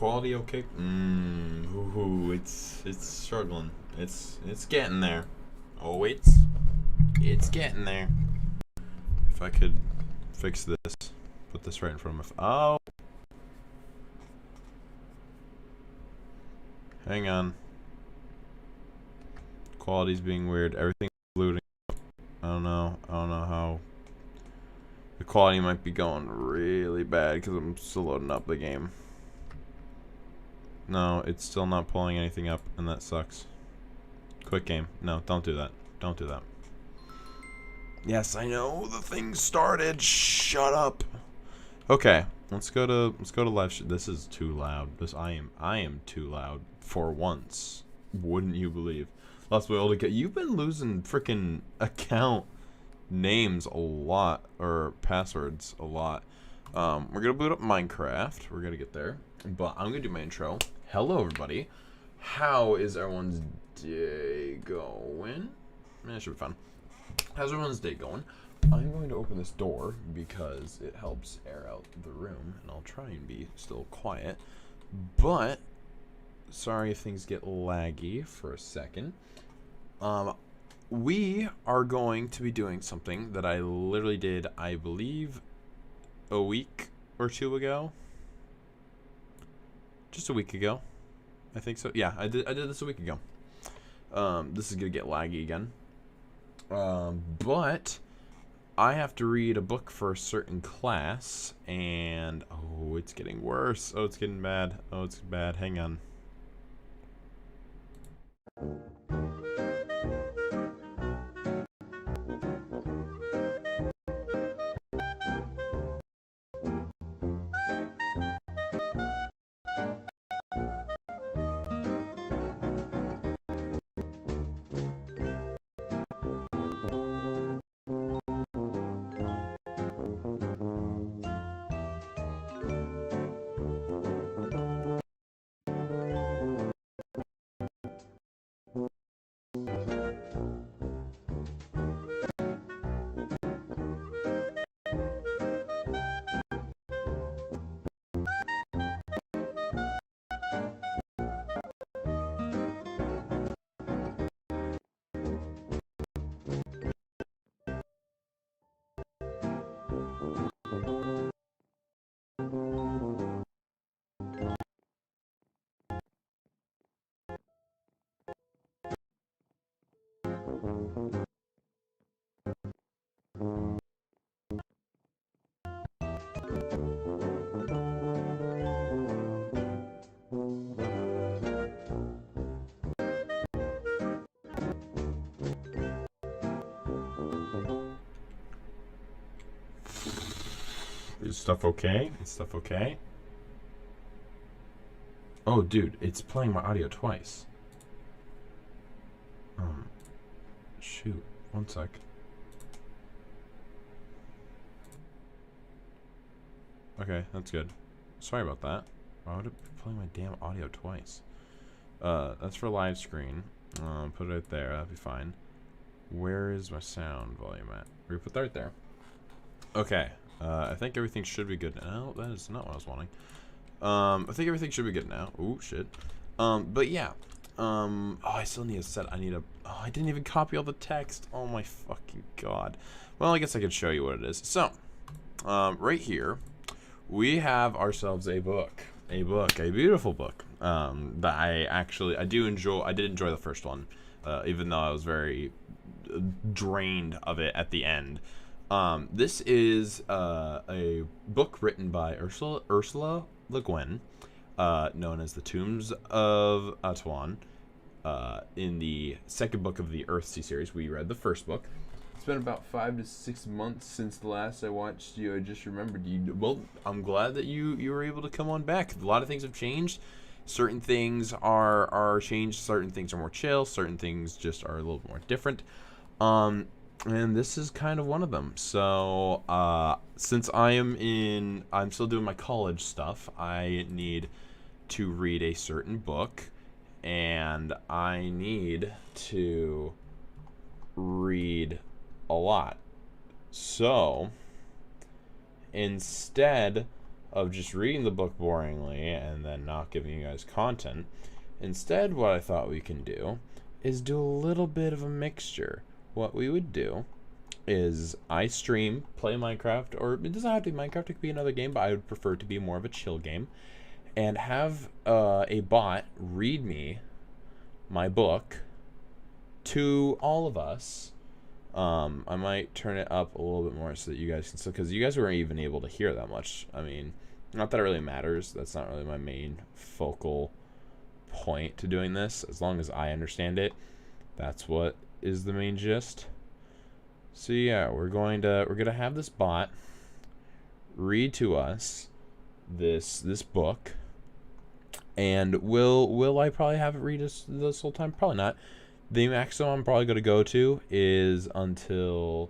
quality okay? Ooh, it's struggling. It's getting there. Oh, it's getting there. If I could fix this, put this right in front of my. Oh, hang on. Quality's being weird. Everything's looting. I don't know how. The quality might be going really bad because I'm still loading up the game. No, it's still not pulling anything up, and that sucks. Quick game. No, don't do that. Don't do that. Yes, I know the thing started. Shut up. Okay, let's go to live. This is too loud. I am too loud for once. Wouldn't you believe? Let's be able to get. You've been losing freaking account names a lot, or passwords a lot. We're gonna boot up Minecraft. We're gonna get there, but I'm gonna do my intro. Hello, everybody. How is everyone's day going? It should be fun. How's everyone's day going? I'm going to open this door because it helps air out the room, and I'll try and be still quiet. But sorry if things get laggy for a second. We are going to be doing something that I literally did, I believe, a week or two ago. Just a week ago. I think so. Yeah, I did this a week ago. This is going to get laggy again. But I have to read a book for a certain class, and oh, it's getting worse. Oh, it's getting bad. Oh, it's bad. Hang on. Is stuff okay? Is stuff okay? Oh, dude, it's playing my audio twice. Shoot. One sec. Okay, that's good. Sorry about that. Why would it be playing my damn audio twice? That's for live screen. Put it right there. That'd be fine. Where is my sound volume at? We put that right there. Okay. I think everything should be good now. That is not what I was wanting. I think everything should be good now. Ooh, shit. But yeah. Oh, I still need a set. I need a. Oh, I didn't even copy all the text. Oh my fucking god. Well, I guess I could show you what it is. So, right here, we have ourselves a book. A beautiful book. That I did enjoy the first one, even though I was very drained of it at the end. This is a book written by Ursula Le Guin, known as The Tombs of Atuan. In the second book of the Earthsea series, we read the first book. It's been about 5 to 6 months since the last I watched you. I just remembered you. Well, I'm glad that you were able to come on back. A lot of things have changed. Certain things are changed. Certain things are more chill. Certain things just are a little more different. And this is kind of one of them. So, since I'm still doing my college stuff, I need to read a certain book, and I need to read a lot. So, instead of just reading the book boringly and then not giving you guys content. Instead, what I thought we can do is do a little bit of a mixture. What we would do is I stream, play Minecraft, or it doesn't have to be Minecraft, it could be another game, but I would prefer it to be more of a chill game, and have a bot read me my book to all of us. I might turn it up a little bit more so that you guys can, because you guys weren't even able to hear that much. I mean, not that it really matters. That's not really my main focal point to doing this. As long as I understand it, that's what is the main gist. So yeah, we're gonna have this bot read to us this book, and will I probably have it read us this whole time? Probably not. The maximum I'm probably gonna go to is until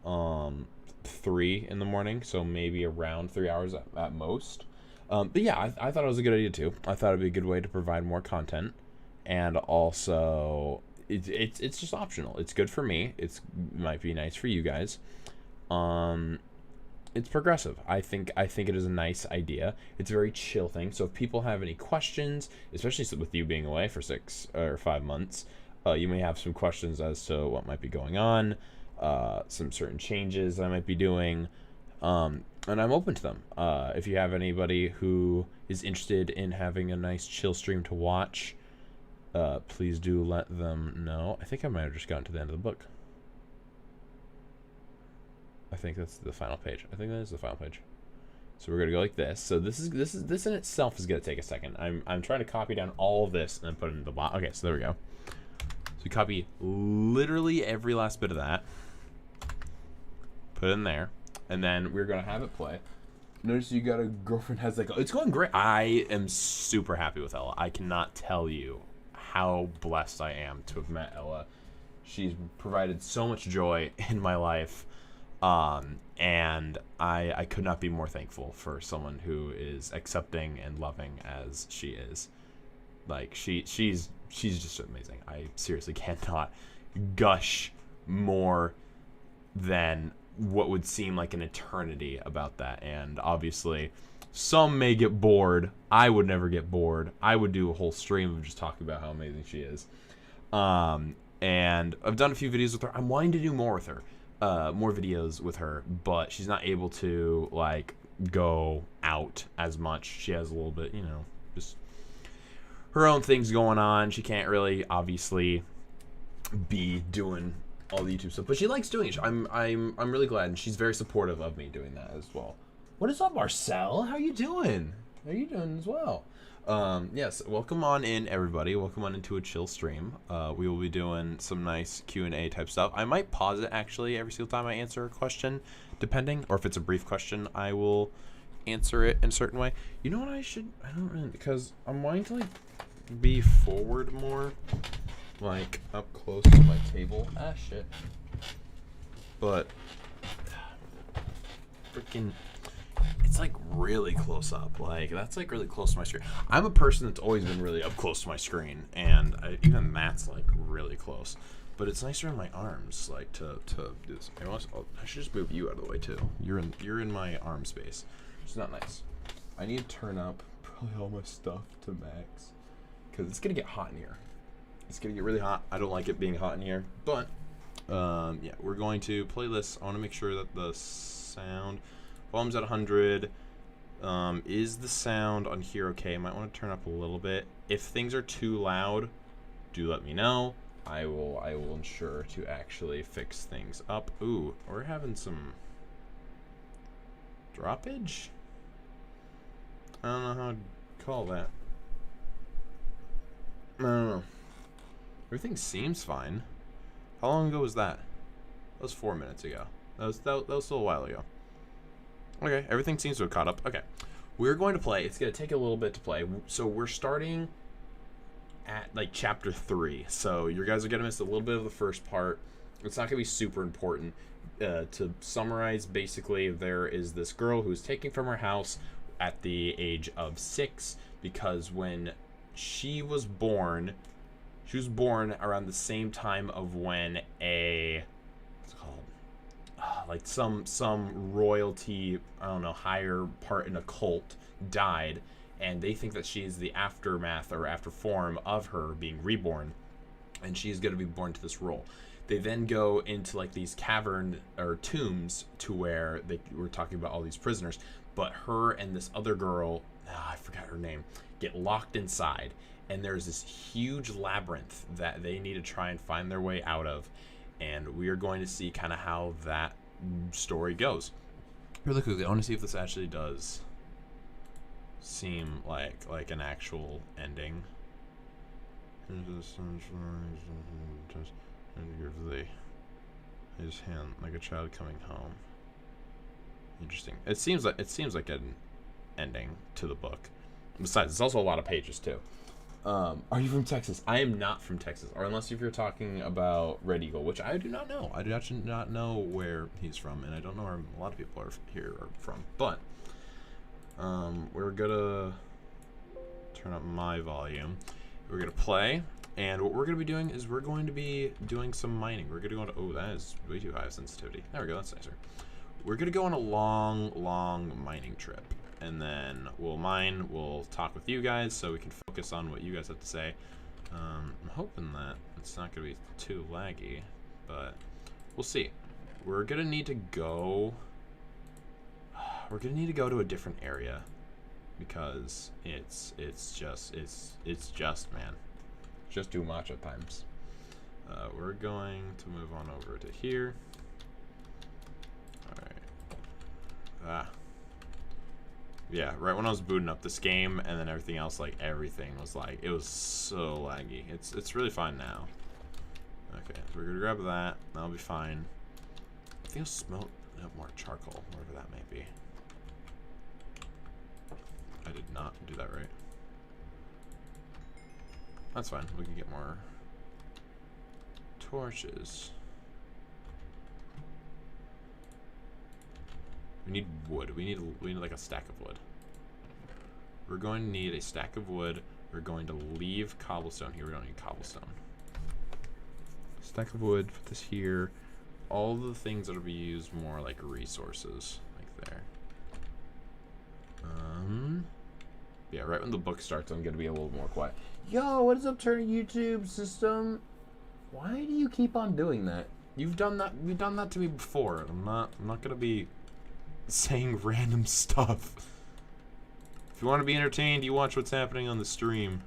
3 in the morning, so maybe around 3 hours at most. But yeah, I thought it was a good idea too. I thought it'd be a good way to provide more content, and also it's just optional. It's good for me. It might be nice for you guys. It's progressive. I think it is a nice idea. It's a very chill thing. So if people have any questions, especially with you being away for 6 or 5 months, you may have some questions as to what might be going on, some certain changes I might be doing, and I'm open to them. If you have anybody who is interested in having a nice chill stream to watch, please do let them know. I think I might have just gotten to the end of the book. I think that's the final page. I think that is the final page. So we're gonna go like this. So this in itself is gonna take a second. I'm trying to copy down all of this and then put it in the bottom. Okay, so there we go. So we copy literally every last bit of that, put it in there, and then we're gonna have it play. Notice you got a girlfriend has like, it's going great. I am super happy with Ella. I cannot tell you how blessed I am to have met Ella. She's provided so much joy in my life, and I could not be more thankful for someone who is accepting and loving as she is. Like she's just amazing. I seriously cannot gush more than what would seem like an eternity about that. And obviously some may get bored. I would never get bored. I would do a whole stream of just talking about how amazing she is. And I've done a few videos with her. I'm wanting to do more with her, more videos with her, but she's not able to like go out as much. She has a little bit, you know, just her own things going on. She can't really obviously be doing all the YouTube stuff, but she likes doing it. I'm really glad, and she's very supportive of me doing that as well. What is up, Marcel? How you doing? How you doing as well? Yes, welcome on in, everybody. Welcome on into a chill stream. We will be doing some nice Q&A type stuff. I might pause it actually every single time I answer a question, depending, or if it's a brief question, I will answer it in a certain way. You know what I don't really, because I'm wanting to like be forward more, like up close to my table. Ah, shit. But freaking, it's like really close up. Like that's like really close to my screen. I'm a person that's always been really up close to my screen, and even that's like really close. But it's nicer in my arms, like to do this. I should just move you out of the way too. You're in my arm space. It's not nice. I need to turn up probably all my stuff to max, because it's gonna get hot in here. It's gonna get really hot. I don't like it being hot in here, but yeah, we're going to play this. I want to make sure that the sound volume's at 100. Is the sound on here okay? I might want to turn up a little bit. If things are too loud, do let me know. I will ensure to actually fix things up. Ooh, we're having some droppage? I don't know how to call that. I don't know. Everything seems fine. How long ago was that? That was 4 minutes ago. That was still a while ago. Okay, everything seems to have caught up. Okay, we're going to play. It's going to take a little bit to play. So we're starting at like chapter 3. So you guys are going to miss a little bit of the first part. It's not going to be super important. To summarize, basically, there is this girl who's taken from her house at the age of 6 because when she was born around the same time of when a, what's it called? like some royalty, I don't know, higher part in a cult died, and they think that she's the aftermath or after form of her being reborn, and she's going to be born to this role. They then go into like these cavern or tombs to where they were talking about all these prisoners, but her and this other girl, I forgot her name, get locked inside, and there's this huge labyrinth that they need to try and find their way out of, and we are going to see kind of how that story goes. Really quickly, I want to see if this actually does seem like an actual ending. His hand like a child coming home. Interesting. It seems like an ending to the book. Besides, it's also a lot of pages too. Are you from Texas? I am not from Texas, or unless if you're talking about Red Eagle, which I do not know. I do actually not know where he's from, and I don't know where a lot of people are here are from. But we're gonna turn up my volume. We're gonna play, and what we're gonna be doing is we're going to be doing some mining. We're gonna go into, oh, that is way too high of sensitivity. There we go, that's nicer. We're gonna go on a long mining trip, and then we'll mine, we'll talk with you guys so we can focus on what you guys have to say. I'm hoping that it's not gonna be too laggy, but we'll see. We're gonna need to go to a different area because it's just man, just too much at times. We're going to move on over to here. Alright. Yeah, right when I was booting up this game and then everything else, like everything was like, it was so laggy. It's really fine now. Okay, so we're gonna grab that. That'll be fine. I think I'll smoke more charcoal, whatever that may be. I did not do that right. That's fine. We can get more torches. We need wood. We need like a stack of wood. We're going to need a stack of wood. We're going to leave cobblestone here. We don't need cobblestone. Stack of wood. Put this here. All the things that'll be used more like resources, like there. Yeah, right when the book starts, I'm gonna be a little more quiet. Yo, what is up, Turner YouTube system? Why do you keep on doing that? You've done that to me before. I'm not gonna be saying random stuff. If you want to be entertained, you watch what's happening on the stream.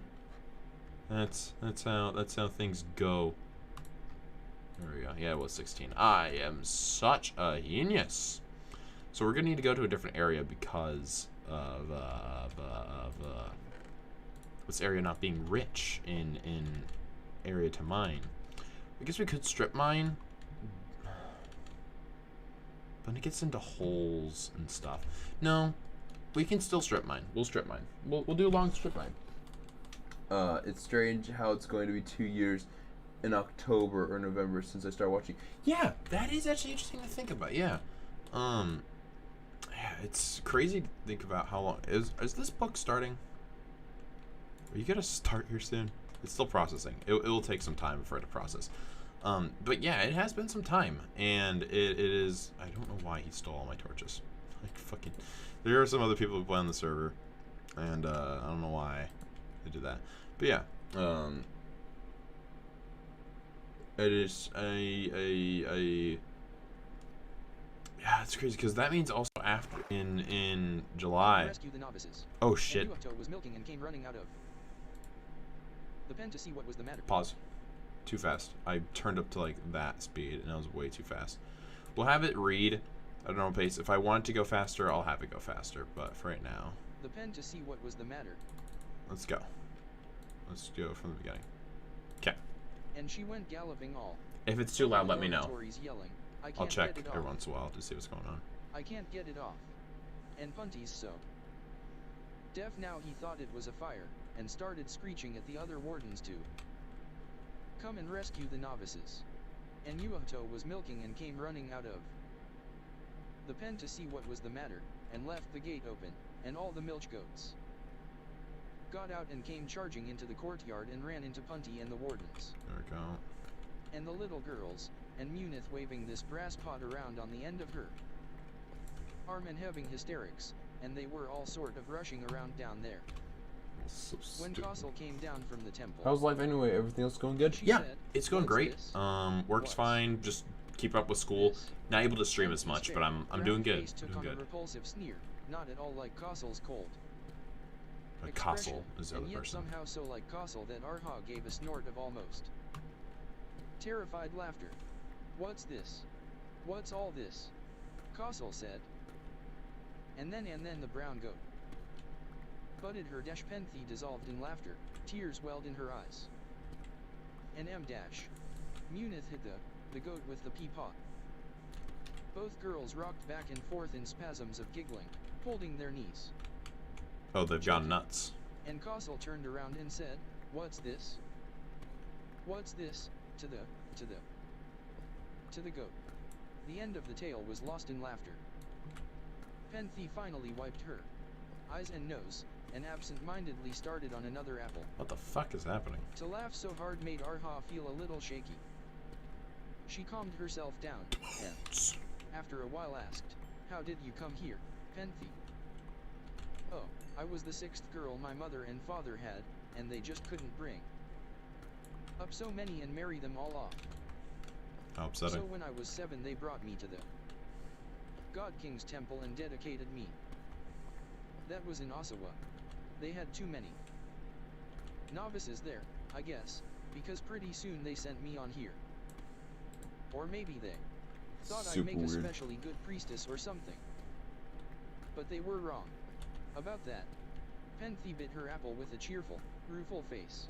That's how things go. There we go. Yeah, it was 16. I am such a genius. So we're gonna need to go to a different area because of this area not being rich in area to mine. I guess we could strip mine, but it gets into holes and stuff. No, we can still strip mine. We'll strip mine. We'll do a long strip mine. It's strange how it's going to be 2 years in October or November since I started watching. Yeah, that is actually interesting to think about. Yeah. Yeah, it's crazy to think about how long is this book starting? Are you gonna start here soon? It's still processing. It will take some time for it to process. But yeah, it has been some time, and it is. I don't know why he stole all my torches. Like fucking. There are some other people who play on the server, and I don't know why they did that. But yeah, it is yeah, it's crazy because that means also after in July. Oh shit. Was milking and came running out of the pen to see what was the matter. Pause. Too fast. I turned up to like that speed and I was way too fast. We'll have it read at a normal pace. If I want it to go faster, I'll have it go faster. But for right now, the pen to see what was the matter. Let's go. Let's go from the beginning. Okay. And she went galloping all. If it's too loud, let me know. Yelling. I'll check every once in a while to see what's going on. I can't get it off. And Punty's so deaf now he thought it was a fire, and started screeching at the other wardens to come and rescue the novices. And Yuato was milking and came running out of the pen to see what was the matter, and left the gate open, and all the milch goats got out and came charging into the courtyard and ran into Punty and the wardens. There we go. And the little girls, and Munith waving this brass pot around on the end of her arm and having hysterics, and they were all sort of rushing around down there. So When Castle came down from the temple. How's life anyway? Everything else going good? Yeah, said, it's going great. This? Works fine. Just keep up with school. This? Not able to stream as much, but I'm doing good. Took Doing on good. A repulsive sneer, not at all like Castle's cold A expression, Castle is the other and yet person. somehow so like Castle that Arha gave a snort of almost terrified laughter. What's this? What's all this? Castle said. And then the brown goat butted her dash. Penthi dissolved in laughter, tears welled in her eyes. And dash. Munith hit the goat with the pea pot. Both girls rocked back and forth in spasms of giggling, holding their knees. Oh, they've gone nuts. And Castle turned around and said, "What's this? What's this?" to the goat. The end of the tale was lost in laughter. Penthi finally wiped her eyes and nose, and absent-mindedly started on another apple. What the fuck is happening? To laugh so hard made Arha feel a little shaky. She calmed herself down, and, after a while asked, "How did you come here, Penthi?" "Oh, I was the 6th girl my mother and father had, and they just couldn't bring up so many and marry them all off. How upsetting. So when I was 7 they brought me to the God King's temple and dedicated me. That was in Osawa. They had too many novices there, I guess, because pretty soon they sent me on here. Or maybe they thought I'd make a especially good priestess or something. But they were wrong about that." Penthi bit her apple with a cheerful, rueful face.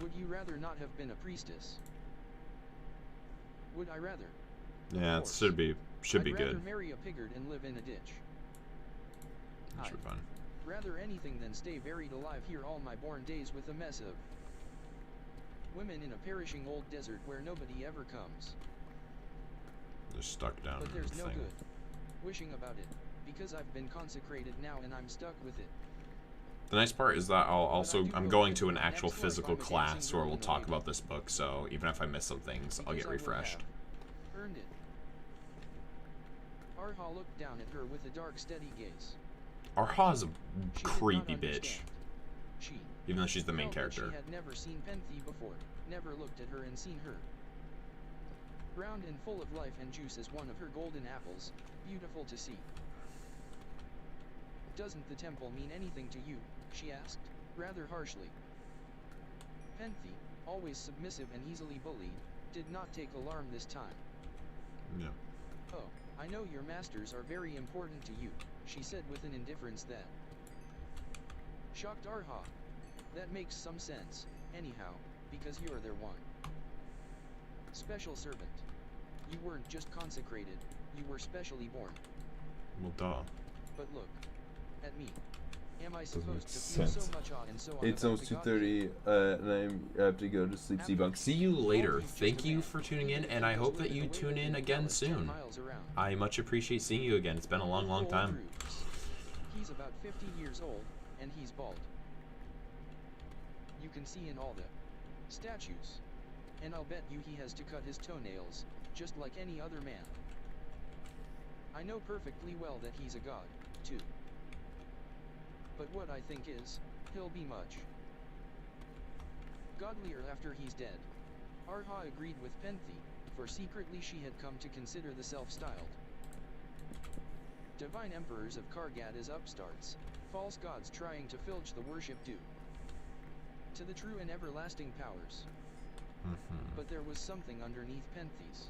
"Would you rather not have been a priestess?" "Would I rather?" Yeah, it should be I'd rather good. marry a piggard and live in a ditch. That should be fun. Rather anything than stay buried alive here all my born days with a mess of women in a perishing old desert where nobody ever comes. They're stuck down But in there's the no thing. good wishing about it, because I've been consecrated now and I'm stuck with it. The nice part is that I'm going to an actual physical class where we'll talk about this book, so even if I miss some things, I'll get refreshed. Earned it. Arha looked down at her with a dark, steady gaze. Arha's a She did creepy not bitch, understand. She, even though she's the main felt that character. She had never seen Penthi before, never looked at her and seen her round and full of life and juice as one of her golden apples, beautiful to see. "Doesn't the temple mean anything to you?" she asked, rather harshly. Penthi, always submissive and easily bullied, did not take alarm this time. Yeah. "Oh, I know your masters are very important to you," she said with an indifference that shocked Arha. "That makes some sense, anyhow, because you're their one special servant. You weren't just consecrated, you were specially born. Well, duh. But look at me. Am I Doesn't supposed make to feel sense. so much awe and so on It's about almost the God 2:30, and I have to go to sleep. See, Bunk. See you later. Thank you for tuning in, and I hope that you tune in again soon. I much appreciate seeing you again. It's been a long, long time. He's about 50 years old, and he's bald. You can see in all the statues. And I'll bet you he has to cut his toenails, just like any other man. I know perfectly well that he's a god, too. But what I think is, he'll be much godlier after he's dead." Arha agreed with Penthi, for secretly she had come to consider the self-styled divine emperors of Kargat as upstarts, false gods trying to filch the worship due to the true and everlasting powers. But there was something underneath Penthi's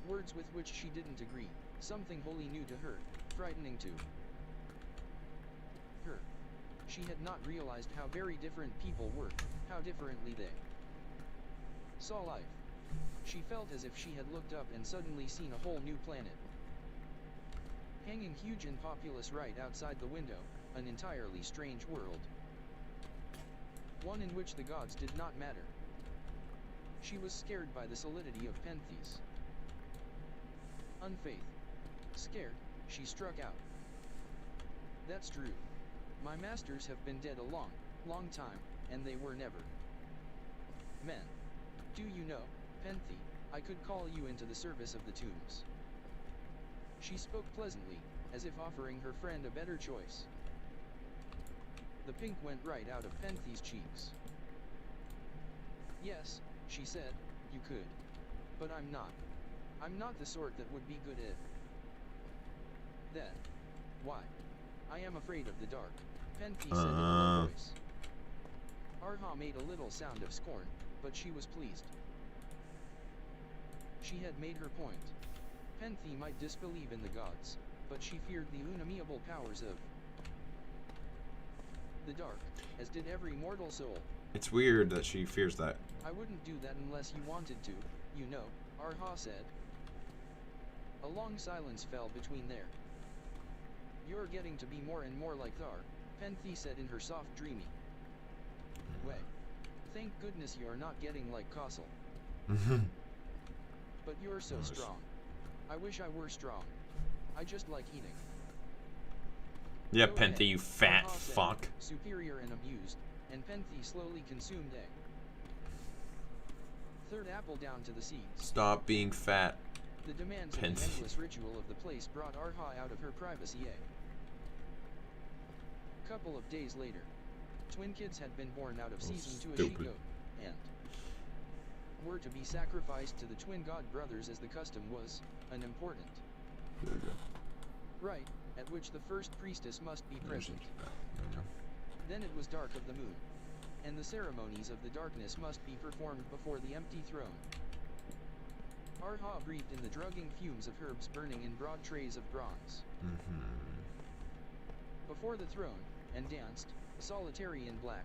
words with which she didn't agree, something wholly new to her, frightening to her. She had not realized how very different people were, how differently they saw life. She felt as if she had looked up and suddenly seen a whole new planet, hanging huge and populous right outside the window, an entirely strange world. One in which the gods did not matter. She was scared by the solidity of Penthi's unfaith. Scared, she struck out. "That's true. My masters have been dead a long, long time, and they were never men. Do you know, Penthe, I could call you into the service of the tombs. She spoke pleasantly, as if offering her friend a better choice. The pink went right out of Penthe's cheeks. Yes, she said, you could. But I'm not. I'm not the sort that would be good if. Then. Why? I am afraid of the dark, Penthe said in a low voice. Arha made a little sound of scorn, but she was pleased. She had made her point. Penthe might disbelieve in the gods, but she feared the unamiable powers of the dark, as did every mortal soul. It's weird that she fears that. I wouldn't do that unless you wanted to, you know, Arha said. A long silence fell between there. You're getting to be more and more like Thar, Penthe said in her soft dreamy way. Thank goodness you're not getting like Castle. But you're so strong. I wish I were strong. I just like eating. Yeah, Go Penthe, ahead, you fat Arha said, fuck. superior and amused, and Penthe slowly consumed a third apple down to the seeds. Stop being fat. The demands of the endless ritual of the place brought Arha out of her privacy. Couple of days later, twin kids had been born out of season to a she-goat, and were to be sacrificed to the twin god brothers as the custom was, an important There we go. rite, at which the first priestess must be present. Then it was dark of the moon, and the ceremonies of the darkness must be performed before the empty throne. Arha breathed in the drugging fumes of herbs burning in broad trays of bronze. Before the throne, and danced, solitary in black.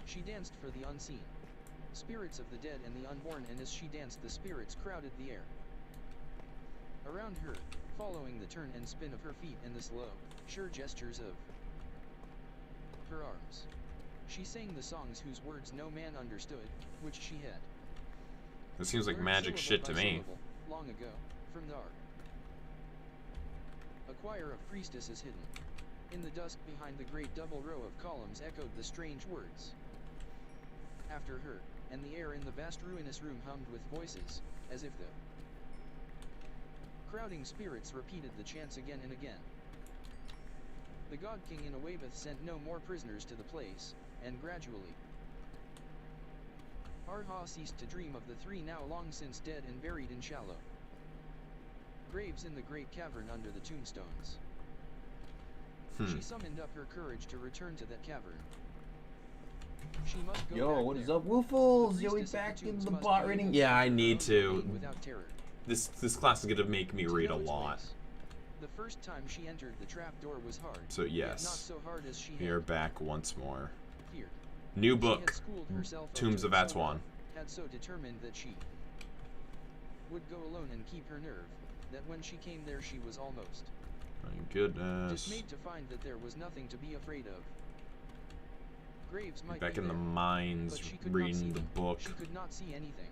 She danced for the unseen, spirits of the dead and the unborn, and as she danced the spirits crowded the air. Around her, following the turn and spin of her feet and the slow, sure gestures of her arms. She sang the songs whose words no man understood, which she had. That seems like learned magic shit to syllable by me. syllable, long ago, from Thar. A choir of priestesses hidden. In the dusk behind the great double row of columns echoed the strange words. After her, and the air in the vast ruinous room hummed with voices, as if the crowding spirits repeated the chants again and again. The God King in Awabeth sent no more prisoners to the place, and gradually Arha ceased to dream of the three now long since dead and buried in shallow graves in the great cavern under the tombstones. She summoned up her courage to return to that cavern. She must go Yo, back what is there. up, Woofles? The Yo, we priestess of back the in tombs the must bot be reading. able Yeah, I to need to. remain without terror. This class is gonna make me read a To know its lot. place. The first time she entered the trap door was hard. So yet yes, not so hard as she we are had back once more. feared. New She book, had schooled herself up Tombs to of it so well, Atuan. had so determined that she would go alone and keep her nerve, that when she came there she was almost Thank goodness. dismayed to find that there was nothing to be afraid of. Graves might Back be in the there, mines, but she could not see reading the them. book. She could not see anything.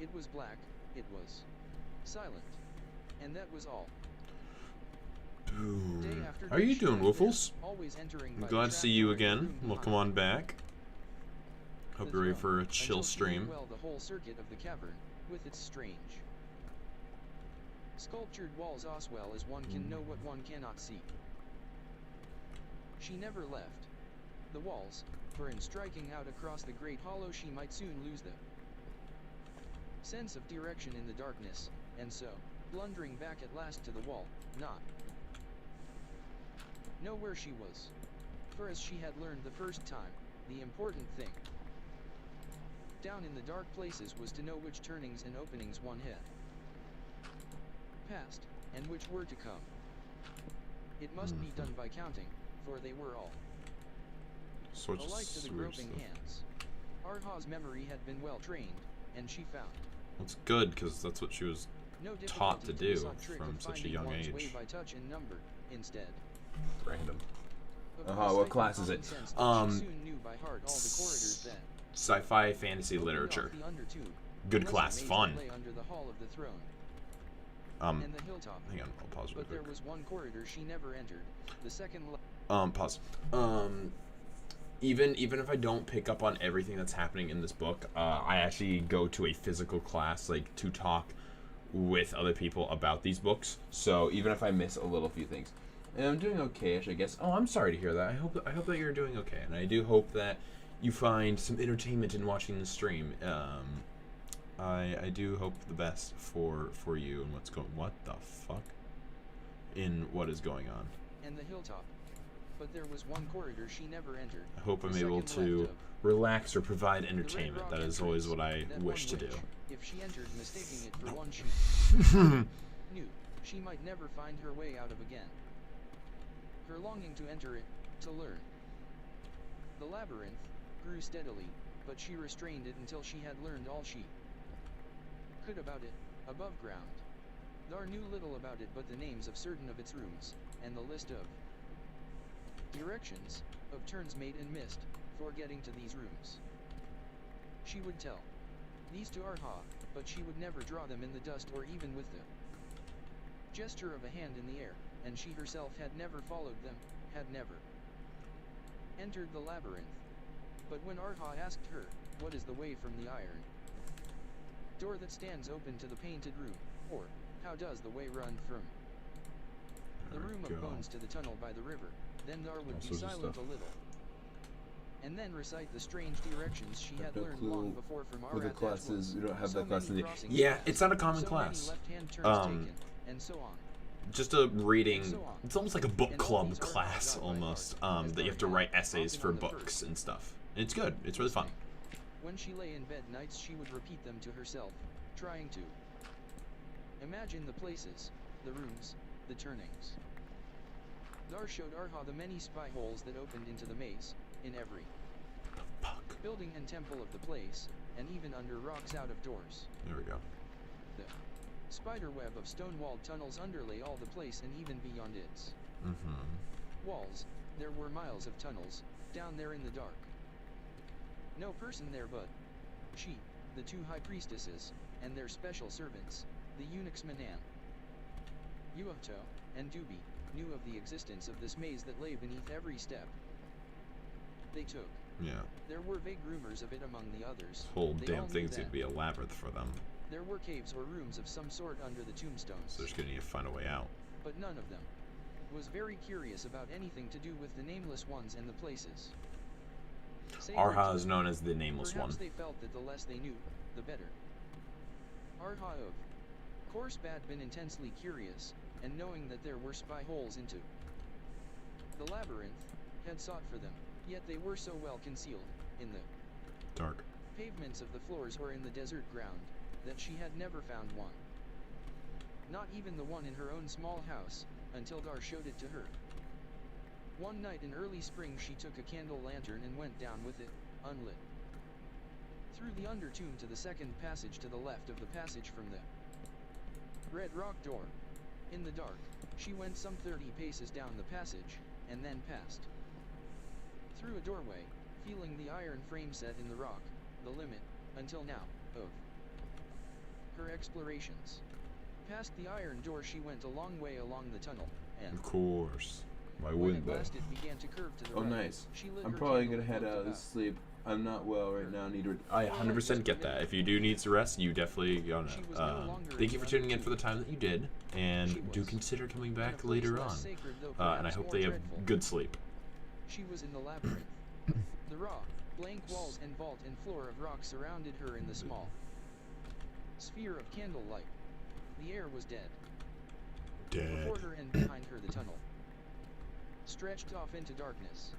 It was black, it was silent, and that was all. Day after How are day you she doing, went there, Woofles? always entering I'm by the glad to trap see you door in the again. room Welcome behind. on back. Hope The you're ready for throne, a chill until she stream. knew well the whole circuit of the cavern, with its strange sculptured walls as well as one can know what one cannot see. She never left the walls, for in striking out across the great hollow she might soon lose the sense of direction in the darkness, and so, blundering back at last to the wall, not know where she was. For as she had learned the first time, the important thing down in the dark places was to know which turnings and openings one had passed, and which were to come. It must be done by counting, for they were all Sorts alike to the of weird groping stuff. hands. Arha's memory had been well trained, and she found That's good, because that's what she was no taught to difficulty do the sought trick from of such a finding young one's way age. by touch and number, instead Random. of What precise class is it? common sense that she soon knew by heart all the corridors that Sci-fi fantasy opened off literature. the undertomb, Good unless class, the maze fun. lay under the hall of the throne and the hilltop. Hang on, I'll pause real But there quick. was one corridor she never entered, the second Pause. even if I don't pick up on everything that's happening in this book, I actually go to a physical class like to talk with other people about these books. So even if I miss a little few things, and I'm doing okay-ish, I guess. Oh, I'm sorry to hear that. I hope that you're doing okay, and I do hope that you find some entertainment in watching the stream. I do hope the best for you and what the fuck in what is going on. And the hilltop. But there was one corridor she never entered. I hope I'm The able second to left of relax or provide the red entertainment. rock That is entrance, always what I that wish to one do. which, if she entered mistaking it for one she knew, she might never find her way out of again. Her longing to enter it, to learn. The labyrinth grew steadily, but she restrained it until she had learned all she could about it, above ground. Dar knew little about it but the names of certain of its rooms, and the list of directions, of turns made and missed, for getting to these rooms. She would tell these to Arha, but she would never draw them in the dust or even with the gesture of a hand in the air, and she herself had never followed them, had never entered the labyrinth. But when Arha asked her, what is the way from the iron door that stands open to the painted room, or, how does the way run from the room of bones to the tunnel by the river, then Dar would be silent a little, and then recite the strange directions she had learned long before from What the class is, we don't have that class in the... Yeah, it's not a common class. And so on. Just a reading, it's almost like a book club class almost, that you have to write essays for books and stuff. And it's good, it's really fun. When she lay in bed nights she would repeat them to herself, trying to imagine the places, the rooms, the turnings. Dar showed Arha the many spy holes that opened into the maze, in every building and temple of the place, and even under rocks out of doors. There we go. The spider web of stone-walled tunnels underlay all the place and even beyond its walls, there were miles of tunnels, down there in the dark. No person there but she, the two high priestesses, and their special servants, the eunuchs Manan, Uoto, and Dubi, knew of the existence of this maze that lay beneath every step they took. Yeah. There were vague rumors of it among the others. Whole They damn all knew thing's that gonna be a labyrinth for them. there were caves or rooms of some sort under the tombstones. So they're just gonna need to find a way out. But none of them was very curious about anything to do with the nameless ones and the places. Arha is known as the nameless Perhaps one. they felt that the less they knew, the better. Arha of course had been intensely curious, and knowing that there were spy holes into the labyrinth, had sought for them, yet they were so well concealed, in the Dark. pavements of the floors or in the desert ground, that she had never found one. Not even the one in her own small house, until Dar showed it to her. One night in early spring she took a candle lantern and went down with it, unlit, through the undertomb to the second passage to the left of the passage from the red rock door. In the dark, she went some 30 paces down the passage, and then passed through a doorway, feeling the iron frame set in the rock, the limit, until now, of her explorations. Past the iron door she went a long way along the tunnel, and Of course. Why when wouldn't at they? last it began to curve to the Oh, right, nice. she lit I'm her probably candle gonna head and out looked to about. sleep. I'm not well right now. Need to. I 100% get that. If you do need to rest, you definitely gonna. She was no longer Thank you for in tuning in for the time that you did, She and do was consider coming in a back place later less on. sacred, though And I perhaps hope more they have dreadful. good sleep. She was in the labyrinth. The raw, blank walls and vault and floor of rock surrounded her in the small sphere of candlelight. The air was dead. Dead. Before her and behind her the tunnel stretched off into darkness.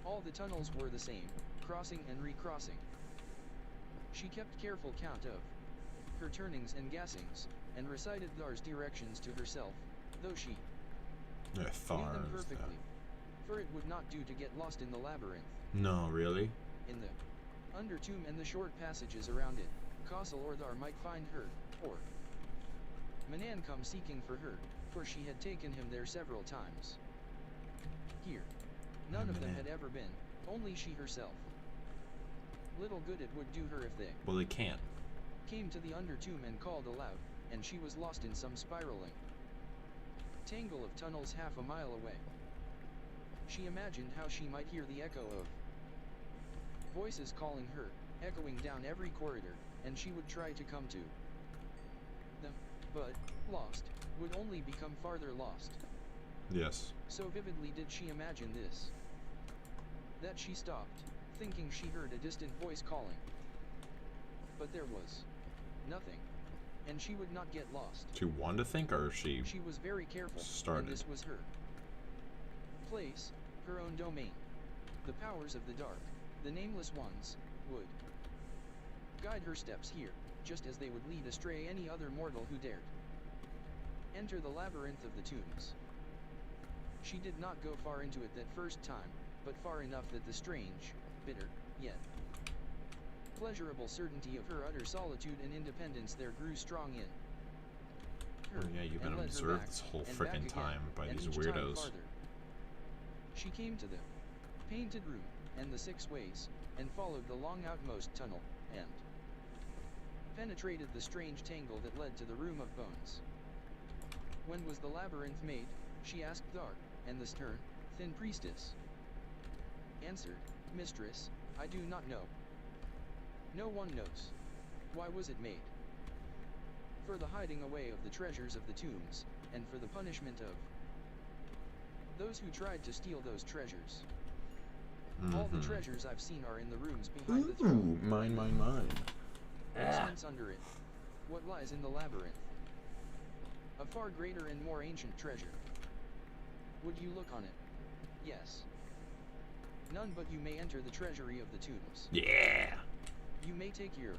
All the tunnels were the same, crossing and recrossing. She kept careful count of her turnings and gassings, and recited Dar's directions to herself, though she Yeah, knew them Thars. perfectly. For it would not do to get lost in the labyrinth. No, really? In the undertomb and the short passages around it, Castle or Dar might find her, or Manan come seeking for her, for she had taken him there several times. Here, none of them Manan. had ever been, only she herself. Little good it would do her if they Well, they can't. came to the undertomb and called aloud, and she was lost in some spiraling tangle of tunnels half a mile away. She imagined how she might hear the echo of voices calling her, echoing down every corridor, and she would try to come to them, but, lost, would only become farther lost. Yes. So vividly did she imagine this, that she stopped, thinking she heard a distant voice calling. But there was nothing, and she would not get lost. She wanted to think, or she was very careful, started? and this was her place, her own domain. The powers of the dark, the nameless ones, would guide her steps here, just as they would lead astray any other mortal who dared enter the labyrinth of the tombs. She did not go far into it that first time, but far enough that the strange, bitter, yet pleasurable certainty of her utter solitude and independence there grew strong in her. Oh yeah, you've been and led her observed back, this whole and frickin' back again, time by and these each time weirdos. farther. She came to the painted room, and the 6 ways, and followed the long outmost tunnel, and penetrated the strange tangle that led to the room of bones. When was the labyrinth made? She asked Thar, and the stern, thin priestess answered, Mistress, I do not know. No one knows. Why was it made? For the hiding away of the treasures of the tombs, and for the punishment of those who tried to steal those treasures. All the treasures I've seen are in the rooms behind the throne. Ooh, mine. What's under it? What lies in the labyrinth? A far greater and more ancient treasure. Would you look on it? Yes. None but you may enter the treasury of the tombs. Yeah. You may take your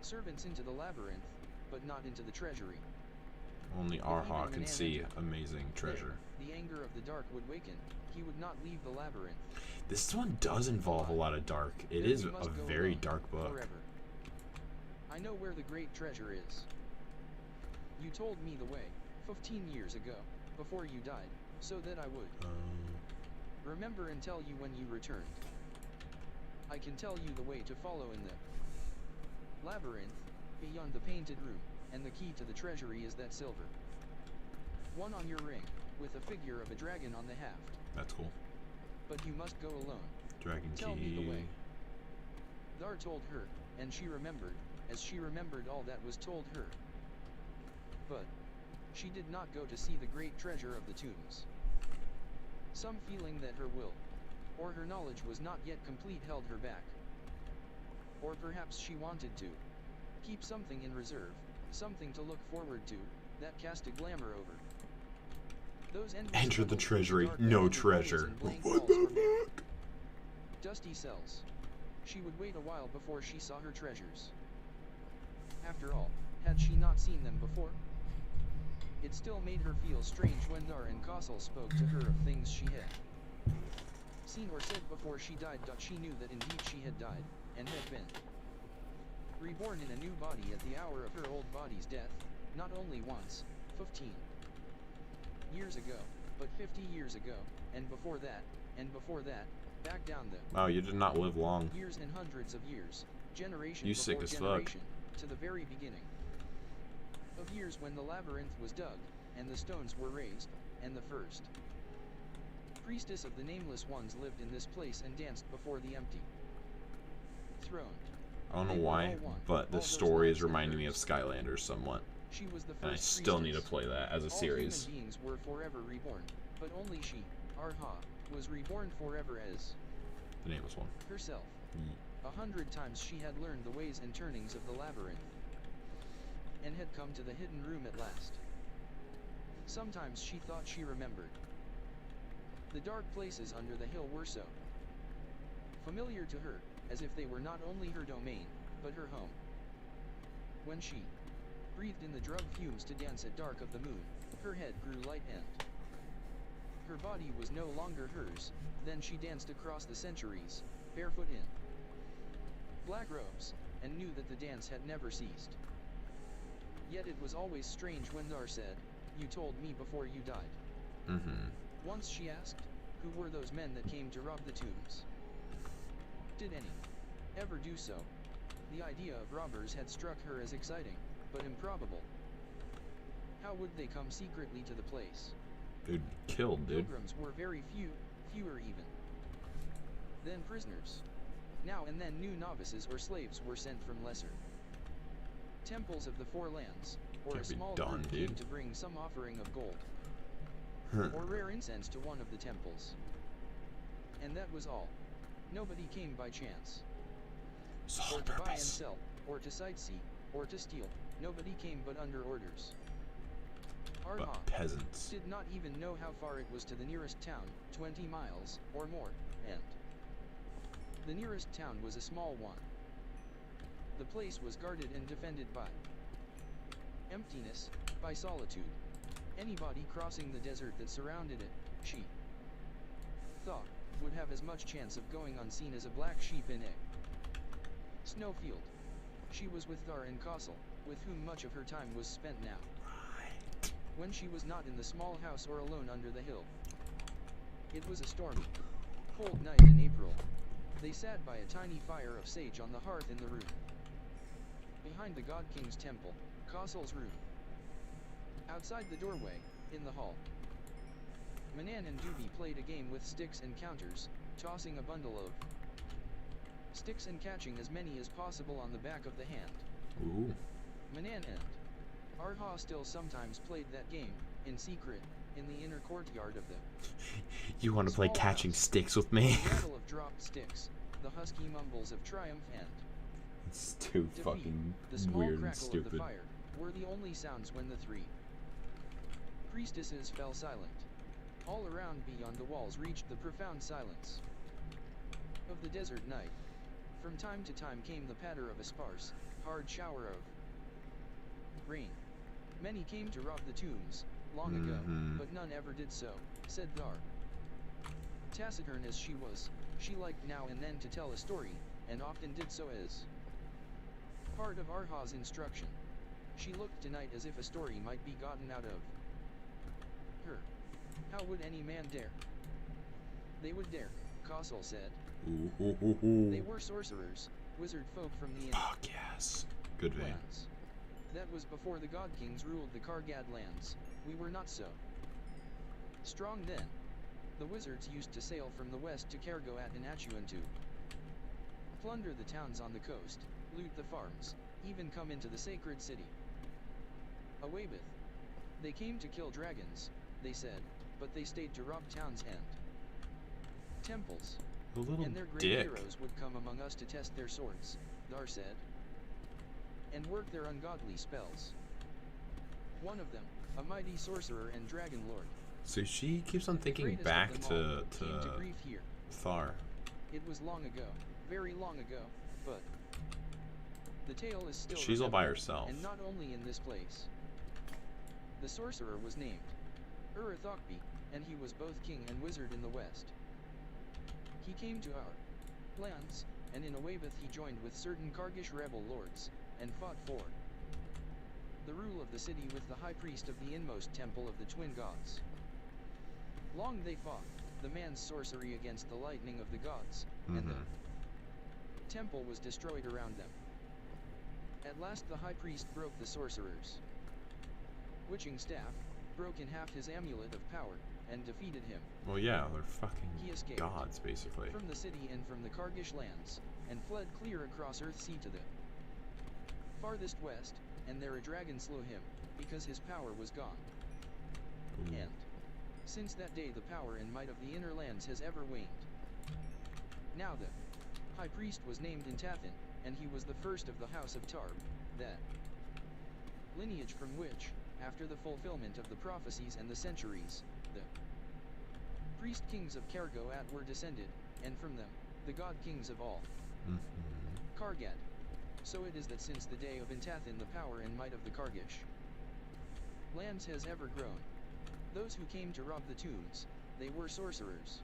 servants into the labyrinth, but not into the treasury. Only Arha can see amazing treasure. There, the anger of the dark would waken. He would not leave the labyrinth. This one does involve a lot of dark. It is a very dark book. Forever. I know where the great treasure is. You told me the way, 15 years ago, before you died, so that I would remember and tell you when you returned. I can tell you the way to follow in the labyrinth, beyond the painted room, and the key to the treasury is that silver one on your ring, with a figure of a dragon on the haft. That's cool. But you must go alone. Dragon Tell key. me the way. Thar told her, and she remembered, as she remembered all that was told her. But she did not go to see the great treasure of the tombs. Some feeling that her will, or her knowledge was not yet complete held her back. Or perhaps she wanted to keep something in reserve, something to look forward to, that cast a glamour over those endless Enter the tunnels treasury, dark no and treasure. blank What walls the from it. fuck? Dusty cells. She would wait a while before she saw her treasures. After all, had she not seen them before? It still made her feel strange when Dar and Castle spoke to her of things she had seen or said before she died. She knew that indeed she had died, and had been reborn in a new body at the hour of her old body's death, not only once, 15 years ago, but 50 years ago, and before that, back down the Wow, you did not live long. years and hundreds of years, generation You before sick as fuck. generation, to the very beginning of years when the labyrinth was dug, and the stones were raised, and the first priestess of the nameless ones lived in this place and danced before the empty throne. I don't know They were why, all one, but all this those story is lives and reminding me of hers. Skylanders somewhat. She was the first And I still need to priestess. play that as a All series. human beings were forever reborn, but only she, Arha, was reborn forever as The nameless one. herself. 100 times she had learned the ways and turnings of the labyrinth, and had come to the hidden room at last. Sometimes she thought she remembered. The dark places under the hill were so familiar to her, as if they were not only her domain, but her home. When she breathed in the drug fumes to dance at dark of the moon, her head grew light and her body was no longer hers. Then she danced across the centuries, barefoot in black robes, and knew that the dance had never ceased. Yet it was always strange when Dar said, "You told me before you died." Once she asked, who were those men that came to rob the tombs? Did any ever do so? The idea of robbers had struck her as exciting, but improbable. How would they come secretly to the place? They'd be killed, dude. Pilgrims were very few, fewer even than prisoners. Now and then new novices or slaves were sent from lesser temples of the Four Lands, or Can't a be small done, group dude. came to bring some offering of gold or rare incense to one of the temples. And that was all. Nobody came by chance, Sole or to buy and purpose. sell, or to sightsee, or to steal. Nobody came but under orders. Arha But peasants. did not even know how far it was to the nearest town, 20 miles, or more, and the nearest town was a small one. The place was guarded and defended by emptiness, by solitude. Anybody crossing the desert that surrounded it, she thought, would have as much chance of going unseen as a black sheep in a snowfield. She was with Thar and Castle, with whom much of her time was spent now. When she was not in the small house or alone under the hill. It was a stormy, cold night in April. They sat by a tiny fire of sage on the hearth in the room behind the God King's temple, Castle's room. Outside the doorway, in the hall, Manan and Doobie played a game with sticks and counters, tossing a bundle of sticks and catching as many as possible on the back of the hand. Ooh. Manan and Arha still sometimes played that game, in secret, in the inner courtyard of the You want to play small catching house. sticks with me? The rattle of dropped sticks, the husky mumbles of triumph and It's too defeat, fucking the small weird and crackle of the stupid. fire, were the only sounds when the three priestesses fell silent. All around beyond the walls reached the profound silence of the desert night. From time to time came the patter of a sparse, hard shower of rain. Many came to rob the tombs, long ago, but none ever did so, said Thar. Taciturn as she was, she liked now and then to tell a story, and often did so as part of Arha's instruction. She looked tonight as if a story might be gotten out of her. How would any man dare? They would dare, Castle said. They were sorcerers, wizard folk from the Fuck yes. Good vein. lands. That was before the God Kings ruled the Kargad lands. We were not so strong then. The wizards used to sail from the west to Kargoat and Atuan to plunder the towns on the coast, loot the farms, even come into the sacred city. Awabeth. They came to kill dragons, they said, but they stayed to rob towns and temples. The little And their great dick. heroes would come among us to test their swords, Thar said, and work their ungodly spells. One of them, a mighty sorcerer and dragon lord, So she keeps on thinking greatest back of them to all, came to grief here. Thar. It was long ago, very long ago, but the tale is still She's all by remembered, herself. and not only in this place. The sorcerer was named Urithokbi, and he was both king and wizard in the west. He came to our lands, and in Awabeth he joined with certain Kargish rebel lords, and fought for the rule of the city with the high priest of the inmost temple of the twin gods. Long they fought, the man's sorcery against the lightning of the gods, and the temple was destroyed around them. At last the high priest broke the sorcerer's witching staff, broke in half his amulet of power, and defeated him. Well, yeah, they're fucking He escaped gods, basically. from the city and from the Kargish lands, and fled clear across Earthsea to the farthest west, and there a dragon slew him, because his power was gone. Ooh. And since that day the power and might of the inner lands has ever waned. Now the high priest was named Intathan, and he was the first of the house of Tarb, that lineage from which, after the fulfillment of the prophecies and the centuries, the priest kings of Kargoat were descended, and from them, the god kings of all Kargad. So it is that since the day of Intathan the power and might of the Kargish lands has ever grown. Those who came to rob the tombs, they were sorcerers,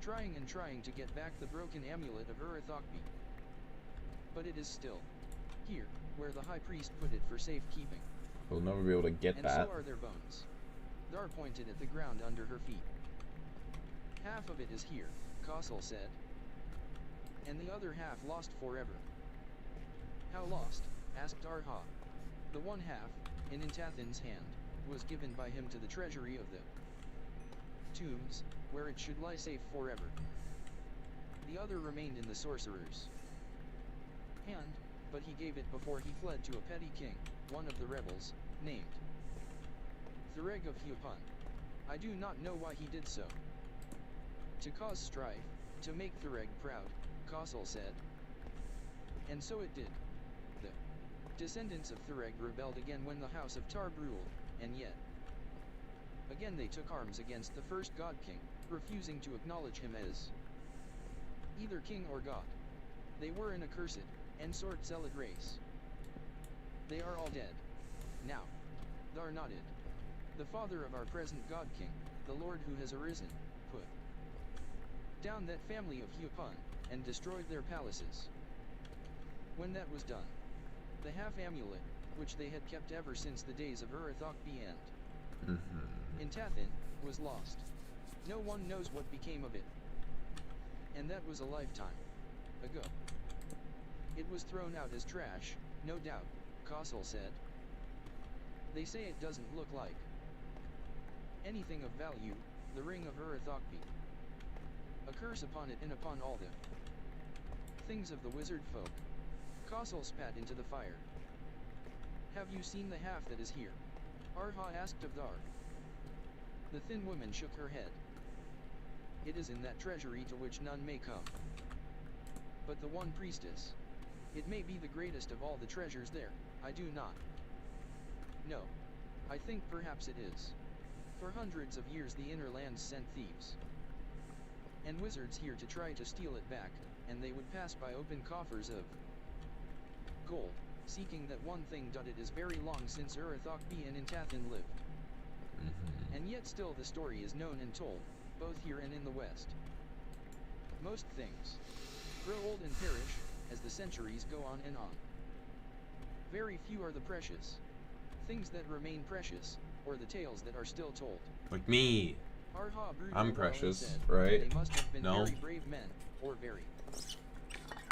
trying to get back the broken amulet of Urithokbi. But it is still here, where the high priest put it for safekeeping. We'll never be able to get And that. so are their bones. Dar pointed at the ground under her feet. Half of it is here, Castle said, and the other half lost forever. How lost? Asked Arha. The one half, in Intathan's hand, was given by him to the treasury of the tombs, where it should lie safe forever. The other remained in the sorcerer's hand, but he gave it before he fled to a petty king, one of the rebels, named Thureg of Hupun. I do not know why he did so. To cause strife, to make Thureg proud, Kossel said. And so it did. The descendants of Thureg rebelled again when the house of Tarb ruled, and yet again they took arms against the first god king, refusing to acknowledge him as either king or god. They were an accursed and sword-zealot race. They are all dead. Now, Thar nodded. The father of our present god king, the lord who has arisen, put down that family of Hupun, and destroyed their palaces. When that was done, the half-amulet, which they had kept ever since the days of Urithokbi and Intathin, was lost. No one knows what became of it. And that was a lifetime ago. It was thrown out as trash, no doubt, Kossel said. They say it doesn't look like anything of value, the ring of Urithokbi. A curse upon it and upon all the things of the wizard folk. Kossel spat into the fire. Have you seen the half that is here? Arha asked of Thar. The thin woman shook her head. It is in that treasury to which none may come. But the one priestess. It may be the greatest of all the treasures there, I do not know. I think perhaps it is. For hundreds of years the inner lands sent thieves and wizards here to try to steal it back, and they would pass by open coffers of gold, seeking that one thing. It is very long since Urithokbi and Intathin lived. And yet still the story is known and told, both here and in the West. Most things grow old and perish, as the centuries go on and on. Very few are the precious things that remain precious, or the tales that are still told. Like me. Arha brewed I'm well precious, said, right? They must have been No. very brave men, or very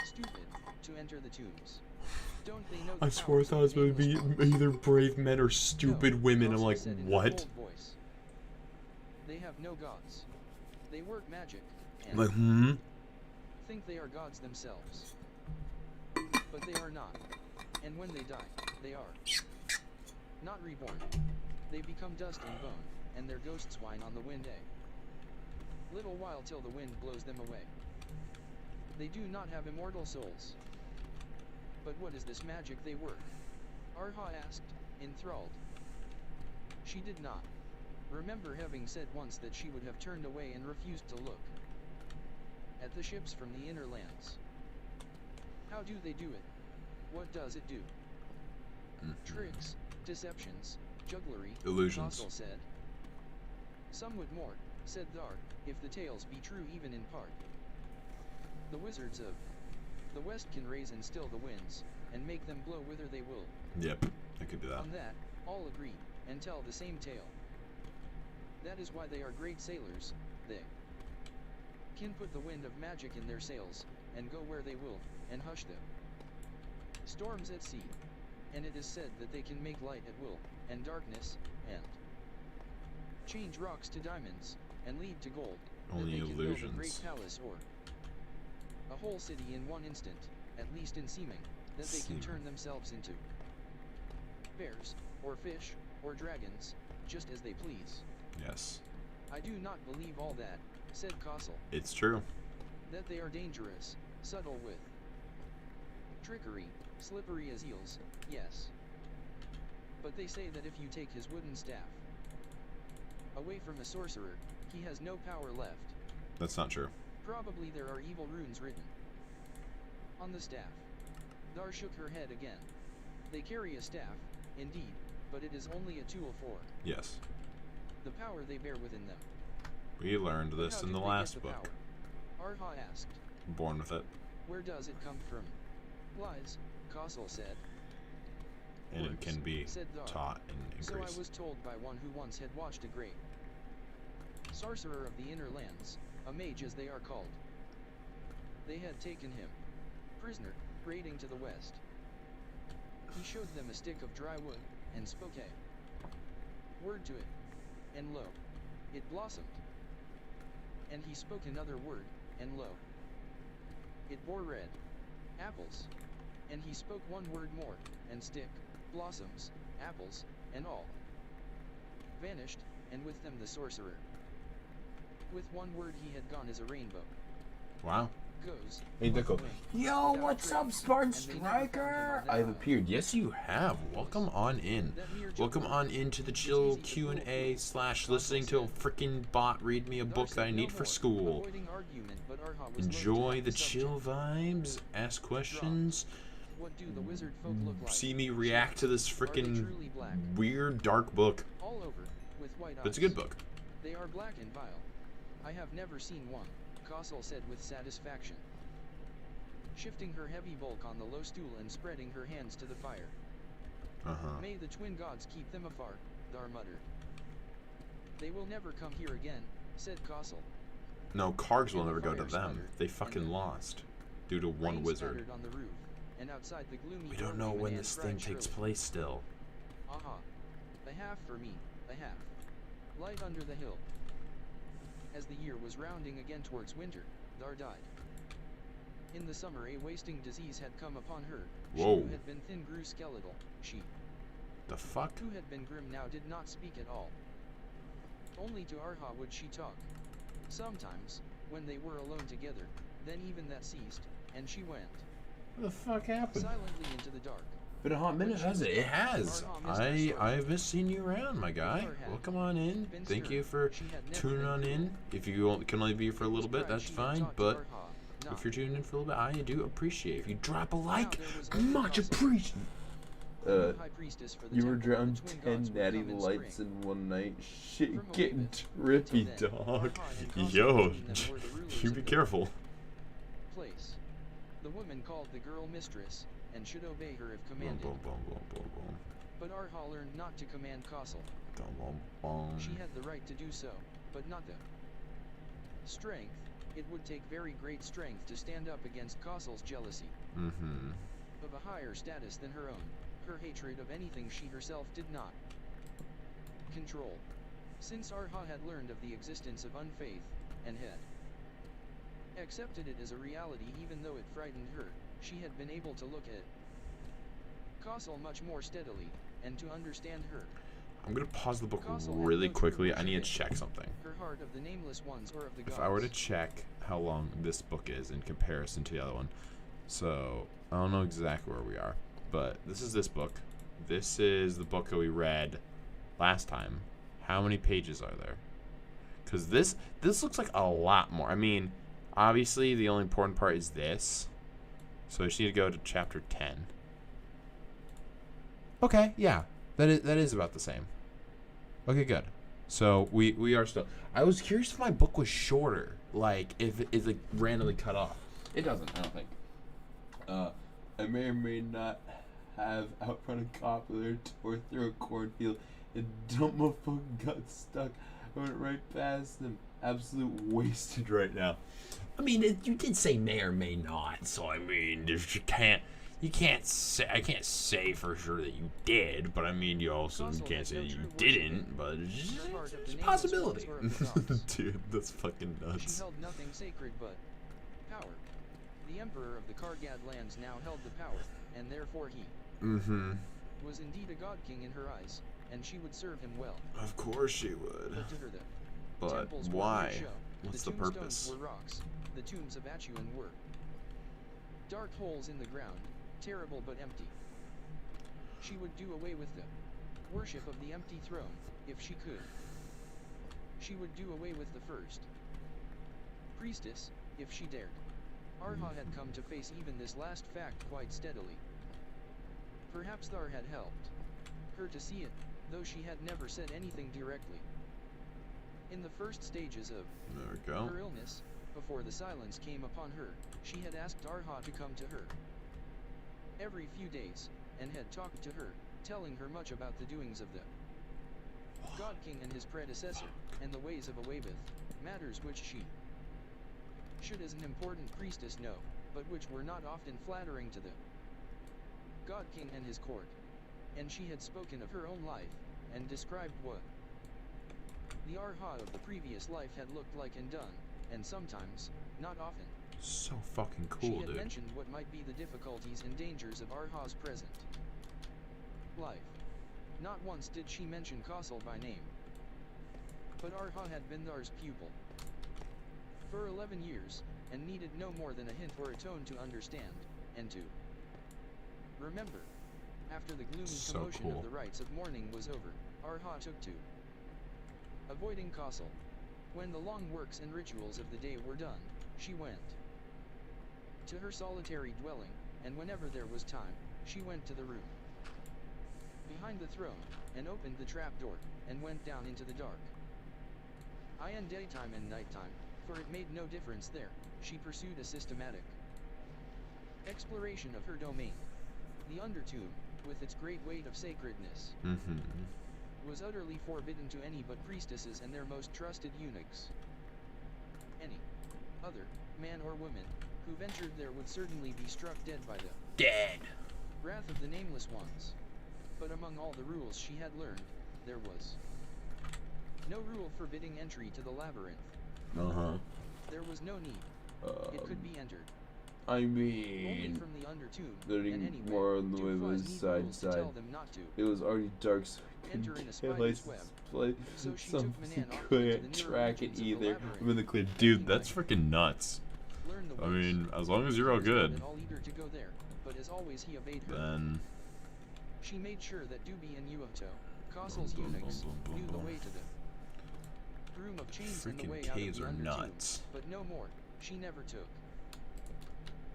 stupid, to enter the tombs. Don't they know the I swore I powers thought it of was the going to be nameless either brave men or stupid No, women. I'm Kossel like, said in a what? cold voice. They have no gods. They work magic, I'm and like, think they are gods themselves. But they are not. And when they die, they are not reborn. They become dust and bone, and their ghosts whine on the wind a little while till the wind blows them away. They do not have immortal souls. But what is this magic they work? Arha asked, enthralled. She did not remember having said once that she would have turned away and refused to look at the ships from the inner lands. How do they do it? What does it do? Tricks, deceptions, jugglery, Illusions. Kossel said. Some would more, said Thar, if the tales be true even in part. The wizards of the West can raise and still the winds, and make them blow whither they will. yep, I could do that. On that, all agree, and tell the same tale. That is why they are great sailors. They can put the wind of magic in their sails, and go where they will, and hush them storms at sea. And it is said that they can make light at will, and darkness, and change rocks to diamonds, and lead to gold. Only that they can build illusions. a great palace or a whole city in one instant, at least in seeming, that they can turn themselves into bears, or fish, or dragons, just as they please. Yes, I do not believe all that, said Kossel. it's true. That they are dangerous, subtle with trickery, slippery as eels, yes. But they say that if you take his wooden staff away from a sorcerer, he has no power left. That's not true. Probably there are evil runes written on the staff. Thar shook her head again. They carry a staff, indeed, but it is only a tool for Yes. the power they bear within them. We learned But this how in did the they get last the book. power? Arha asked. Born with it. Where does it come from? Lies, Kossel said. And it Words, can be said Thar. taught and So I increased. was told by one who once had watched a great sorcerer of the inner lands, a mage as they are called. They had taken him prisoner, raiding to the west. He showed them a stick of dry wood, and spoke a word to it, and lo, it blossomed. And he spoke another word, and lo, it bore red apples. And he spoke one word more, and stick, blossoms, apples, and all vanished, and with them the sorcerer. With one word he had gone as a rainbow. Wow. Goes. Hey, Dickle. Yo, without what's trace, up, Spartan and they never found him Striker? on that I've island. appeared. Yes, you have. Welcome on in. Welcome on into the chill Q&A / listening to a freaking bot read me a book that I need for school. Avoiding argument, but Arha was loath to Enjoy have the subject. chill vibes, ask questions, What do the wizard folk look like? see me react to this Are they freaking truly black? weird dark book. All over, with white But it's a eyes. good book. They are black and vile. I have never seen one, Kossel said with satisfaction. Shifting her heavy bulk on the low stool and spreading her hands to the fire. May the twin gods keep them afar, Thar muttered. They will never come here again, said Kossel. No, Kargs will And the never go to fire them. sputtered, They and fucking then lost due to one rain wizard. spattered on the roof, and outside the gloomy We don't know doorway when Manan this cried thing takes shrilly. place still. Aha. A half for me, a half. Light under the hill. As the year was rounding again towards winter, Thar died. In the summer a wasting disease had come upon her. Whoa. She who had been thin grew skeletal. She The fuck? who had been grim now did not speak at all. Only to Arha would she talk. Sometimes, when they were alone together, then even that ceased, and she went What the fuck happened? silently into the dark. Been a hot minute, hasn't it? It has. I've missed seeing you around, my guy. Welcome on in. Thank you for tuning on in. If you can only be here for a little bit, that's fine. But if you're tuning in for a little bit, I do appreciate it. If you drop a like, much appreciated. You were drowned 10 natty lights in one night. Shit getting trippy, dog. Yo, you be careful. Place. The woman called the girl mistress, and should obey her if commanded. But Arha learned not to command Kossel. She had the right to do so, but not the strength. It would take very great strength to stand up against Kossel's jealousy. Of a higher status than her own, her hatred of anything she herself did not control. Since Arha had learned of the existence of unfaith, and had accepted it as a reality even though it frightened her, she had been able to look at Kossel much more steadily, and to understand her. I'm gonna pause the book really quickly. I need to check something. Her heart of the nameless ones or of the If I were to check how long this book is in comparison to the other one, so I don't know exactly where we are, but this is this book. This is the book that we read last time. How many pages are there? Because this looks like a lot more. I mean, obviously the only important part is this, so I just need to go to chapter 10. Okay, yeah, that is about the same. Okay, good. So we are still. I was curious if my book was shorter, like if it's like randomly cut off. It doesn't, I don't think. I may or may not have outrun a cop with her, tore through a cornfield, and dumb motherfucker got stuck. I went right past him. Absolute wasted right now. I mean, you did say may or may not, so I mean, you can't say, I can't say for sure that you did, but I mean, you also can't say that you didn't, but it's just a possibility. Dude, that's fucking nuts. She held nothing sacred but power. The emperor of the Kargad lands now held the power, and therefore he was indeed a god king in her eyes, and she would serve him well. Of course she would. But to her But temples were why? mere show. What's the the tombstones purpose? were rocks. The tombs of Atuan were dark holes in the ground, terrible but empty. She would do away with the worship of the empty throne, if she could. She would do away with the first priestess, if she dared. Arha had come to face even this last fact quite steadily. Perhaps Thar had helped her to see it, though she had never said anything directly. In the first stages of There we go. her illness, before the silence came upon her, she had asked Arha to come to her every few days, and had talked to her, telling her much about the doings of the God King and his predecessor, and the ways of Awabeth, matters which she should as an important priestess know, but which were not often flattering to the God King and his court. And she had spoken of her own life, and described what the Arha of the previous life had looked like and done, and sometimes, not often, So fucking She cool, had dude. mentioned what might be the difficulties and dangers of Arha's present life. Not once did she mention Castle by name. But Arha had been Thar's pupil for 11 years, and needed no more than a hint or a tone to understand, and to remember. After the gloomy So commotion cool. of the rites of mourning was over, Arha took to avoiding Castle. When the long works and rituals of the day were done, she went to her solitary dwelling, and whenever there was time, she went to the room behind the throne, and opened the trapdoor, and went down into the dark. In daytime and nighttime, for it made no difference there, she pursued a systematic exploration of her domain. The Undertomb, with its great weight of sacredness, was utterly forbidden to any but priestesses and their most trusted eunuchs. Any other man or woman who ventured there would certainly be struck dead by the wrath of the Nameless Ones. But among all the rules she had learned, there was no rule forbidding entry to the labyrinth. There was no need. It could be entered. I Only mean, from the Undertomb, and learning anyway, more on the way Dufus was need side rules to side. tell them not to. It was already dark, so I Enter couldn't in a get spider's license web. to play. So she Some took Manan off into couldn't the nearer track it regions of the either. labyrinth. I'm in the clear. Dude, that's freaking nuts. Learn the I ways. mean, as long as you're He all was not good, at all eager to go there, but as always he obeyed her. then She made sure that Dubi and Yuoto, Castle's eunuchs, knew the way to the room of chains and the freaking way out of caves the are Undertomb, nuts. but no more. She never took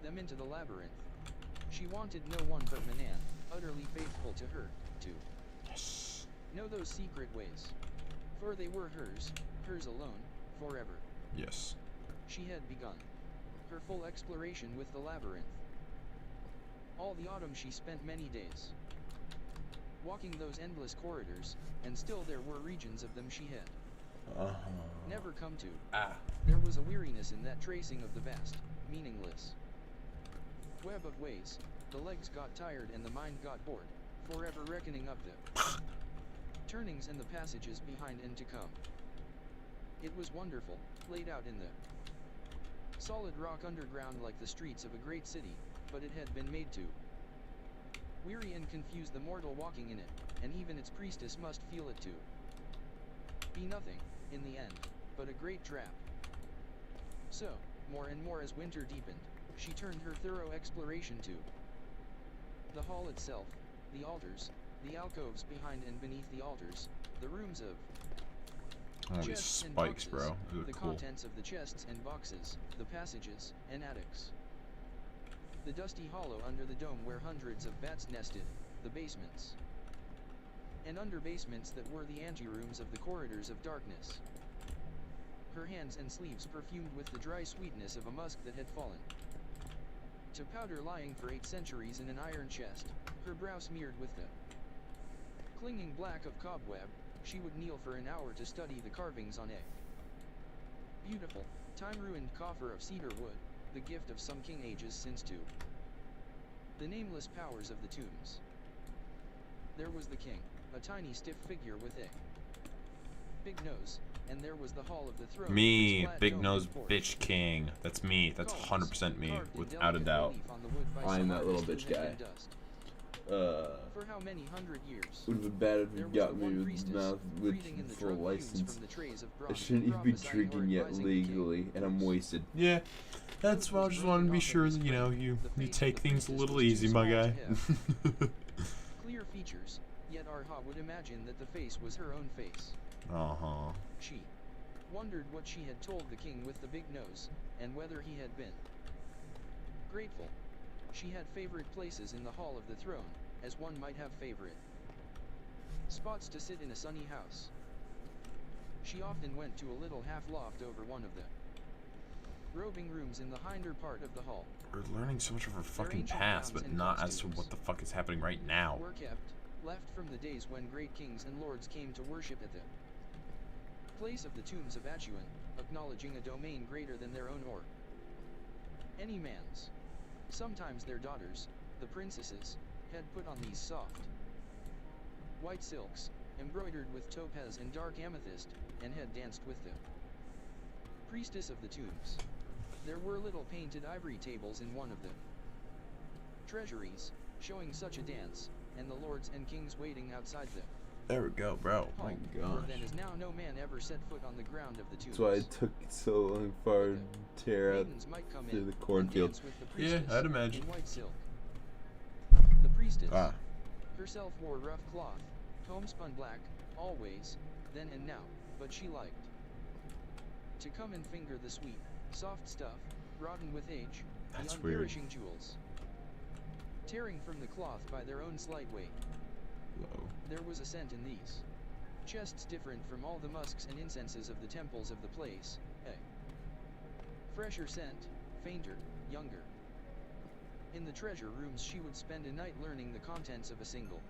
them into the labyrinth. She wanted no one but Manan, utterly faithful to her, to know those secret ways. For they were hers alone, forever. Yes. She had begun her full exploration with the labyrinth. All the autumn she spent many days walking those endless corridors, and still there were regions of them she had never come to. There was a weariness in that tracing of the vast, meaningless web of ways. The legs got tired and the mind got bored, forever reckoning up the turnings and the passages behind and to come. It was wonderful, laid out in the solid rock underground like the streets of a great city, but it had been made to weary and confuse the mortal walking in it, and even its priestess must feel it to be nothing, in the end, but a great trap. So, more and more as winter deepened, she turned her thorough exploration to the hall itself, the altars, the alcoves behind and beneath the altars, the rooms of Oh, these chests and spikes, boxes, bro. These are the cool. contents of the chests and boxes, the passages, and attics. The dusty hollow under the dome where hundreds of bats nested, the basements and under basements that were the anterooms of the corridors of darkness. Her hands and sleeves perfumed with the dry sweetness of a musk that had fallen to powder lying for 8 centuries in an iron chest, her brow smeared with the clinging black of cobweb. She would kneel for an hour to study the carvings on a beautiful, time-ruined coffer of cedar wood, the gift of some king ages since to the nameless powers of the tombs. There was the king, a tiny stiff figure with a big nose, and there was the hall of the throne. Me, big nose bitch king. That's me. That's 100% me, without a doubt. I'm that little bitch guy. For how many hundred years? Would have been bad if There you was got the me one with priestess, mouth with breathing in the full drug fumes license. from the trays of I bronze, shouldn't even be prophesying or drinking yet advising the king. legally, and I'm wasted. Yeah, that's why I just wanted to be sure that, you know, you take things a little easy, my guy. Clear features, yet Arha would imagine that the face was her own face. She wondered what she had told the king with the big nose, and whether he had been grateful. She had favorite places in the hall of the throne, as one might have favorite spots to sit in a sunny house. She often went to a little half-loft over one of the roving rooms in the hinder part of the hall. We're learning so much of our fucking ancient past, gowns but and not as to costumes what the fuck is happening right now. Were kept, left from the days when great kings and lords came to worship at the place of the tombs of Atuan, acknowledging a domain greater than their own or any man's. Sometimes their daughters, the princesses, had put on these soft white silks, embroidered with topaz and dark amethyst, and had danced with the priestess of the tombs. There were little painted ivory tables in one of the treasuries, showing such a dance, and the lords and kings waiting outside the There we go, bro. hall, My where gosh. then as now no man ever set foot on the ground of the tombs. That's why it took so long for to tear out Maidens might come through in the and cornfield. dance with the Yeah, priestess I'd imagine. in white silk. The priestess herself wore rough cloth, homespun black, always, then and now, but she liked to come and finger the sweet, soft stuff, rotten with age, That's the weird. unperishing jewels. Tearing from the cloth by their own slight weight. Whoa. There was a scent in these chests different from all the musks and incenses of the temples of the place, a fresher scent, fainter, younger. In the treasure rooms she would spend a night learning the contents of a single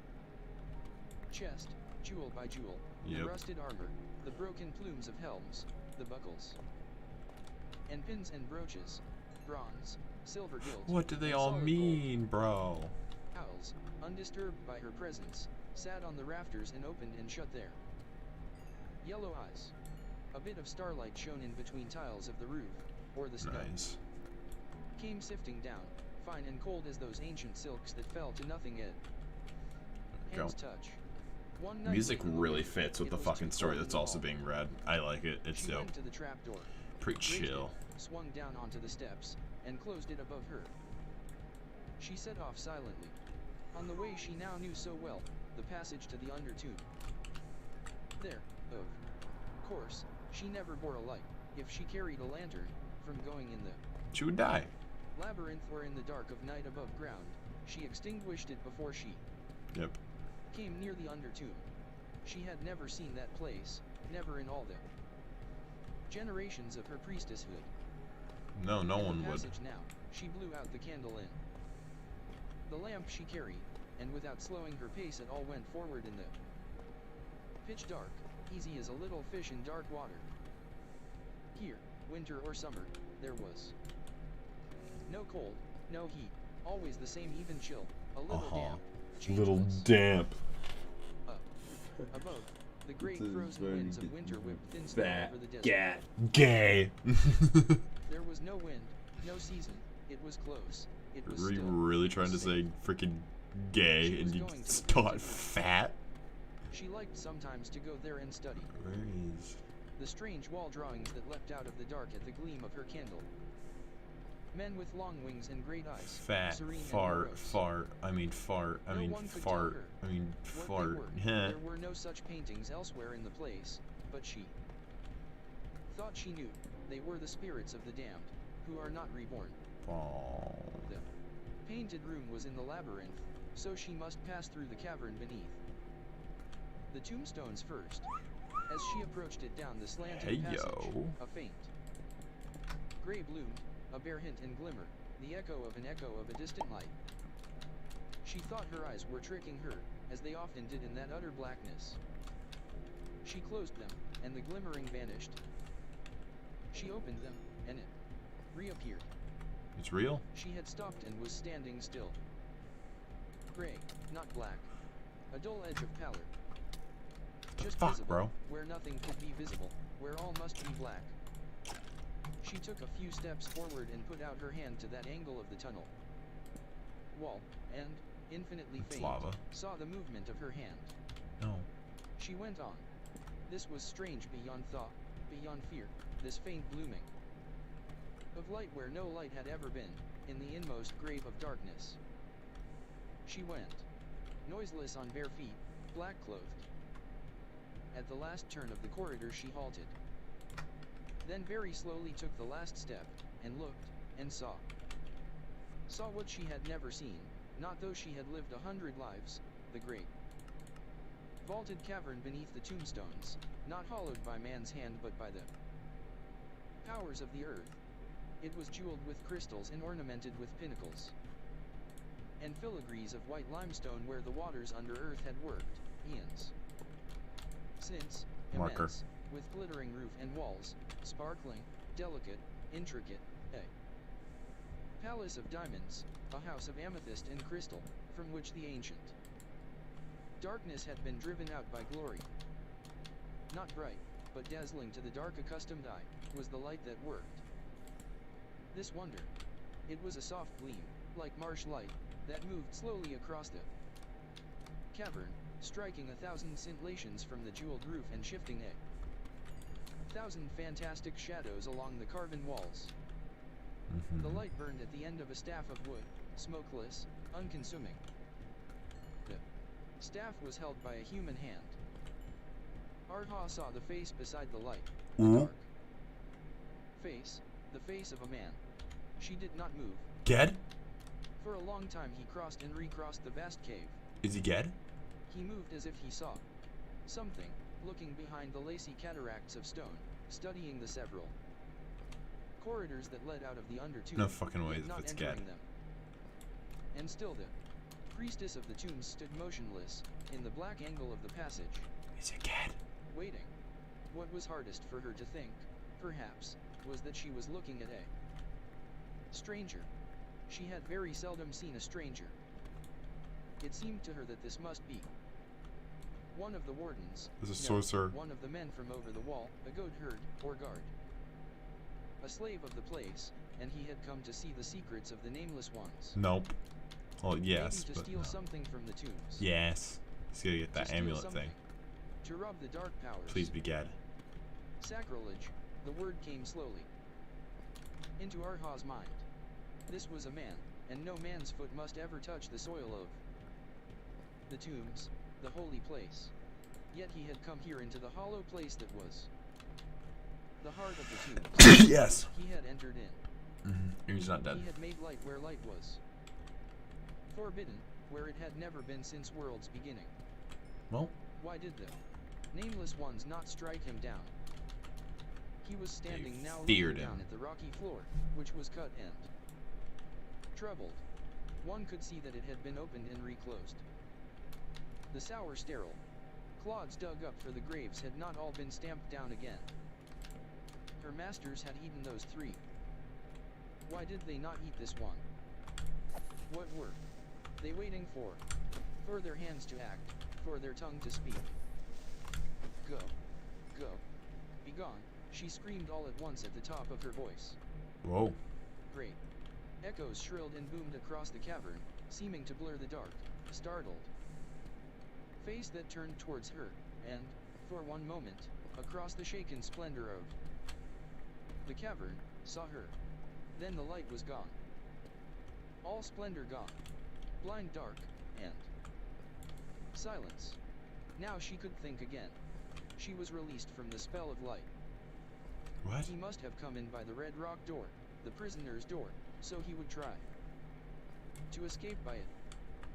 chest, jewel by jewel, the Yep. rusted armor, the broken plumes of helms, the buckles, and pins and brooches, bronze, silver gilt. What do they and all solid gold. mean, bro? Owls, undisturbed by her presence, sat on the rafters and opened and shut their yellow eyes. A bit of starlight shone in between tiles of the roof, or the snow Nice. came sifting down, fine and cold as those ancient silks that fell to nothing at Go. hand's touch. One night Music late in the really winter, fits with it the was fucking too story cold in that's the also hall. being read. I like it. It's She dope. went to the trapdoor, Pretty raised chill. it, swung down onto the steps, and closed it above her. She set off silently. On the way she now knew so well, the passage to the undertomb. There, of course, she never bore a light, if she carried a lantern, from going in the She would die. labyrinth or in the dark of night above ground, she extinguished it before she Yep. came near the undertomb. She had never seen that place, never in all the generations of her priestesshood. No, no In one the would. passage now, she blew out the candle in the lamp she carried, and without slowing her pace at all went forward in the pitch dark, easy as a little fish in dark water. Here, winter or summer, there was no cold, no heat, always the same even chill, a little damp, Little changeless. damp. Above, the great This is frozen where winds you of get winter whipped thin snow Fat over the desert. gat. Gay. There was no wind, no season, it was close, it was Were you still. really trying to say freaking gay She and was you going to the spot printing room. fat? She liked sometimes to go there and study Where is the strange wall drawings that leapt out of the dark at the gleam of her candle. Men with long wings and great eyes, fat? serene and Fart. morose. Fart. I mean fart. I No mean one could fart. tell her I mean what fart. they were. Heh. There were no such paintings elsewhere in the place, but she thought she knew they were the spirits of the damned, who are not reborn. Oh. The painted room was in the labyrinth, so she must pass through the cavern beneath. The tombstones first. As she approached it down the slanting Hey, passage, yo. a faint gray bloomed, a bare hint and glimmer, the echo of a distant light. She thought her eyes were tricking her, as they often did in that utter blackness. She closed them, and the glimmering vanished. She opened them, and it reappeared. It's real? She had stopped and was standing still. Gray, not black. A dull edge of pallor. Just fuck, visible, bro? where nothing could be visible, where all must be black. She took a few steps forward and put out her hand to that angle of the tunnel wall, and, infinitely It's faint, lava. saw the movement of her hand. No. She went on. This was strange beyond thought, beyond fear, this faint blooming of light where no light had ever been, in the inmost grave of darkness. She went, noiseless on bare feet, black-clothed. At the last turn of the corridor she halted. Then very slowly took the last step, and looked, and saw. Saw what she had never seen, not though she had lived 100 lives, the great vaulted cavern beneath the tombstones, not hollowed by man's hand but by the powers of the earth. It was jeweled with crystals and ornamented with pinnacles and filigrees of white limestone where the waters under earth had worked, eons since, Marker. immense, with glittering roof and walls, sparkling, delicate, intricate, a palace of diamonds, a house of amethyst and crystal, from which the ancient darkness had been driven out by glory. Not bright, but dazzling to the dark accustomed eye, was the light that worked. This wonder. It was a soft gleam, like marsh light, that moved slowly across the cavern, striking 1,000 scintillations from the jeweled roof and shifting 1,000 fantastic shadows along the carven walls. The light burned at the end of a staff of wood, smokeless, unconsuming. The staff was held by a human hand. Arha saw the face beside the light, the dark face, the face of a man. She did not move. Dead? For a long time he crossed and recrossed the vast cave. Is he dead? He moved as if he saw something, looking behind the lacy cataracts of stone, studying the several corridors that led out of the undertomb. No fucking way not if it's entering dead. them. And still the priestess of the tombs stood motionless, in the black angle of the passage. Is he dead? Waiting. What was hardest for her to think, perhaps, was that she was looking at a stranger. She had very seldom seen a stranger. It seemed to her that this must be one of the wardens. This is no, sorcerer. one of the men from over the wall, a goat herd, or guard. A slave of the place, and he had come to see the secrets of the nameless ones. Nope. Well, yes, Maybe to but steal no. something from the tombs. Yes. He's gonna get To that steal amulet something. thing. To rob the dark powers. Please be dead. Sacrilege, the word came slowly into Arha's mind. This was a man, and no man's foot must ever touch the soil of the tombs, the holy place. Yet he had come here into the hollow place that was the heart of the tombs. Yes. He had entered in. He's not dead. He had made light where light was forbidden, where it had never been since world's beginning. Well, Why did the nameless ones not strike him down? He was standing now feared looking down him. at the rocky floor, which was cut and troubled. One could see that it had been opened and reclosed. The sour sterile clods dug up for the graves had not all been stamped down again. Her masters had eaten those 3. Why did they not eat this one? What were they waiting for? For their hands to act, for their tongue to speak. Go. Go. Be gone, she screamed all at once at the top of her voice. whoa. Great echoes shrilled and boomed across the cavern, seeming to blur the dark, startled face that turned towards her, and, for one moment, across the shaken splendor of the cavern, saw her. Then the light was gone. All splendor gone. Blind dark, and silence. Now she could think again. She was released from the spell of light. What? He must have come in by the red rock door, the prisoner's door, so he would try to escape by it.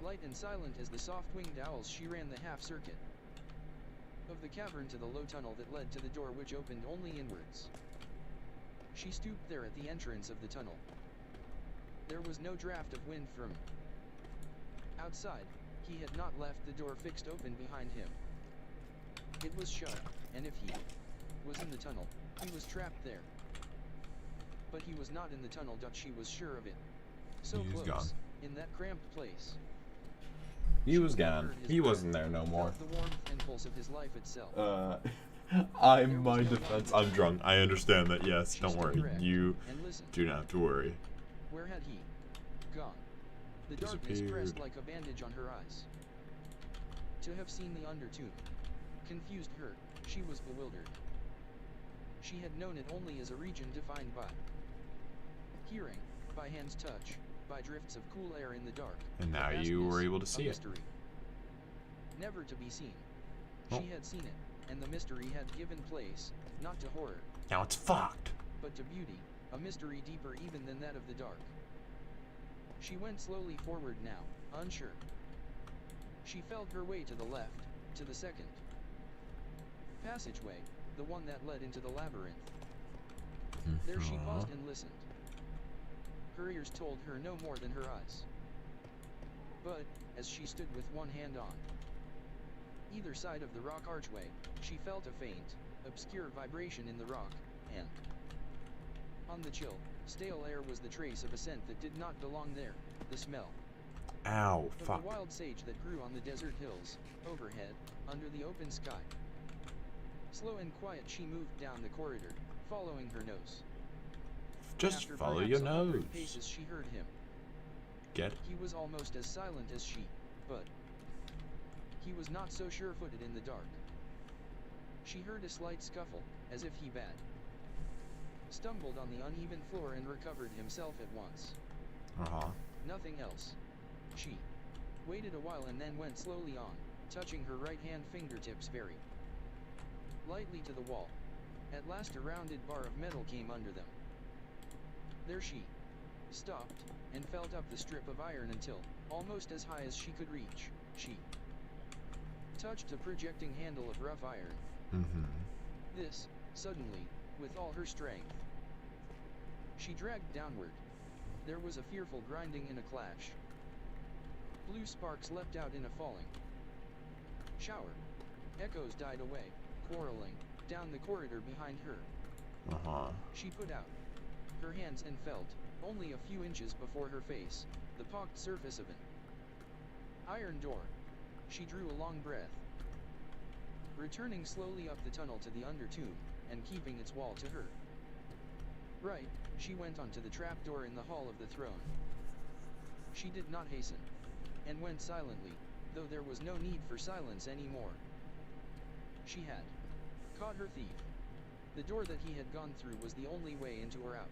Light and silent as the soft-winged owls, she ran the half-circuit of the cavern to the low tunnel that led to the door, which opened only inwards. She stooped there at the entrance of the tunnel. There was no draft of wind from outside. He had not left the door fixed open behind him. It was shut, and if he was in the tunnel, he was trapped there. But he was not in the tunnel. She was sure of it. So He's close, gone. in that cramped place. He was gone. He wasn't there no more. Felt the warmth and pulse of his life itself. I'm my defense. I'm drunk. I understand that, yes. She Don't stood worry. erect You and listened. do not have to worry. Where had he gone? The darkness Disappeared. pressed like a bandage on her eyes. To have seen the undertomb confused her. She was bewildered. She had known it only as a region defined by hearing, by hand's touch, by drifts of cool air in the dark. And now a you were vastness, able to a see it. mystery. Never to be seen. Oh. She had seen it, and the mystery had given place, not to horror, Now it's fucked. but to beauty, a mystery deeper even than that of the dark. She went slowly forward now, unsure. She felt her way to the left, to the second passageway, the one that led into the labyrinth. There she paused and listened. Her ears told her no more than her eyes. But, as she stood with one hand on either side of the rock archway, she felt a faint, obscure vibration in the rock, and on the chill, stale air was the trace of a scent that did not belong there, the smell Ow, of fuck. the wild sage that grew on the desert hills, overhead, under the open sky. Slow and quiet she moved down the corridor, following her nose. Just After follow perhaps your 100 nose. paces, she heard him. Get? He was almost as silent as she, but he was not so sure-footed in the dark. She heard a slight scuffle, as if he stumbled on the uneven floor and recovered himself at once. Nothing else. She waited a while and then went slowly on, touching her right hand fingertips very lightly to the wall. At last a rounded bar of metal came under them. There she stopped, and felt up the strip of iron until, almost as high as she could reach, she touched a projecting handle of rough iron. This, suddenly, with all her strength, she dragged downward. There was a fearful grinding and a clash. Blue sparks leapt out in a falling shower. Echoes died away, quarreling, down the corridor behind her. She put out her hands and felt, only a few inches before her face, the pocked surface of an iron door. She drew a long breath. Returning slowly up the tunnel to the undertomb, and keeping its wall to her right, she went on to the trapdoor in the hall of the throne. She did not hasten, and went silently, though there was no need for silence anymore. She had caught her thief. The door that he had gone through was the only way into or out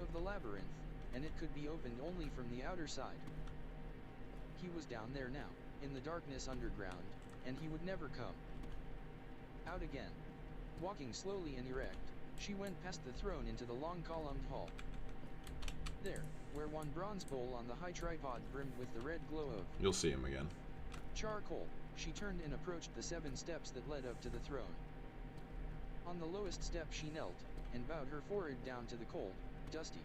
of the labyrinth, and it could be opened only from the outer side. He was down there now, in the darkness underground, and he would never come out again. Walking slowly and erect, she went past the throne into the long columned hall. There, where one bronze bowl on the high tripod brimmed with the red glow of You'll see him again. charcoal, she turned and approached the 7 steps that led up to the throne. On the lowest step she knelt, and bowed her forehead down to the cold, dusty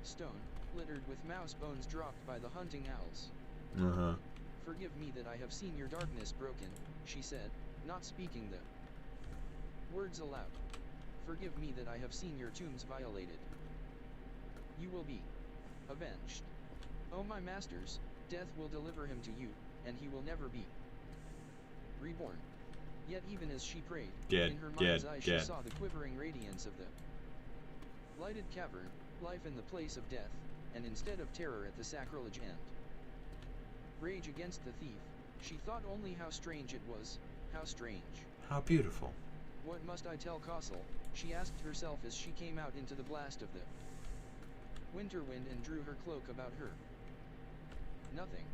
stone, littered with mouse bones dropped by the hunting owls. Forgive me that I have seen your darkness broken, she said, not speaking the words aloud. Forgive me that I have seen your tombs violated. You will be avenged. Oh my masters, death will deliver him to you, and he will never be reborn. Yet even as she prayed, in her mind's eye she saw the quivering radiance of the lighted cavern, life in the place of death, and instead of terror at the sacrilege and rage against the thief, she thought only how strange it was, how strange. How beautiful. What must I tell Castle? She asked herself as she came out into the blast of the winter wind and drew her cloak about her. Nothing.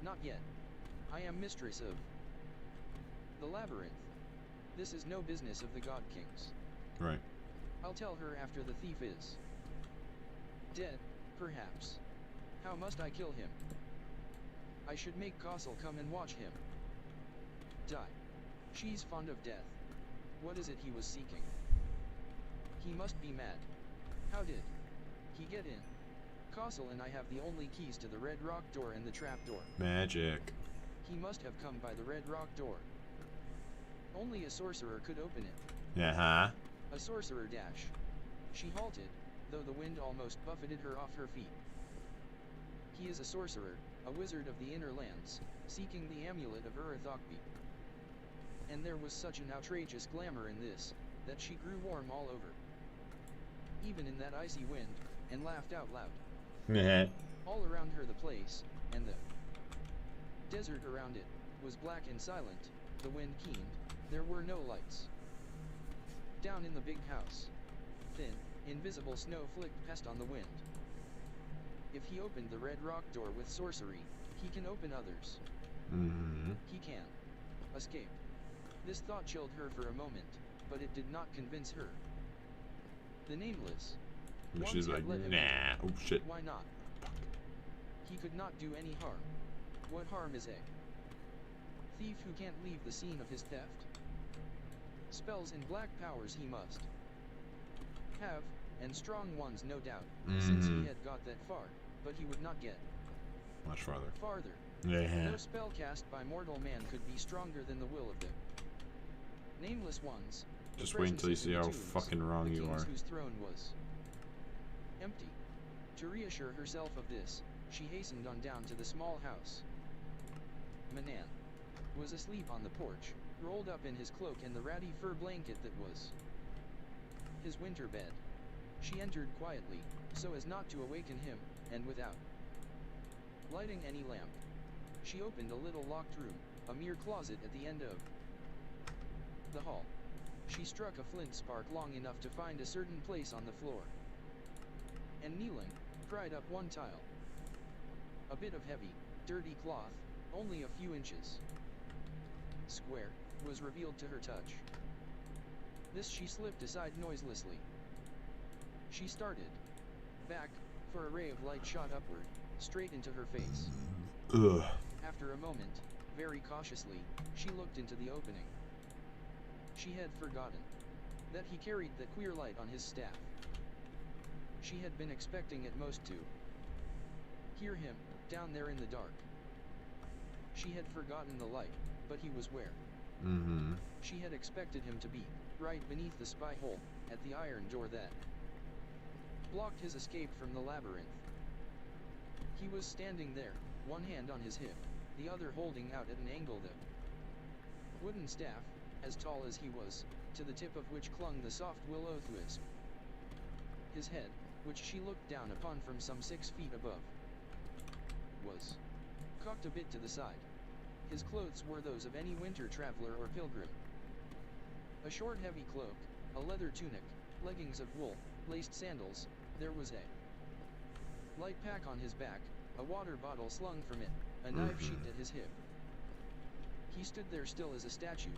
Not yet. I am mistress of the labyrinth. This is no business of the God Kings. Right. I'll tell her after the thief is dead, perhaps. How must I kill him? I should make Castle come and watch him die. She's fond of death. What is it he was seeking? He must be mad. How did he get in? Castle and I have the only keys to the red rock door and the trap door. Magic. He must have come by the red rock door. Only a sorcerer could open it. A sorcerer dash. She halted, though the wind almost buffeted her off her feet. He is a sorcerer, a wizard of the inner lands, seeking the amulet of Uruthokbi. And there was such an outrageous glamour in this, that she grew warm all over. Even in that icy wind, and laughed out loud. All around her the place, and the desert around it, was black and silent, the wind keened, there were no lights. Down in the big house, thin, invisible snow flicked pest on the wind. If he opened the red rock door with sorcery, he can open others. He can escape. This thought chilled her for a moment, but it did not convince her. The nameless. She's like, nah. Oh shit. Why not? He could not do any harm. What harm is a thief who can't leave the scene of his theft? Spells and black powers he must have, and strong ones no doubt, since he had got that far, but he would not get much farther. No spell cast by mortal man could be stronger than the will of the nameless ones. Just wait until you see how fucking wrong you are. Whose throne was empty. To reassure herself of this, she hastened on down to the small house. Manan was asleep on the porch, rolled up in his cloak and the ratty fur blanket that was his winter bed. She entered quietly, so as not to awaken him, and without lighting any lamp. She opened a little locked room, a mere closet at the end of the hall. She struck a flint spark long enough to find a certain place on the floor, and kneeling, pried up one tile. A bit of heavy, dirty cloth, only a few inches square, was revealed to her touch. This she slipped aside noiselessly. She started back, for a ray of light shot upward, straight into her face. Ugh. After a moment, very cautiously, she looked into the opening. She had forgotten that he carried the queer light on his staff. She had been expecting at most to hear him, down there in the dark. She had forgotten the light, but he was where. She had expected him to be right beneath the spy hole, at the iron door that blocked his escape from the labyrinth. He was standing there, one hand on his hip, the other holding out at an angle the wooden staff, as tall as he was, to the tip of which clung the soft will-o'-the-wisp. His head, which she looked down upon from some 6 feet above, was cocked a bit to the side. His clothes were those of any winter traveler or pilgrim. A short heavy cloak, a leather tunic, leggings of wool, laced sandals, there was a light pack on his back, a water bottle slung from it, a knife sheathed at his hip. He stood there still as a statue.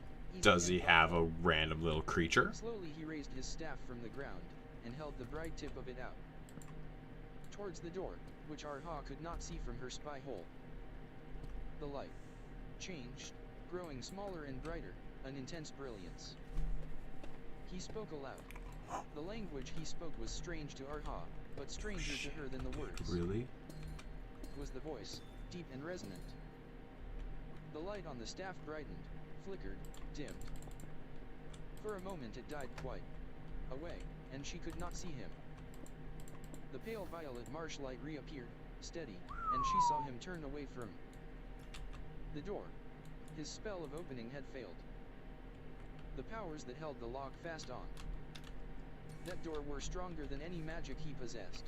Does he have a random little creature? Slowly he raised his staff from the ground, and held the bright tip of it out towards the door, which Arha could not see from her spy hole. The light changed, growing smaller and brighter, an intense brilliance. He spoke aloud. The language he spoke was strange to Arha, but stranger to her than the words. Really? Was the voice, deep and resonant. The light on the staff brightened, flickered, dimmed. For a moment it died quite away, and she could not see him. The pale violet marsh light reappeared, steady, and she saw him turn away from the door. His spell of opening had failed. The powers that held the lock fast on that door were stronger than any magic he possessed.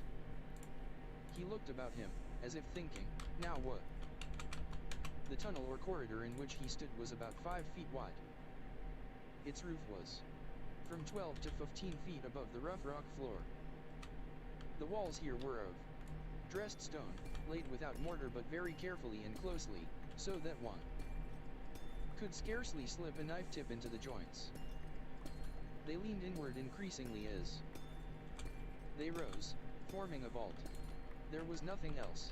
He looked about him, as if thinking, now what? The tunnel or corridor in which he stood was about 5 feet wide. Its roof was from 12 to 15 feet above the rough rock floor. The walls here were of dressed stone, laid without mortar but very carefully and closely, so that one could scarcely slip a knife tip into the joints. They leaned inward increasingly as they rose, forming a vault. There was nothing else.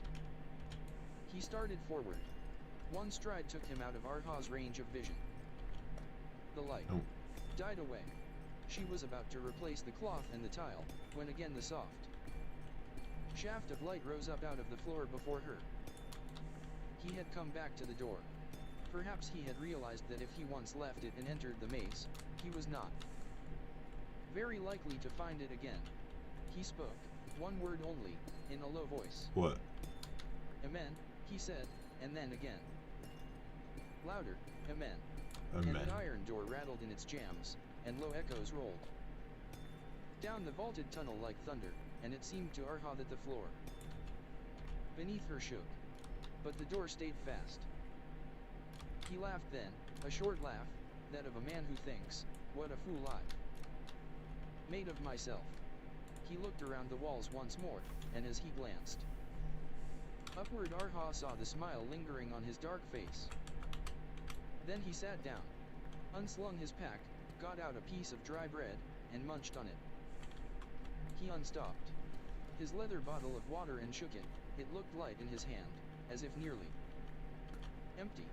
He started forward. One stride took him out of Arha's range of vision. The light died away. She was about to replace the cloth and the tile, when again the soft shaft of light rose up out of the floor before her. He had come back to the door. Perhaps he had realized that if he once left it and entered the maze, he was not very likely to find it again. He spoke, one word only, in a low voice. What? Amen, he said, and then again. Louder, amen. Amen. And the iron door rattled in its jambs, and low echoes rolled down the vaulted tunnel like thunder, and it seemed to Arha that the floor beneath her shook. But the door stayed fast. He laughed then, a short laugh, that of a man who thinks, what a fool I made of myself. He looked around the walls once more, and as he glanced upward, Arha saw the smile lingering on his dark face. Then he sat down, unslung his pack, got out a piece of dry bread, and munched on it. He unstopped his leather bottle of water and shook it. It looked light in his hand, as if nearly empty.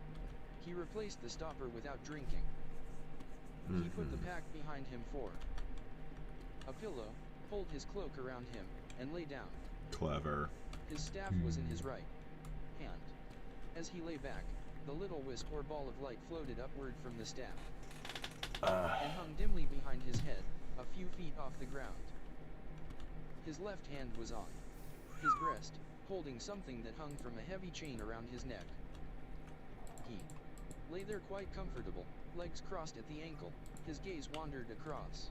He replaced the stopper without drinking. He put the pack behind him for a pillow, pulled his cloak around him, and lay down. Clever. His staff was in his right hand. As he lay back, the little wisp or ball of light floated upward from the staff, and hung dimly behind his head, a few feet off the ground. His left hand was on his breast, holding something that hung from a heavy chain around his neck. He lay there quite comfortable, legs crossed at the ankle. His gaze wandered across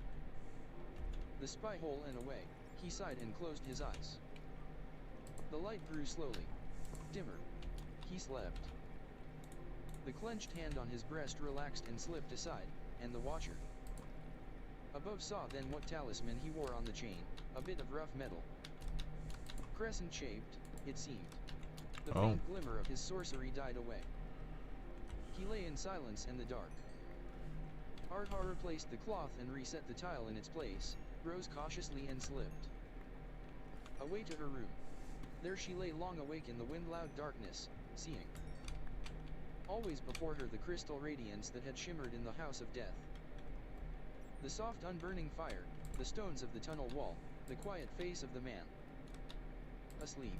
the spy hole and away, He sighed and closed his eyes. The light grew slowly dimmer. He slept. The clenched hand on his breast relaxed and slipped aside, and the watcher above saw then what talisman he wore on the chain, a bit of rough metal. Crescent-shaped, it seemed. The faint glimmer of his sorcery died away. He lay in silence and the dark. Arha replaced the cloth and reset the tile in its place, rose cautiously and slipped away to her room. There she lay long awake in the wind-loud darkness, seeing always before her the crystal radiance that had shimmered in the house of death. The soft unburning fire, the stones of the tunnel wall, the quiet face of the man. Asleep.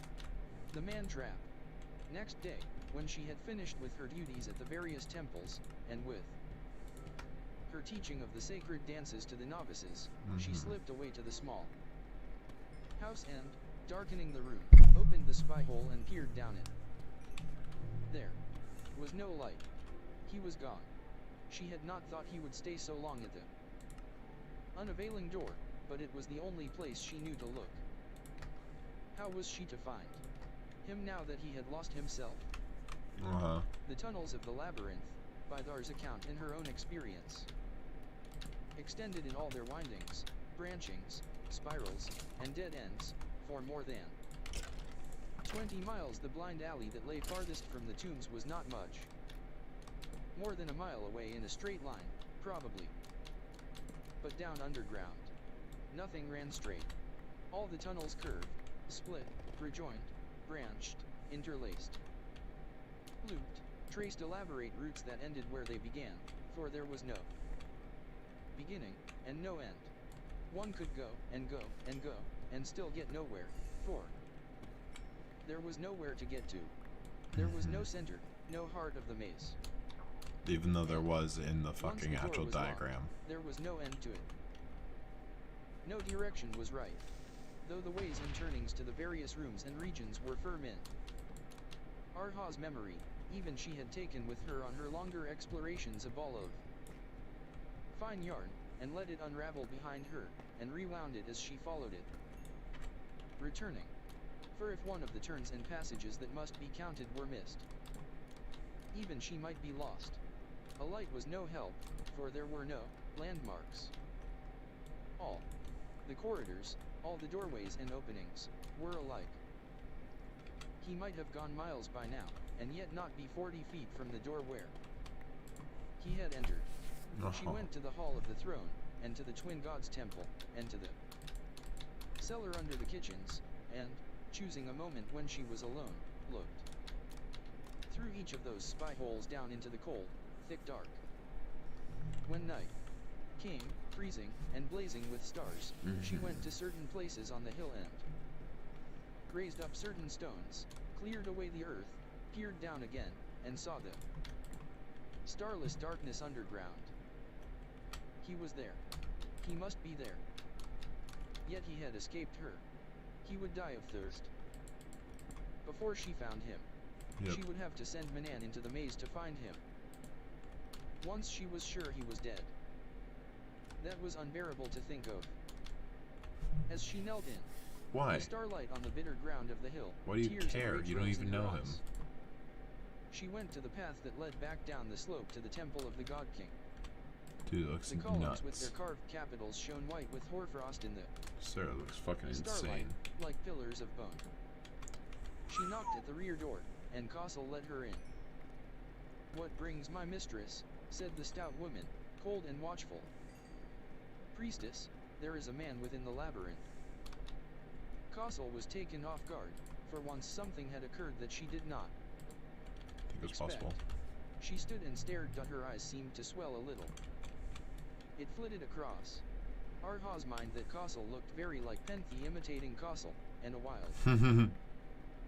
The man trap. Next day, when she had finished with her duties at the various temples, and with her teaching of the sacred dances to the novices, she slipped away to the small house and, darkening the room, opened the spy hole and peered down it. There was no light. He was gone. She had not thought he would stay so long at the unavailing door, but it was the only place she knew to look. How was she to find him now that he had lost himself? The tunnels of the labyrinth, by Thar's account in her own experience, extended in all their windings, branchings, spirals, and dead ends, for more than 20 miles. The blind alley that lay farthest from the tombs was not much more than a mile away in a straight line, probably. But down underground, nothing ran straight. All the tunnels curved, split, rejoined, branched, interlaced, looped, traced elaborate routes that ended where they began, for there was no beginning, and no end. One could go, and go, and go, and still get nowhere, for there was nowhere to get to. There was no center, no heart of the maze. Even though there was in the fucking Once the door actual was diagram. locked, there was no end to it. No direction was right, though the ways and turnings to the various rooms and regions were firm in Arha's memory. Even she had taken with her on her longer explorations a ball of fine yarn, and let it unravel behind her, and rewound it as she followed it, returning. For if one of the turns and passages that must be counted were missed, even she might be lost. A light was no help, for there were no landmarks. All the corridors, all the doorways and openings, were alike. He might have gone miles by now, and yet not be 40 feet from the door where he had entered. She went to the Hall of the Throne, and to the Twin Gods Temple, and to the cellar under the kitchens, and, choosing a moment when she was alone, looked through each of those spy holes down into the cold, thick dark. When night came, freezing, and blazing with stars, she went to certain places on the hill end, raised up certain stones, cleared away the earth, peered down again, and saw the starless darkness underground. He was there. He must be there. Yet he had escaped her. He would die of thirst before she found him. She would have to send Manan into the maze to find him. Once she was sure he was dead. That was unbearable to think of. As she knelt in Why? the starlight on the bitter ground of the hill, Why do you tears and care? rage You don't rose even in her know him. eyes. She went to the path that led back down the slope to the temple of the God King. Dude, it looks The columns nuts. with their carved capitals shone white with hoarfrost in the Sir, it looks fucking starlight, insane. like pillars of bone. She knocked at the rear door, and Castle let her in. "What brings my mistress?" said the stout woman, cold and watchful. "Priestess, there is a man within the labyrinth." Castle was taken off guard, for once something had occurred that she did not I think it was expect. possible. She stood and stared, but her eyes seemed to swell a little. It flitted across Arha's mind that Castle looked very like Penthi imitating Castle, and a wild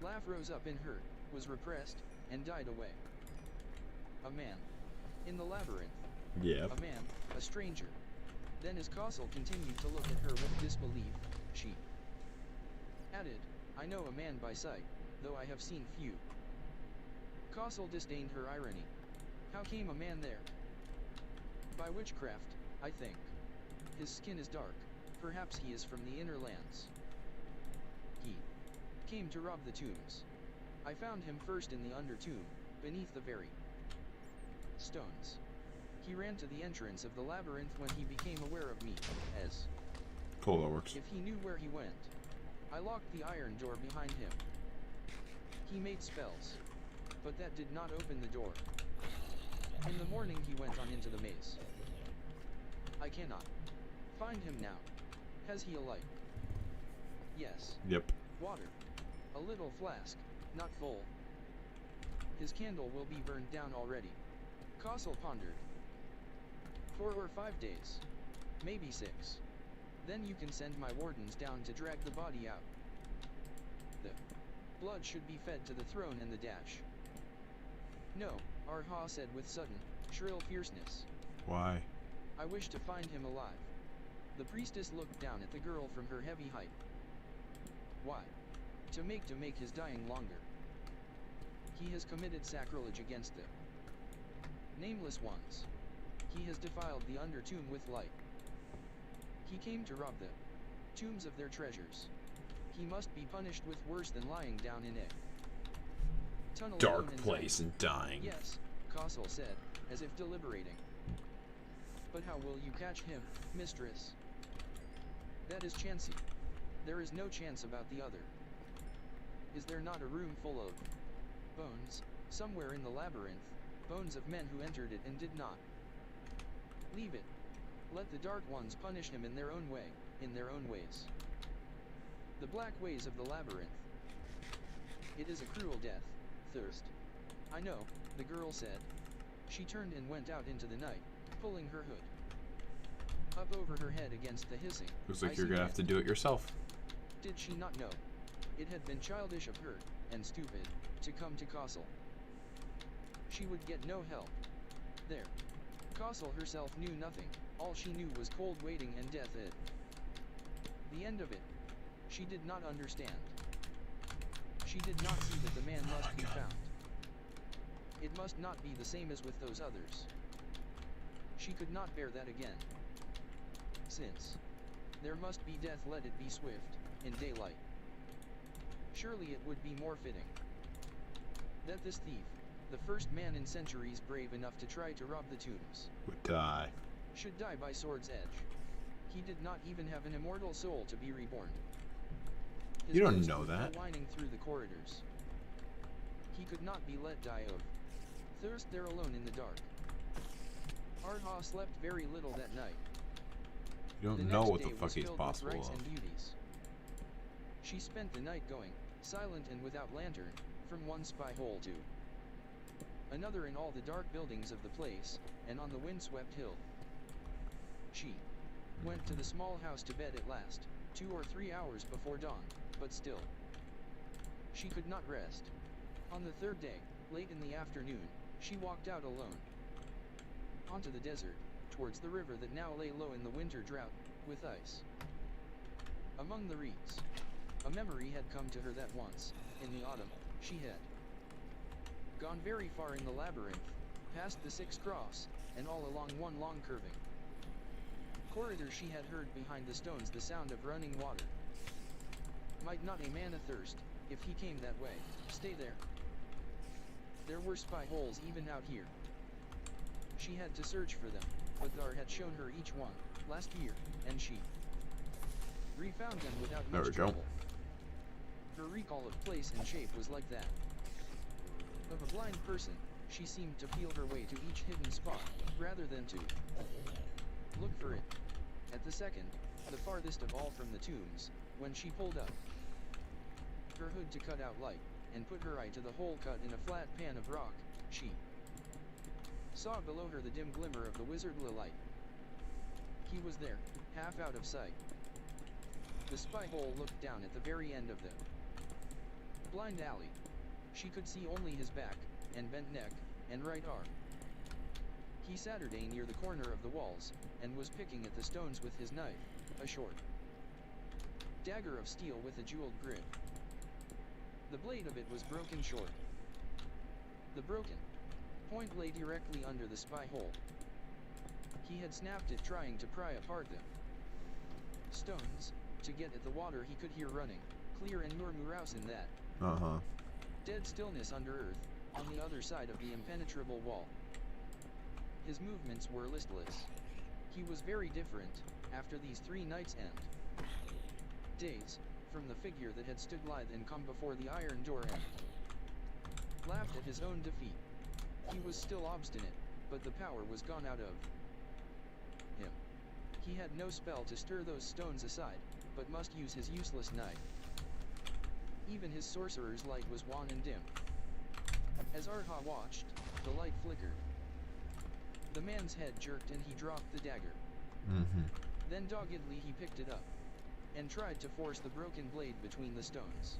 laugh rose up in her, was repressed, and died away. A man. In the labyrinth. Yeah. A man, a stranger. Then as Castle continued to look at her with disbelief, she added, "I know a man by sight, though I have seen few." Castle disdained her irony. "How came a man there?" "By witchcraft, I think. His skin is dark, Perhaps he is from the inner lands. He came to rob the tombs. I found him first in the under tomb, beneath the very stones. He ran to the entrance of the labyrinth when he became aware of me, as Cool, that works. if he knew where he went. I locked the iron door behind him. He made spells, but that did not open the door. In the morning he went on into the maze. I cannot find him now. Has he a light? Yes. Yep. Water. A little flask, not full. His candle will be burned down already. Castle pondered. 4 or 5 days. Maybe 6. Then you can send my wardens down to drag the body out. The blood should be fed to the throne and the dash. No, Arha said with sudden, shrill fierceness. Why? I wish to find him alive. The priestess looked down at the girl from her heavy height. Why? To make his dying longer. He has committed sacrilege against the nameless ones. He has defiled the under tomb with light. He came to rob the tombs of their treasures. He must be punished with worse than lying down in a tunnel alone Dark and place dying. and dying. Yes, Castle said, as if deliberating. But how will you catch him, mistress? That is chancy. There is no chance about the other. Is there not a room full of bones, somewhere in the labyrinth, bones of men who entered it and did not leave it? Let the dark ones punish him in their own way, in their own ways. The black ways of the labyrinth. It is a cruel death, thirst. I know, the girl said. She turned and went out into the night, pulling her hood up over her head against the hissing. Looks like you're gonna have to do it yourself. Did she not know? It had been childish of her, and stupid, to come to Castle. She would get no help. There. Castle herself knew nothing, all she knew was cold waiting and death at the end of it. She did not understand. She did not see that the man must be found. It must not be the same as with those others. She could not bear that again. Since there must be death, let it be swift, in daylight. Surely it would be more fitting that this thief, the first man in centuries brave enough to try to rob the tombs, Would die. should die by sword's edge. He did not even have an immortal soul to be reborn. His You don't ghost know would that. go whining through the corridors. He could not be let die of thirst there alone in the dark. Arha slept very little that night. You The don't know next what the day fuck was he's filled with possible rites of. and beauties. She spent the night going, silent and without lantern, from one spy hole to another in all the dark buildings of the place, and on the windswept hill. She went to the small house to bed at last, 2 or 3 hours before dawn, but still she could not rest. On the third day, late in the afternoon, she walked out alone onto the desert, towards the river that now lay low in the winter drought, with ice among the reeds. A memory had come to her that once, in the autumn, she had gone very far in the labyrinth, past the 6 cross, and all along one long curving corridor she had heard behind the stones the sound of running water. Might not a man athirst, if he came that way, stay there? There were spy holes even out here. She had to search for them, but Thar had shown her each one, last year, and she refound them without There much we go. trouble. Her recall of place and shape was like that of a blind person. She seemed to feel her way to each hidden spot, rather than to look for it. At the second, the farthest of all from the tombs, when she pulled up her hood to cut out light, and put her eye to the hole cut in a flat pan of rock, she saw below her the dim glimmer of the wizard light. He was there, half out of sight. The spy hole looked down at the very end of the blind alley. She could see only his back, and bent neck, and right arm. He Saturday near the corner of the walls, and was picking at the stones with his knife, a short dagger of steel with a jeweled grip. The blade of it was broken short. The broken point lay directly under the spy hole. He had snapped it trying to pry apart the stones, to get at the water he could hear running, clear and murmurous in that. Dead stillness under earth, on the other side of the impenetrable wall. His movements were listless. He was very different, after these 3 nights' end. Days, from the figure that had stood lithe and calm before the iron door end. Laughed at his own defeat. He was still obstinate, but the power was gone out of him. He had no spell to stir those stones aside, but must use his useless knife. Even his sorcerer's light was wan and dim. As Arha watched, the light flickered. The man's head jerked and he dropped the dagger. Then doggedly he picked it up, and tried to force the broken blade between the stones.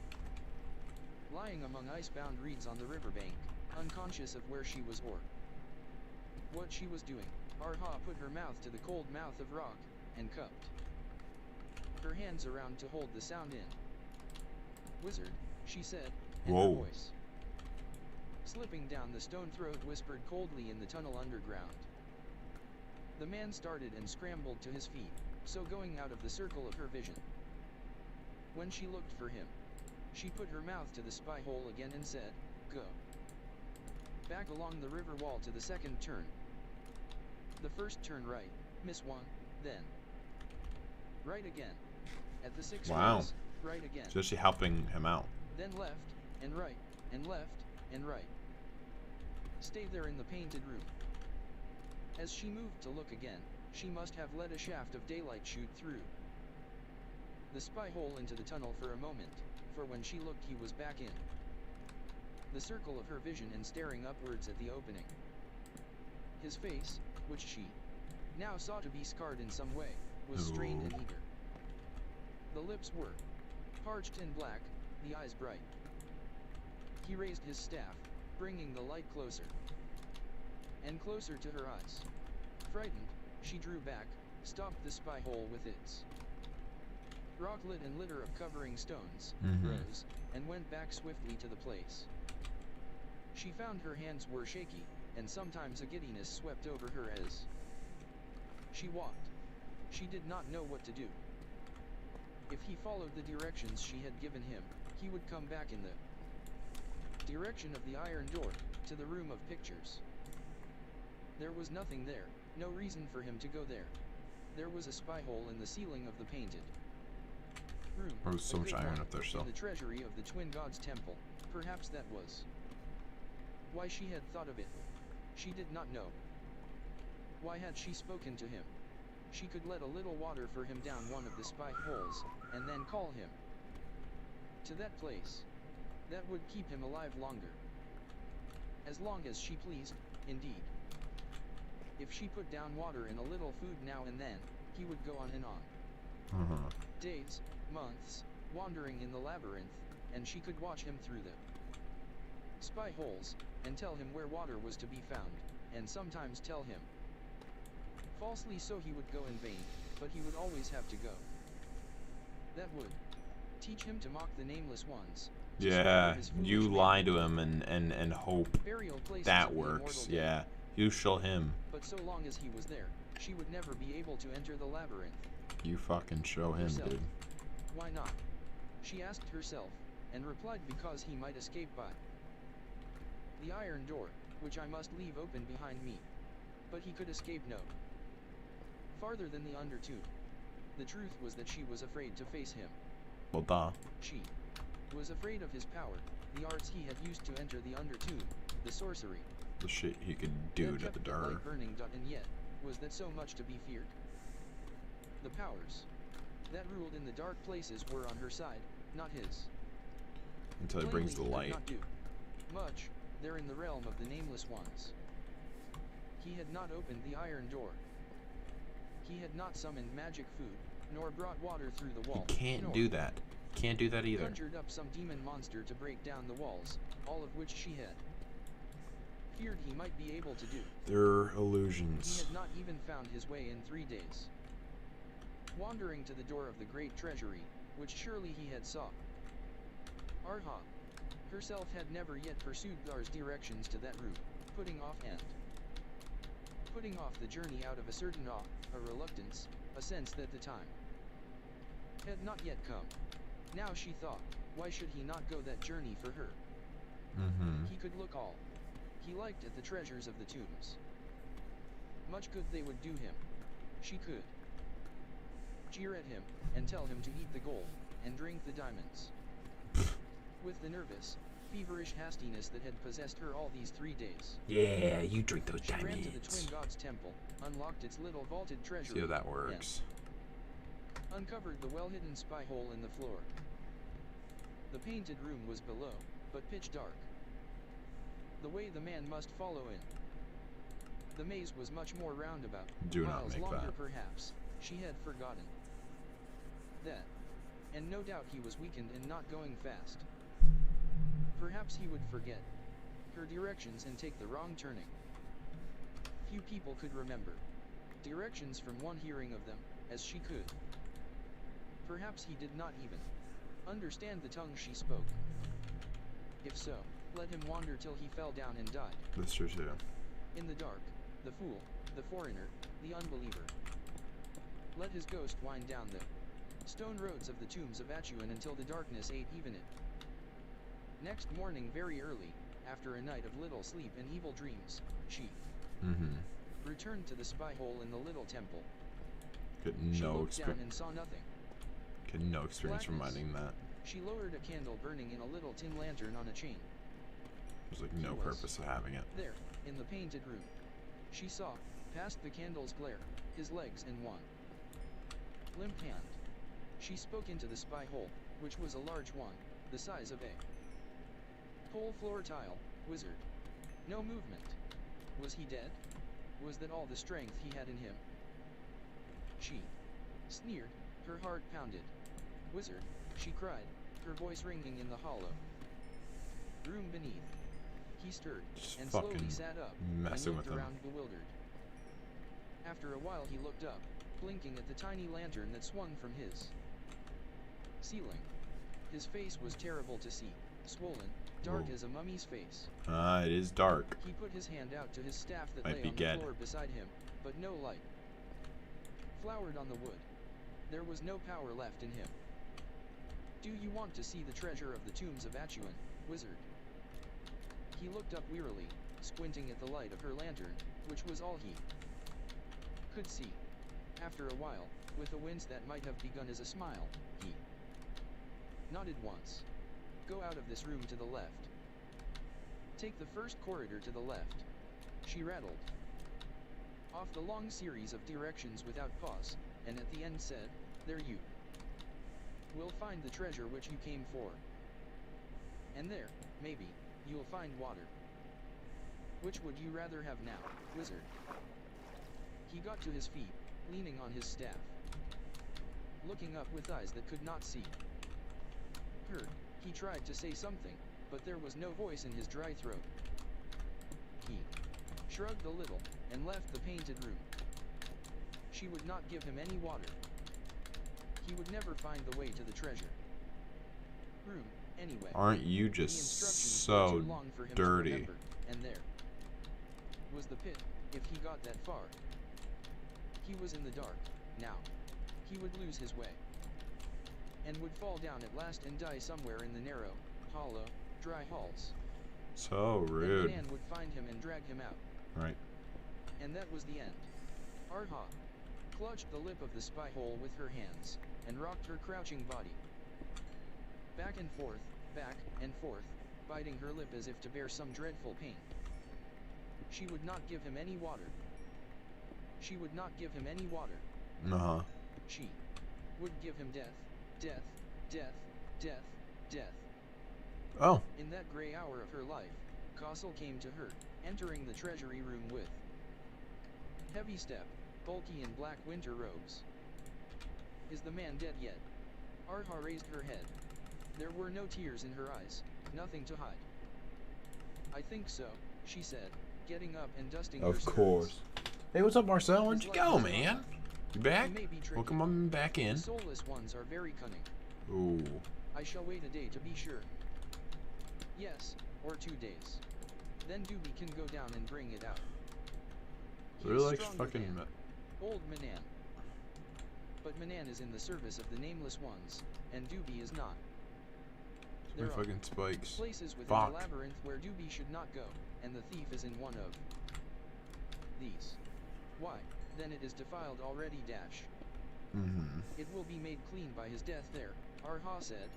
Lying among ice-bound reeds on the riverbank, unconscious of where she was or what she was doing, Arha put her mouth to the cold mouth of rock, and cupped her hands around to hold the sound in. "Wizard," she said, and her voice, slipping down the stone throat, whispered coldly in the tunnel underground. The man started and scrambled to his feet, so going out of the circle of her vision. When she looked for him, she put her mouth to the spy hole again and said, "Go back along the river wall to the second turn. The first turn right, miss one, then right again. At the 6th place, right again. So she's helping him out. Then left, and right, and left, and right. Stay there in the painted room." As she moved to look again, she must have let a shaft of daylight shoot through the spy hole into the tunnel for a moment, for when she looked he was back in the circle of her vision and staring upwards at the opening. His face, which she now saw to be scarred in some way, was strained and eager. The lips were parched and black, the eyes bright. He raised his staff, bringing the light closer and closer to her eyes. Frightened, she drew back, stopped the spy hole with its rocklet and litter of covering stones, rose, and went back swiftly to the place. She found her hands were shaky, and sometimes a giddiness swept over her as she walked. She did not know what to do. If he followed the directions she had given him, he would come back in the direction of the iron door, to the room of pictures. There was nothing there, no reason for him to go there. There was a spy hole in the ceiling of the painted room. There was so much iron up there still. In the treasury of the twin gods' temple. Perhaps that was why she had thought of it. She did not know. Why had she spoken to him? She could let a little water for him down one of the spy holes, and then call him to that place. That would keep him alive longer. As long as she pleased, indeed. If she put down water and a little food now and then, he would go on and on. Days, months, wandering in the labyrinth, and she could watch him through the spy holes, and tell him where water was to be found, and sometimes tell him falsely so he would go in vain, but he would always have to go. That would teach him to mock the nameless ones. Yeah, you lie to him and hope that works. Yeah, you show him. But so long as he was there, she would never be able to enter the labyrinth. You fucking show him, dude. Why not? She asked herself, and replied because he might escape by the iron door, which I must leave open behind me. But he could escape no farther than the undertube. The truth was that she was afraid to face him. Well, duh. She was afraid of his power, the arts he had used to enter the undertube, the sorcery. The shit he could do to the door. Burning, and yet, was that so much to be feared? The powers that ruled in the dark places were on her side, not his. Until he brings the light. He could not do much there in the realm of the nameless ones. He had not opened the iron door. He had not summoned magic food, nor brought water through the wall. He can't do that. Can't do that either. Conjured up some demon monster to break down the walls, all of which she had feared he might be able to do. They're illusions. He had not even found his way in 3 days. Wandering to the door of the great treasury, which surely he had saw. Arha herself had never yet pursued Gar's directions to that route, putting off the journey out of a certain awe, a reluctance, a sense that the time had not yet come. Now she thought, why should he not go that journey for her? He could look all he liked at the treasures of the tombs. Much good they would do him. She could jeer at him, and tell him to eat the gold, and drink the diamonds. With the nervous, feverish hastiness that had possessed her all these 3 days. Yeah, you drink those She diamonds. ran to the Twin Gods Temple, unlocked its little vaulted treasury. See how that works. And uncovered the well-hidden spy hole in the floor. The painted room was below, but pitch dark. The way the man must follow in. The maze was much more roundabout, Do not miles make longer that. perhaps. She had forgotten that. And no doubt he was weakened and not going fast. Perhaps he would forget her directions and take the wrong turning. Few people could remember directions from one hearing of them, as she could. Perhaps he did not even understand the tongue she spoke. If so, let him wander till he fell down and died. That's true too. In the dark, the fool, the foreigner, the unbeliever. Let his ghost wind down the stone roads of the tombs of Atuan until the darkness ate even it. Next morning very early, after a night of little sleep and evil dreams, she returned to the spy hole in the little temple. Get She no looked down experience. and saw nothing. Get no experience from Blackness. minding that. She lowered a candle burning in a little tin lantern on a chain. There's like no He was purpose of having it. There, in the painted room, she saw, past the candle's glare, his legs and one limp hand. She spoke into the spy hole, which was a large one, the size of a whole floor tile. Wizard. No movement. Was he dead? Was that all the strength he had in him? She sneered, her heart pounded. Wizard, she cried, her voice ringing in the hollow room beneath. He stirred, Just and fucking slowly sat up, messing and with looked him. around bewildered. After a while he looked up, blinking at the tiny lantern that swung from his ceiling. His face was terrible to see, swollen, dark Whoa. as a mummy's face. It is dark. He put his hand out to his staff that Might lay be on Ged. the floor beside him, but no light flowered on the wood. There was no power left in him. Do you want to see the treasure of the tombs of Atuan, wizard? He looked up wearily, squinting at the light of her lantern, which was all he could see. After a while, with a wince that might have begun as a smile, he nodded once. Go out of this room to the left. Take the first corridor to the left. She rattled off the long series of directions without pause, and at the end said, there you will find the treasure which you came for. And there, maybe, you'll find water. Which would you rather have now, wizard? He got to his feet, leaning on his staff, looking up with eyes that could not see. Heard, he tried to say something, but there was no voice in his dry throat. He shrugged a little, and left the painted room. She would not give him any water. He would never find the way to the treasure room, anyway. Aren't you The just instructions so were too long for him to dirty? remember, and there was the pit, if he got that far. He was in the dark, now. He would lose his way, and would fall down at last and die somewhere in the narrow, hollow, dry halls. So And rude. Nan would find him and drag him out. Right. And that was the end. Arha clutched the lip of the spy hole with her hands, and rocked her crouching body back and forth, biting her lip as if to bear some dreadful pain. She would not give him any water. She would not give him any water. She would give him death, death, death, death, death. Oh. In that gray hour of her life, Castle came to her, entering the treasury room with heavy step, bulky in black winter robes. Is the man dead yet? Arha raised her head. There were no tears in her eyes, nothing to hide. I think so, she said, getting up and dusting her Of skirts. course. Hey, what's up, Marcel? Where'd you His go, life was man? long. You back? He may be tricky. Welcome on back in. The soulless ones are very cunning. Ooh. I shall wait a day to be sure. Yes, or 2 days. Then Doobie can go down and bring it out. He Really is likes stronger fucking. than old Manan. but Manan is in the service of the Nameless Ones, and Doobie is not. My There are fucking spikes. places within Fuck. the labyrinth where Doobie should not go, and the thief is in one of these. Why, then it is defiled already dash. It will be made clean by his death there, Arha said.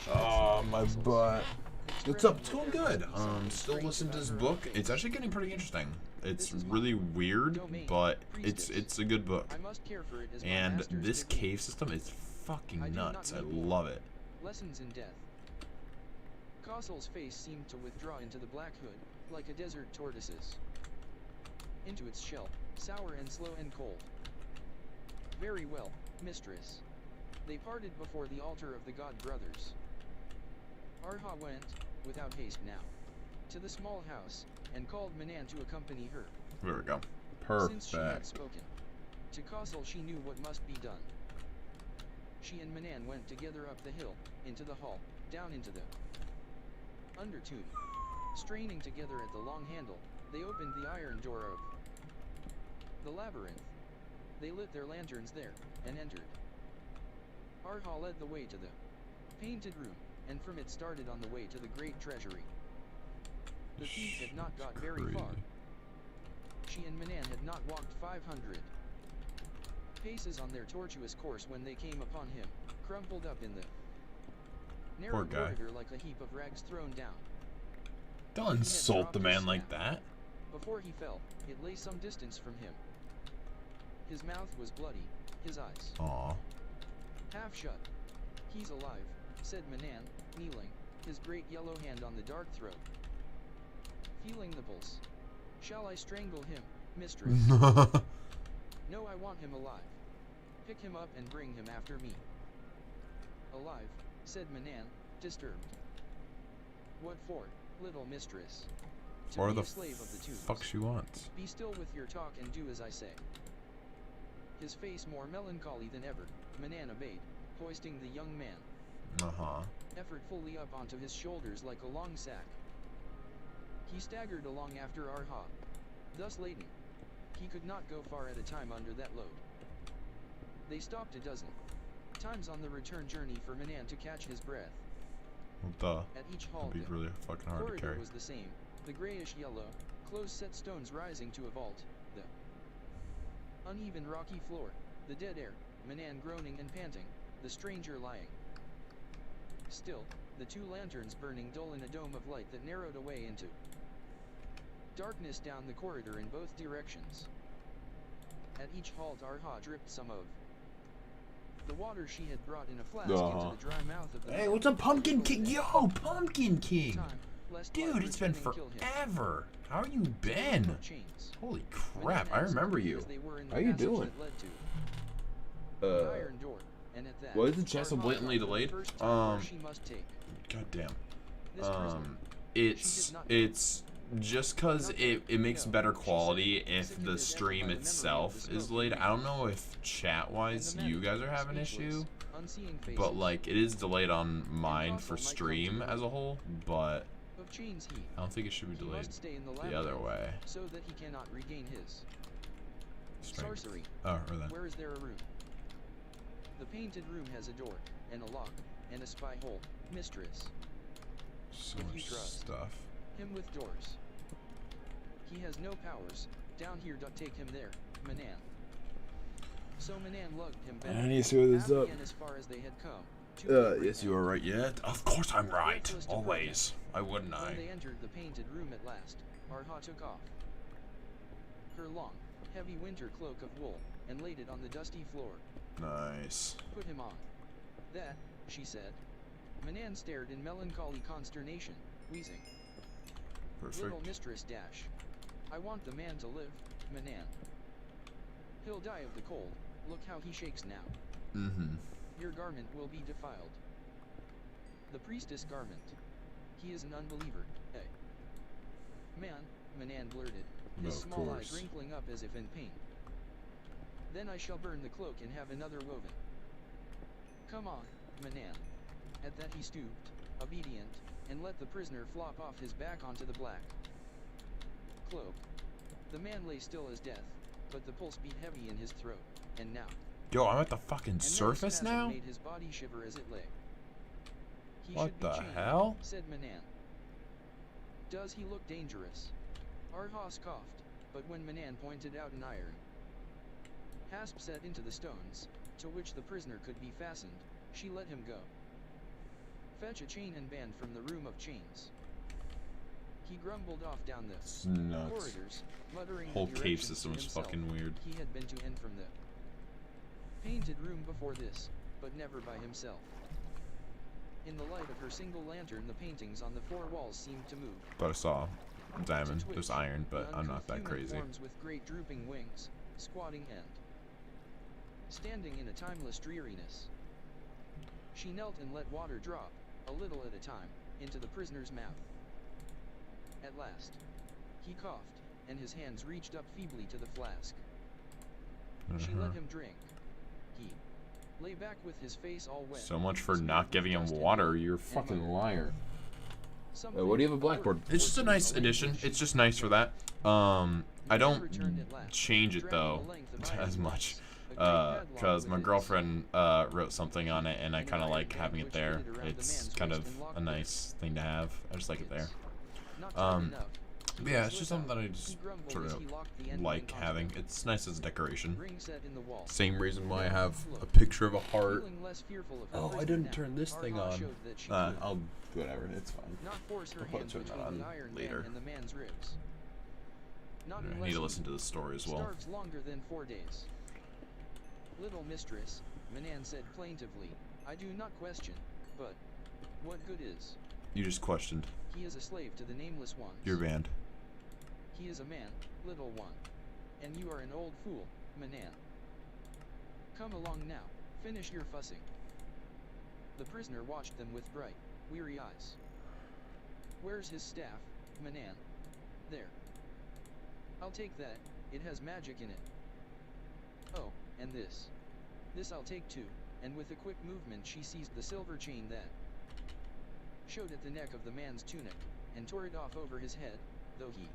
Oh, my butt. What's up? It's going good. Still listening to this book. It's actually getting pretty interesting. It's really weird, but it's a good book. I must care for it as my And master's this dictate. cave system is fucking I do not nuts. I need more. love it. Lessons in death. Cossel's face seemed to withdraw into the black hood, like a desert tortoise's. Into its shell, sour and slow and cold. Very well, mistress. They parted before the altar of the god brothers. Arha went, without haste now, to the small house, and called Manan to accompany her. There we go. Since she had Perfect. spoken to Kossel, she knew what must be done. She and Manan went together up the hill, into the hall, down into the undertomb. Straining together at the long handle, they opened the iron door of the labyrinth. They lit their lanterns there, and entered. Arha led the way to the painted room, and from it started on the way to the great treasury. The thief had not got very far. She and Manan had not walked 500 paces on their tortuous course when they came upon him, crumpled up in the narrow corridor like a heap of rags thrown down. Don't insult the man like that. Before he fell, it lay some distance from him. His mouth was bloody, his eyes Aw. half shut. He's alive, said Manan, kneeling, his great yellow hand on the dark throat. Feeling the pulse. Shall I strangle him, mistress? No, I want him alive. Pick him up and bring him after me. Alive, said Manan, disturbed. What for, little mistress? To Or be the a slave of the tombs. fuck she wants. Be still with your talk and do as I say. His face more melancholy than ever, Manan obeyed, hoisting the young man effortfully up onto his shoulders like a long sack. He staggered along after Arha. Thus laden, he could not go far at a time under that load. They stopped a dozen times on the return journey for Manan to catch his breath. Duh. At each halt, It'd be really fucking the hard to corridor carry. was the same, the grayish yellow, close-set stones rising to a vault, the uneven rocky floor, the dead air, Manan groaning and panting, the stranger lying still, the two lanterns burning dull in a dome of light that narrowed away into darkness down the corridor in both directions. At each halt Arha dripped some of the water she had brought in a flask into the dry mouth of the Hey, what's up, Pumpkin King? Yo, Pumpkin King! time, lest Dude, light it's been return and kill him. forever. How you Still been? no chains. Holy Manan crap, I answered remember as you. they were in the How you passage doing? that led to the iron door, and at that, Why is the chat so Arha blatantly thought for the delayed? first time where she must take God damn. this prisoner. It's just cause it makes better quality if the stream itself is delayed. I don't know if chat wise you guys are having an issue, but like it is delayed on mine for stream as a whole, but of chains he I don't think it should be delayed must stay in the the other labyrinth, way. so that he cannot regain his Strength. sorcery. Oh, or then. Where is there a room? The painted room has a door, and a lock, and a spy hole, mistress. So if you much trust stuff. him with doors. He has no powers, down here. Take him there, Manan. So Manan lugged him back. I need to screw this happy up. and as far as they had come. Yes, you are right. Yeah, of course I'm right. Always. Why wouldn't I? When they entered the painted room at last, Arha took off her long, heavy winter cloak of wool, and laid it on the dusty floor. Nice. Put him on. That, she said. Manan stared in melancholy consternation, wheezing. Perfect. Little mistress dash. I want the man to live, Manan. He'll die of the cold, look how he shakes now. Mm-hmm. Your garment will be defiled. The priestess garment. He is an unbeliever, eh? Man, Manan blurted, his Of small course. eyes wrinkling up as if in pain. Then I shall burn the cloak and have another woven. Come on, Manan. At that he stooped, obedient, and let the prisoner flop off his back onto the black cloak. The man lay still as death, but the pulse beat heavy in his throat, and now Yo, I'm at the fucking And surface then a spasm now? made his body shiver as it lay. He What should be the chained, hell? said Manan. Does he look dangerous? Arhas coughed, but when Manan pointed out an iron hasp set into the stones, to which the prisoner could be fastened, she let him go. Fetch a chain and band from the room of chains. He grumbled off down the It's nuts. corridors, muttering Whole the cave directions system to is himself. fucking weird. He had been to and from the painted room before this, but never by himself. In the light of her single lantern, the paintings on the four walls seemed to move. But I saw diamond. To twitch, There's iron, but the I'm not that uncouth human crazy. forms with great drooping wings, squatting and standing in a timeless dreariness. She knelt and let water drop, a little at a time, into the prisoner's mouth. At last, he coughed, and his hands reached up feebly to the flask. She let him drink. He lay back with his face all wet. So much for smeared not with giving him dust and water. mud, You're a and fucking muttered. liar. Something What do you have a blackboard? ordered It's just a forced nice in the addition. language It's just nice for that. I Manan don't returned at last, change it dragging though the length of iron as much. rods, a great padlock Because my with its girlfriend wrote something on it, and I an kind of iron like band having it which there. fitted around the It's man's kind waist of and locked a it. nice thing to have. I just like it there. Not tight enough. But yeah, it's Slid just up. something that I He just grumbled sort as of he locked the end like ring onto having. the It's nice as a decoration. ring set in the wall. Same reason why I have a picture of a heart. Feeling less fearful of her Oh, I prisoner didn't now, turn this thing Arha on. showed that she could I'll whatever. It's fine. not force her I'll probably hands turn that between on the iron later. band and the man's ribs. Not I unless need to he listen to the story as well. starves longer than 4 days. Little mistress, Manan said plaintively, I do not question, but what good is? You just questioned. He is a slave to the nameless ones. You're banned. He is a man, little one. And you are an old fool, Manan. Come along now, finish your fussing. The prisoner watched them with bright, weary eyes. Where's his staff, Manan? There. I'll take that, it has magic in it. Oh, and this. This I'll take too, and with a quick movement she seized the silver chain that showed at the neck of the man's tunic, and tore it off over his head, though he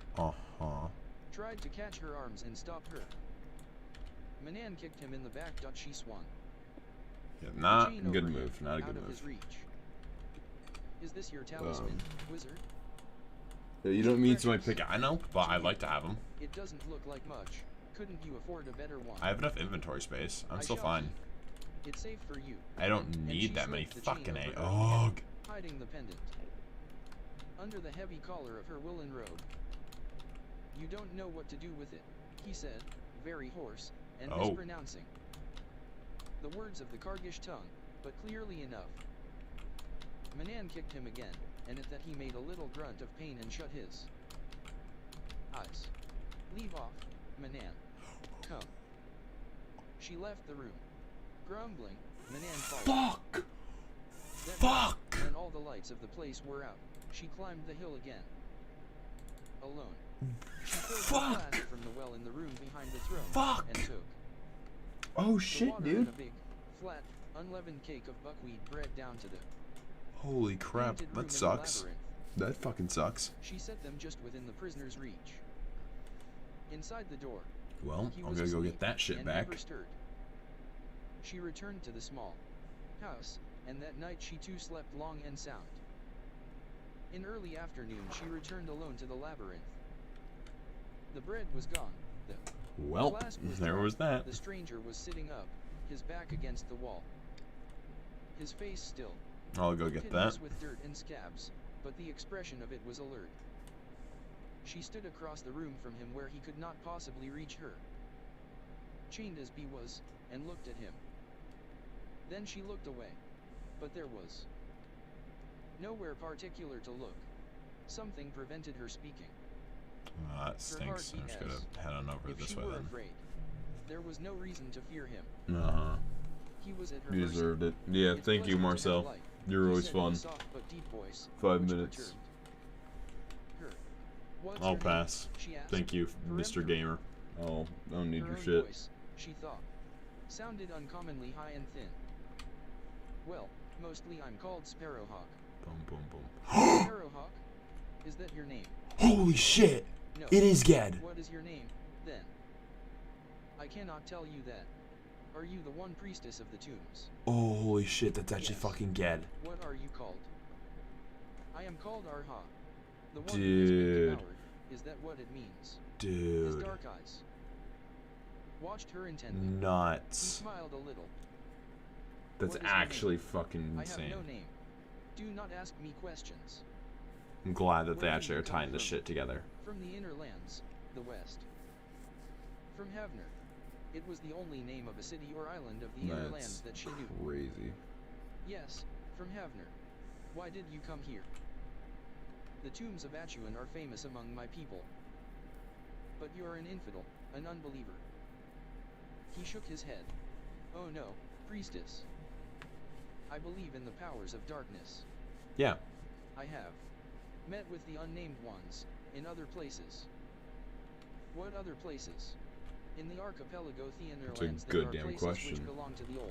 tried to catch her arms and stop her. Manan kicked him in the back. She swung. Yeah, the not chain a good over him, move. Not a out good of his move. reach. Is this your talisman, wizard? You don't need somebody to pick. I know, but I'd like to have them. It doesn't look like much. Couldn't you afford a better one? I have enough inventory space. I'm I still shall fine. keep. It's safe for you. I don't And she need that many slipped the chain fucking over A. her hand, Ugh. hiding the pendant under the heavy collar of her woolen robe. You don't know what to do with it, he said, very hoarse, and mispronouncing the words of the Kargish tongue, but clearly enough. Manan kicked him again, and at that he made a little grunt of pain and shut his eyes. Leave off, Manan. Come. She left the room. Grumbling, Manan followed. Fuck. That Fuck. night, when all the lights of the place were out, she climbed the hill again. Alone. She filled the flask from the well in the room behind the throne, Fuck. and took Oh the shit, water in dude. a big, flat, unleavened cake of buckwheat bread down to the Holy crap. painted room That in the sucks. labyrinth. That fucking sucks. She set them just within the prisoner's reach. Inside the door, Well, he I'm was gonna go asleep get that shit and back. never stirred. She returned to the small house, and that night she too slept long and sound. In early afternoon she returned alone to the labyrinth. The bread was gone, the Well, flask was there gone. was that. The stranger was sitting up, his back against the wall. His face still, I'll go get hideous that. with dirt and scabs, but the expression of it was alert. She stood across the room from him where he could not possibly reach her, chained as he was, and looked at him. Then she looked away, but there was nowhere particular to look. Something prevented her speaking. That stinks. I'm just gonna head on over If this she way were then. afraid, there was no reason to fear him. Uh-huh. He was at her You mercy. deserved it. Yeah, It's thank you, pleasant to have Marcel. light, You're he always said in a fun. soft but deep voice, 5 which minutes. perturbed her. What's I'll your name? pass. She asked. Thank you, Mr. Peremptory. Gamer. Oh, I don't need Her your own shit. voice, she thought, sounded uncommonly high and thin. Well, mostly I'm called Sparrowhawk. Boom, boom, boom. Sparrowhawk? Is that your name? Holy shit! No. It is Ged. What is your name, then? I cannot tell you that. Are you the one priestess of the tombs? Oh, holy shit, that's actually Yes. fucking Ged. What are you called? I am called Arha. The one who has Dude. been devoured. Is that what it means? His Dude. dark eyes watched her intently. He Nuts. smiled a little. That's What is your actually name? fucking I insane. have no name. Do not ask me questions. I'm glad that they Where do actually you are come tying this from? shit together. From the inner lands, the west. From Havner. It was the only name of a city or island of the inner lands that she knew. Crazy. Yes, from Havner. Why did you come here? The tombs of Atuan are famous among my people. But you are an infidel, an unbeliever. He shook his head. Oh no, priestess. I believe in the powers of darkness. Yeah. I have met with the unnamed ones, in other places. What other places? In the archipelago That's a Theanerlands there good are damn places question. which belong to the old.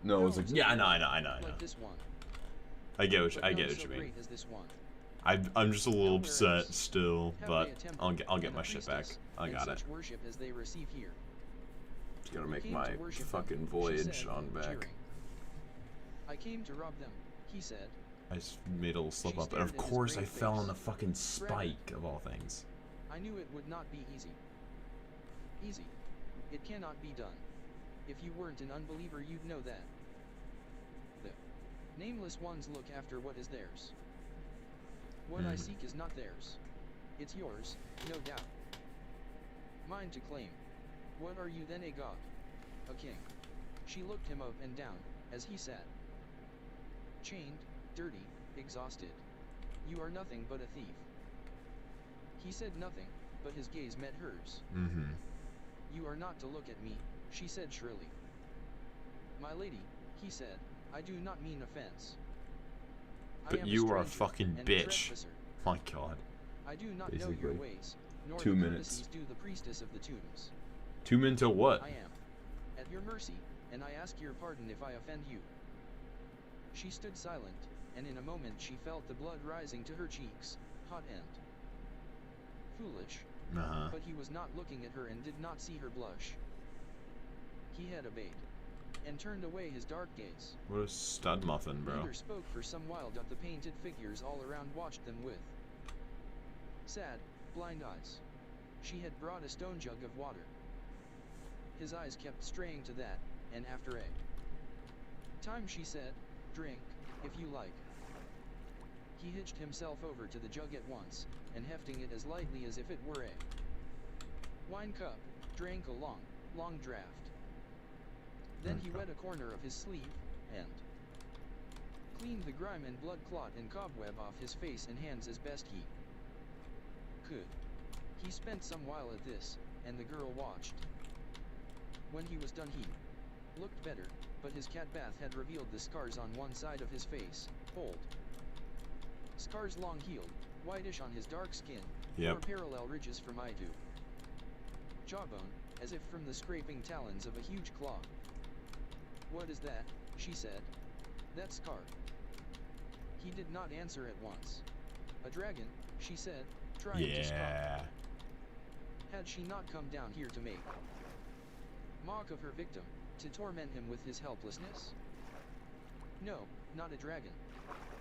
No, it's like, Powers yeah, I of know, I the know, old, I know, I know. Like this one. I get what you, But I none get what so you mean. great as this one. I'm just a little Nowhere upset else still, have but they a temple I'll get and my a shit back. priestess I and got it. such worship as they receive here. Just gotta Who make came my to worship fucking them, she voyage said, on back. jeering. I came to rob them, he said. I just made a little slip She up, and of stared at his course I great fell on face. the fucking spike of all things. I knew it would not be easy. Easy. It cannot be done. If you weren't an unbeliever, you'd know that. The nameless ones look after what is theirs. What I seek is not theirs. It's yours, no doubt. Mine to claim. What are you then, a god? A king. She looked him up and down, as he sat. Chained, dirty, exhausted. You are nothing but a thief. He said nothing, but his gaze met hers. Mm-hmm. You are not to look at me, she said shrilly. My lady, he said, I do not mean offense. But I am you are a stranger fucking and a bitch. trespasser. My god. I do not know your Basically. ways, nor 2 the minutes. courtesies due the priestess of the tombs. 2 minutes to what? I am at your mercy, and I ask your pardon if I offend you. She stood silent, and in a moment she felt the blood rising to her cheeks, hot and foolish. Uh-huh. But he was not looking at her and did not see her blush. He had obeyed, and turned away his dark gaze. What a stud muffin, bro. Neither spoke for some while. The painted figures all around watched them with sad, blind eyes. She had brought a stone jug of water. His eyes kept straying to that, and after a time she said, drink, if you like. He hitched himself over to the jug at once, and hefting it as lightly as if it were a wine cup, drank a long, long draught. Then he wet a corner of his sleeve, and cleaned the grime and blood clot and cobweb off his face and hands as best he could. He spent some while at this, and the girl watched. When he was done he looked better, but his cat bath had revealed the scars on one side of his face, old scars long healed, whitish on his dark skin, Yep. or parallel ridges from eye to jawbone, as if from the scraping talons of a huge claw. What is that? She said. That scar. He did not answer at once. A dragon, she said, trying to scoff. Yeah. Had she not come down here to make mock of her victim, to torment him with his helplessness? No, not a dragon.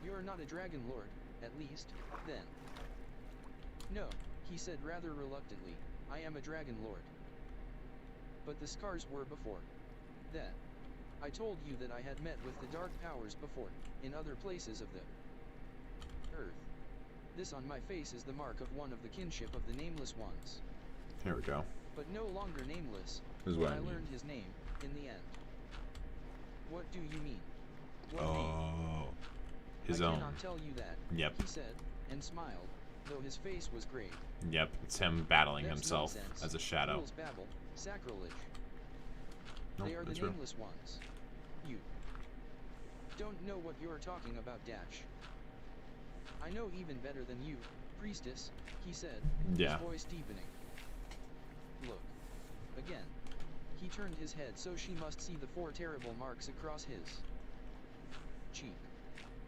You're not a dragon lord, at least, then. No, he said rather reluctantly, I am a dragon lord. But the scars were before that. I told you that I had met with the dark powers before, in other places of the earth. This on my face is the mark of one of the kinship of the nameless ones. Here we go. But no longer nameless, This is for what I I mean. learned his name, in the end. What do you mean? What name? Oh. His I own. cannot tell you that, Yep. he said, and smiled, though his face was grave. Yep. It's him battling That's himself nonsense. as a shadow. Fools babble, sacrilege. Nope, They are the that's real. nameless ones. You don't know what you're talking about, Dash. I know even better than you, priestess, he said, Yeah. his voice deepening. Look. Again. He turned his head so she must see the 4 terrible marks across his cheek.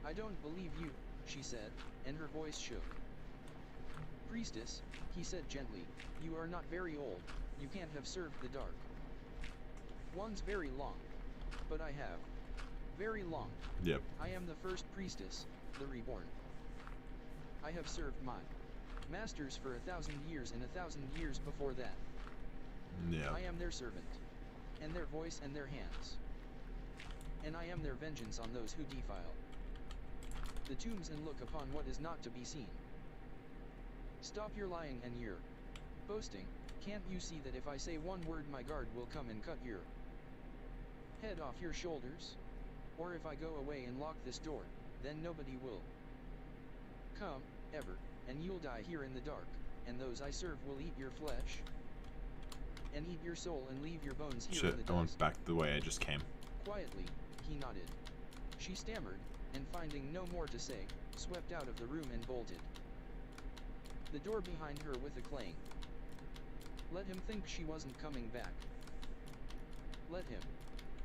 I don't believe you, she said, and her voice shook. Priestess, he said gently, you are not very old, you can't have served the dark One's very long. But I have. Very long. Yep. I am the first priestess, the reborn. I have served my masters for 1,000 years and 1,000 years before that. Yeah. I am their servant, and their voice and their hands. And I am their vengeance on those who defile the tombs and look upon what is not to be seen. Stop your lying and your boasting. Can't you see that if I say one word my guard will come and cut your head off your shoulders? Or if I go away and lock this door, then nobody will come, ever, and you'll die here in the dark, and those I serve will eat your flesh, and eat your soul and leave your bones here in the Shit, I went dust. back the way I just came. Quietly, he nodded. She stammered, and finding no more to say, swept out of the room and bolted the door behind her with a clang. Let him think she wasn't coming back. Let him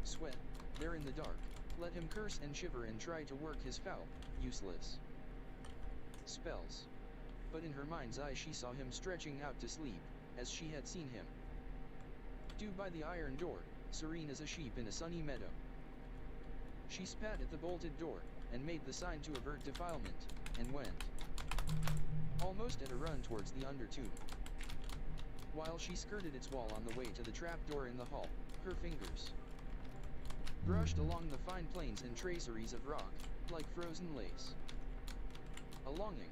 sweat, there in the dark. Let him curse and shiver and try to work his foul, useless spells. But in her mind's eye she saw him stretching out to sleep, as she had seen him do by the iron door, serene as a sheep in a sunny meadow. She spat at the bolted door, and made the sign to avert defilement, and went almost at a run towards the under-tomb. While she skirted its wall on the way to the trapdoor in the hall, her fingers brushed along the fine planes and traceries of rock, like frozen lace. A longing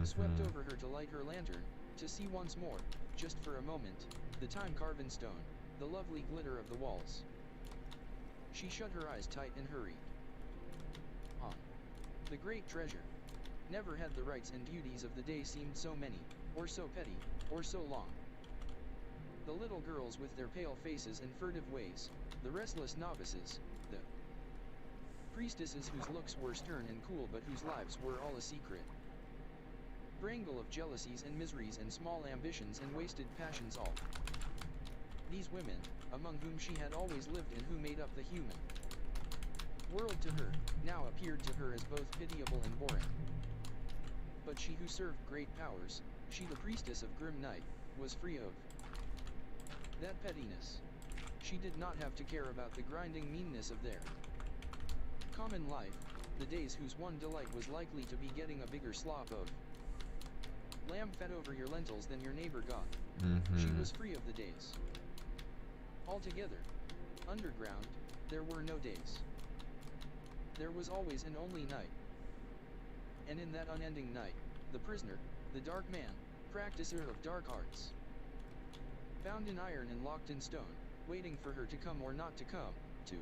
swept over her to light her lantern, to see once more, just for a moment, the time-carven stone, the lovely glitter of the walls. She shut her eyes tight and hurried on. The great treasure. Never had the rights and beauties of the day seemed so many, or so petty, or so long. The little girls with their pale faces and furtive ways, the restless novices, the priestesses whose looks were stern and cool but whose lives were all a secret. Brangle of jealousies and miseries and small ambitions and wasted passions all. These women, among whom she had always lived and who made up the human world to her, now appeared to her as both pitiable and boring. But she who served great powers, she the priestess of grim night, was free of that pettiness. She did not have to care about the grinding meanness of their common life, the days whose one delight was likely to be getting a bigger slop of lamb fed over your lentils than your neighbor got. She was free of the days. Altogether, underground, there were no days. There was always and only night. And in that unending night, the prisoner, the dark man, practicer of dark arts, bound in iron and locked in stone, waiting for her to come or not to come, to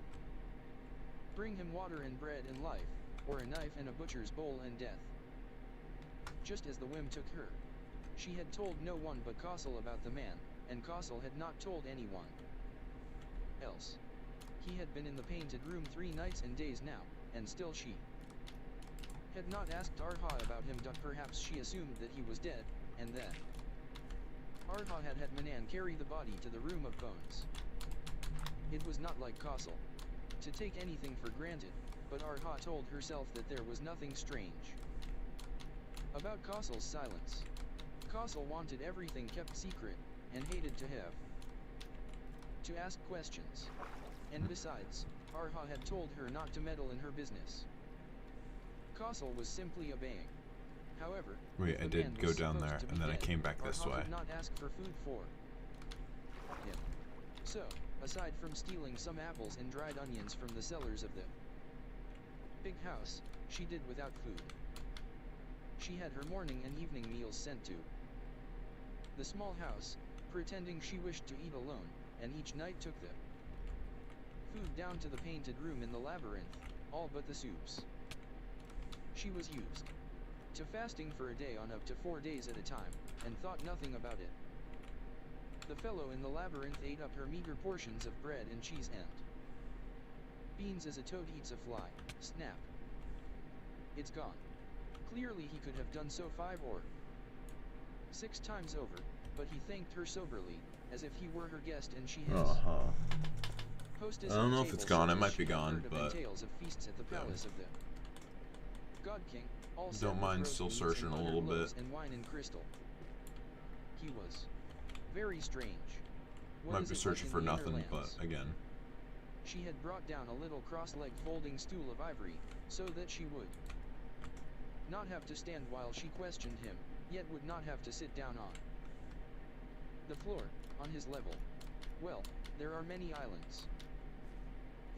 bring him water and bread and life, or a knife and a butcher's bowl and death. Just as the whim took her. She had told no one but Castle about the man, and Castle had not told anyone else. He had been in the painted room 3 nights and days now, and still she had not asked Arha about him. Perhaps she assumed that he was dead, and that Arha had Manan carry the body to the room of bones. It was not like Castle to take anything for granted, but Arha told herself that there was nothing strange about Castle's silence. Castle wanted everything kept secret, and hated to have to ask questions. And besides, Arha had told her not to meddle in her business. Castle was simply obeying. However, wait, I did go down there, and then I came back this way. Did not ask for food for him. So, aside from stealing some apples and dried onions from the cellars of the big house, she did without food. She had her morning and evening meals sent to the small house, pretending she wished to eat alone, and each night took the food down to the painted room in the labyrinth, all but the soups. She was used to fasting for a day on up to 4 days at a time, and thought nothing about it. The fellow in the labyrinth ate up her meager portions of bread and cheese and beans as a toad eats a fly. Snap. It's gone. Clearly he could have done so 5 or 6 times over, but he thanked her soberly, as if he were her guest and she his. Hostess. I don't know if it's gone. It might be gone, but tales of feasts at the palace of the God King. All don't mind still searching a little bit. And wine and crystal. He was very strange. What Might is be it searching like for in the nothing, inner but lands? again, she had brought down a little cross-legged folding stool of ivory, so that she would not have to stand while she questioned him, yet would not have to sit down on the floor, on his level. Well, there are many islands.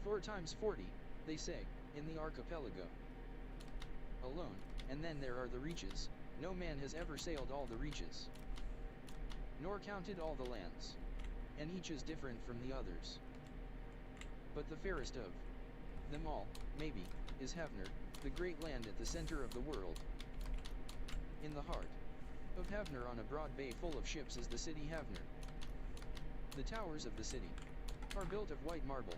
4 times 40, they say, in the archipelago alone, and then there are the reaches. No man has ever sailed all the reaches, nor counted all the lands, and each is different from the others. But the fairest of them all, maybe, is Havner, the great land at the center of the world. In the heart of Havner, on a broad bay full of ships, is the city Havner. The towers of the city are built of white marble.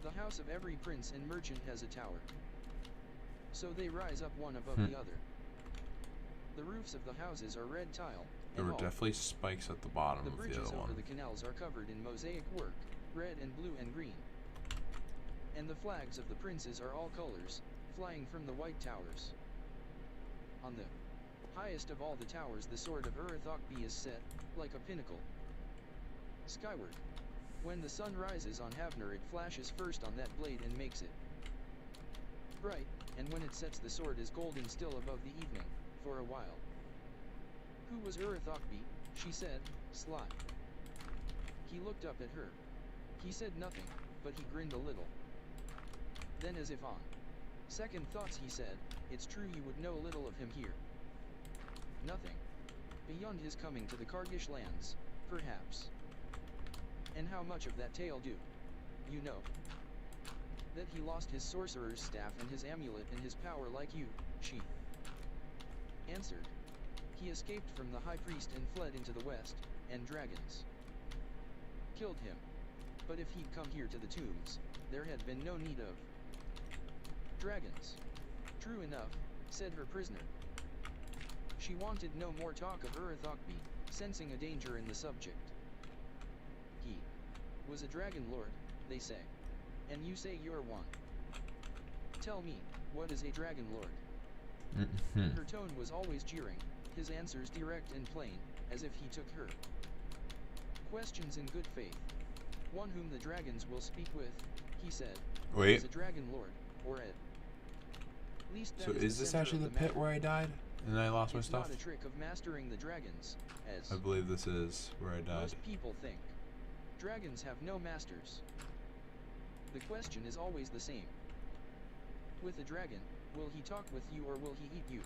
The house of every prince and merchant has a tower, so they rise up one above the other. The roofs of the houses are red tile. There were definitely spikes at the bottom the of the bridges other over one. the canals are covered in mosaic work, red and blue and green. And the flags of the princes are all colors, flying from the white towers. On the highest of all the towers the sword of Urithokbi is set, like a pinnacle, skyward. When the sun rises on Havner, it flashes first on that blade and makes it bright, and when it sets the sword is golden still above the evening, for a while. Who was Urithokbi? She said, sly. He looked up at her. He said nothing, but he grinned a little. Then, as if on second thoughts, he said, it's true you would know little of him here. Nothing. Beyond his coming to the Kargish lands, perhaps. And how much of that tale do you know? That he lost his sorcerer's staff and his amulet and his power like you, she answered. He escaped from the high priest and fled into the west, and dragons killed him. But if he'd come here to the tombs, there had been no need of dragons. True enough, said her prisoner. She wanted no more talk of Urithokbi, sensing a danger in the subject. He was a dragon lord, they say. And you say you're one. Tell me, what is a dragon lord? Her tone was always jeering, his answers direct and plain, as if he took her questions in good faith. One whom the dragons will speak with, he said. Wait. Is a dragon lord, or at least that So is this actually the pit where I died? And I lost my stuff? It's not a trick of mastering the dragons, as I believe this is where I died. most people think. Dragons have no masters. The question is always the same. With a dragon, will he talk with you or will he eat you?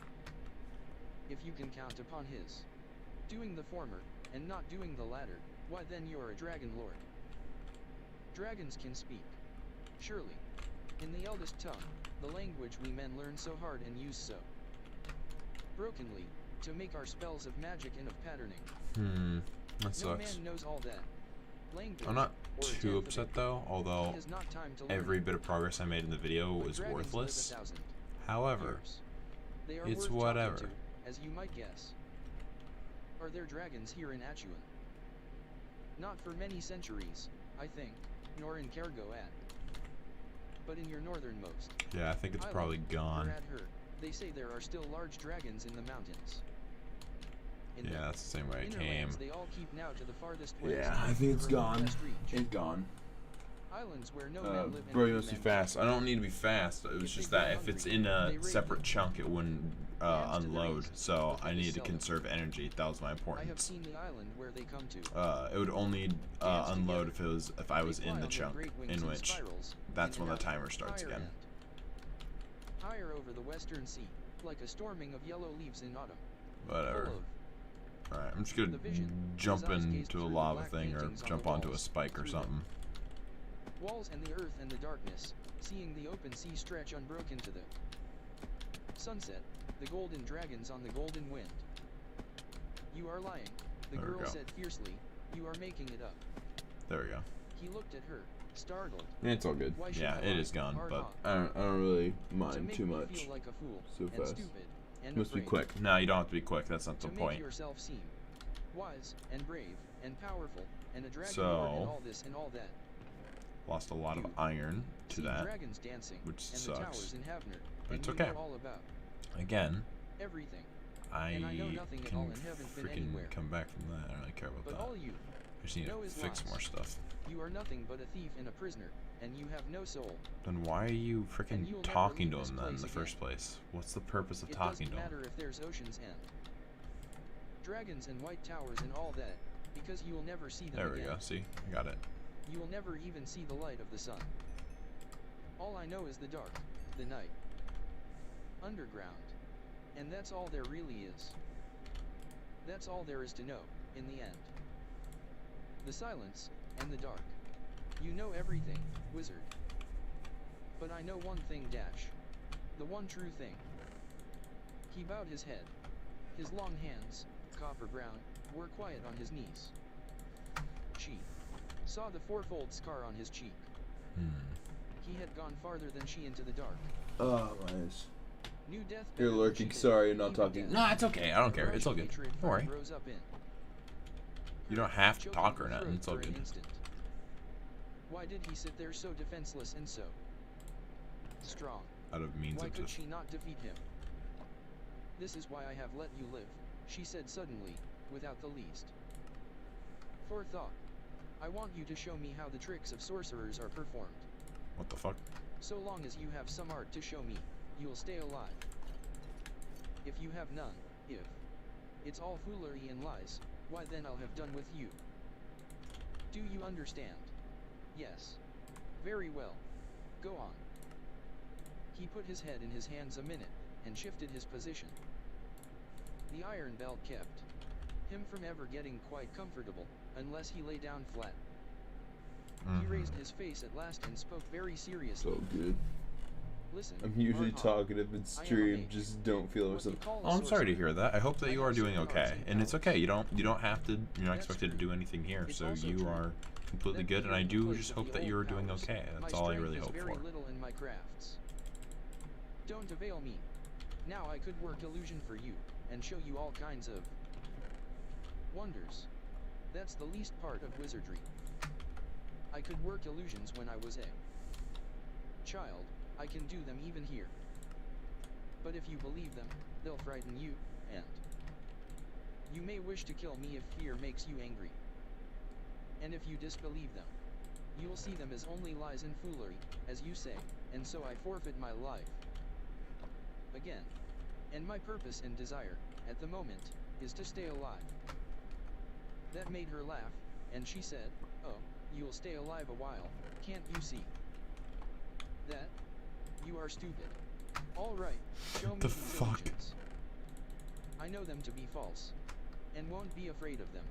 If you can count upon his doing the former, and not doing the latter, why then you're a dragon lord. Dragons can speak. Surely. In the eldest tongue, the language we men learn so hard and use so brokenly, to make our spells of magic and of patterning. That sucks. No man knows all that. Language, I'm not or a too tenth of upset it. though, although He has not time to learn every it. bit of progress I made in the video But was dragons live worthless. 1,000 However, years. They are it's worth whatever. talking to, as you might guess. Are there dragons here in Atuan? Not for many centuries, I think, nor in Kergoat. But in your northernmost yeah, I think it's island, probably gone. Radher, they say there are still large dragons in the mountains. In Yeah, the that's the same way I inner came. lands they all keep now to the farthest west. Yeah, I think it's the gone. west reach. It's gone. Islands where no men live Bro, and you few must be men fast. I don't need to be fast. It was If just they that grow if it's hungry, in a they raid separate you. chunk, it wouldn't Lands to the unload. east, So but I they needed to sell them. conserve energy. That was my I have importance. seen the island where they come to. It would only Dance unload together. if I was They fly in the on their chunk, great wings in in which spirals, that's in when and the out, timer starts higher again. and higher over the western sea, like a storming of yellow leaves in autumn. Whatever. Full of Alright, I'm just gonna the vision, jump his eyes gazed into a through the lava black thing or paintings on jump the onto a walls, spike or through the something. walls and the earth and the darkness, seeing the open sea stretch unbroken to the sunset, the golden dragons on the golden wind. You are lying, the There we girl go. said fiercely, you are making it up. There we go. He looked at her, startled. It's all good. Why should Yeah, I it lie? is gone, Hard but hot. I don't really To mind make too me much. feel like a fool, So and fast. stupid, and Must be afraid. quick. no, you don't have to be quick. That's not the To make point. yourself seem wise and brave and powerful and a dragon So- lord and all this and all that. Lost a lot of iron to See that. dragons dancing which and sucks. the towers in Havner, But and it's you okay. know all about Again, everything. I And I know nothing at all can and haven't been freaking anywhere. come back from that. I don't really care about But that. all you I just need know to his fix lies. more stuff. You are nothing but a thief and a prisoner, and you have no soul. Then why are you And freaking you'll never talking leave to this him then in place the again. first place? What's the purpose of It talking doesn't to him? matter if there's Ocean's End, dragons and white towers and all that, because you'll never see them There we again. go. See, I got it. You'll never even see the light of the sun. All I know is the dark, the night, underground, and that's all there really is. That's all there is to know, in the end. The silence, and the dark. You know everything, wizard. But I know one thing, Dash. The one true thing. He bowed his head. His long hands, copper brown, were quiet on his knees. She saw the fourfold scar on his cheek. He had gone farther than she into the dark. Oh, my eyes. New death. You're lurking. Sorry, not talking. No, it's okay. I don't care. It's all good. Don't worry. You don't have to talk or nothing. It's all good. Why did he sit there so defenseless and so strong? Out of means Why of could just. she not defeat him? This is why I have let you live, she said suddenly, without the least forethought. I want you to show me how the tricks of sorcerers are performed. What the fuck? So long as you have some art to show me, you'll stay alive. If you have none, if it's all foolery and lies, why then I'll have done with you. Do you understand? Yes. Very well. Go on. He put his head in his hands a minute, and shifted his position. The iron belt kept him from ever getting quite comfortable, unless he lay down flat. He raised his face at last and spoke very seriously. So good. Listen, I'm usually Arhan, talkative in I am a stream, mage. just don't feel What you myself. call a Oh, I'm sorry to sorcerer. hear that. I hope that you I are have doing certain okay, arts and it's powers. okay. You don't have to. You're not That's expected to true. do anything here, It's so also you true are completely that good. And I being in do place just of hope the that old you are doing powers, okay. That's my all I strength really is hope very for. little in my crafts. Don't avail me. Now I could work illusion for you, and show you all kinds of wonders. That's the least part of wizardry. I could work illusions when I was a child, I can do them even here. But if you believe them, they'll frighten you, and you may wish to kill me if fear makes you angry. And if you disbelieve them, you'll see them as only lies and foolery, as you say, and so I forfeit my life. Again. And my purpose and desire, at the moment, is to stay alive. That made her laugh, and she said, oh, you'll stay alive a while, can't you see? That? You are stupid. All right, show me The these fuck? illusions. I know them to be false, and won't be afraid of them.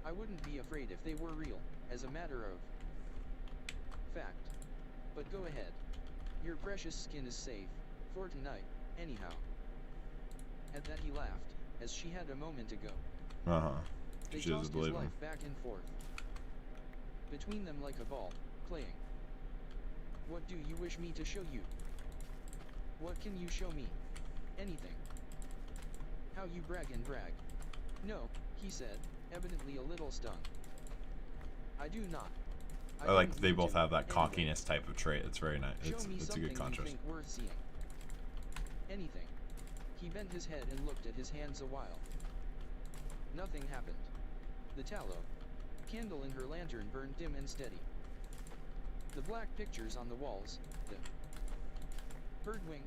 I wouldn't be afraid if they were real, as a matter of fact. But go ahead. Your precious skin is safe, for tonight, anyhow. At that he laughed, as she had a moment ago. She They doesn't tossed his believe him. life back and forth between them like a ball, playing. What do you wish me to show you? What can you show me? Anything. How you brag and brag. No, he said, evidently a little stung. I do not. I like didn't they need both to, have that anyway. cockiness type of trait. It's very nice. Show It's me a something good you contrast. think worth seeing. Anything. He bent his head and looked at his hands a while. Nothing happened. The tallow candle in her lantern burned dim and steady. The black pictures on the walls, the bird-winged,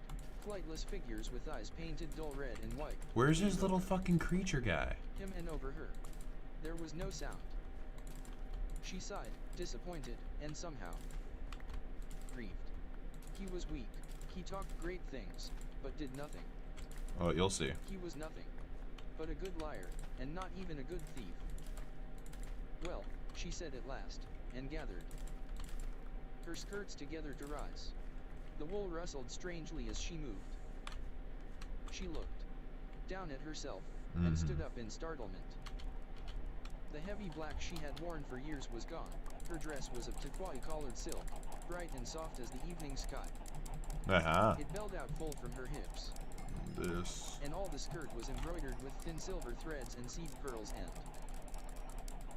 flightless figures with eyes painted dull red and white. Where's his little fucking creature guy? Him and over her. There was no sound. She sighed, disappointed, and somehow grieved. He was weak. He talked great things, but did nothing. Oh, you'll see. He was nothing but a good liar, and not even a good thief. Well, she said at last, and gathered her skirts together to rise. The wool rustled strangely as she moved. She looked down at herself, and stood up in startlement. The heavy black she had worn for years was gone. Her dress was of turquoise-colored silk, bright and soft as the evening sky. Aha. It belled out full from her hips, This. and all the skirt was embroidered with thin silver threads and seed pearls and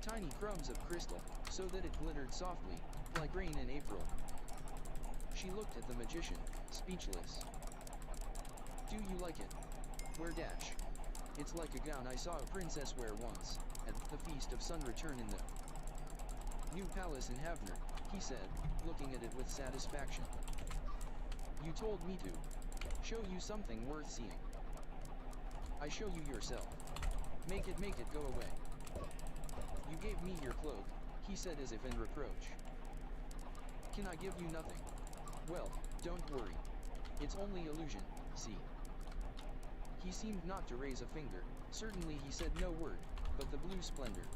tiny crumbs of crystal, so that it glittered softly, like rain in April. She looked at the magician, speechless. Do you like it? Wear dash. It's like a gown I saw a princess wear once, at the Feast of Sun Return in the New palace in Havner, he said, looking at it with satisfaction. You told me to show you something worth seeing. I show you yourself. Make it go away. You gave me your cloak, he said as if in reproach. Can I give you nothing? Well, don't worry. It's only illusion, see. He seemed not to raise a finger, certainly he said no word, but the blue splendor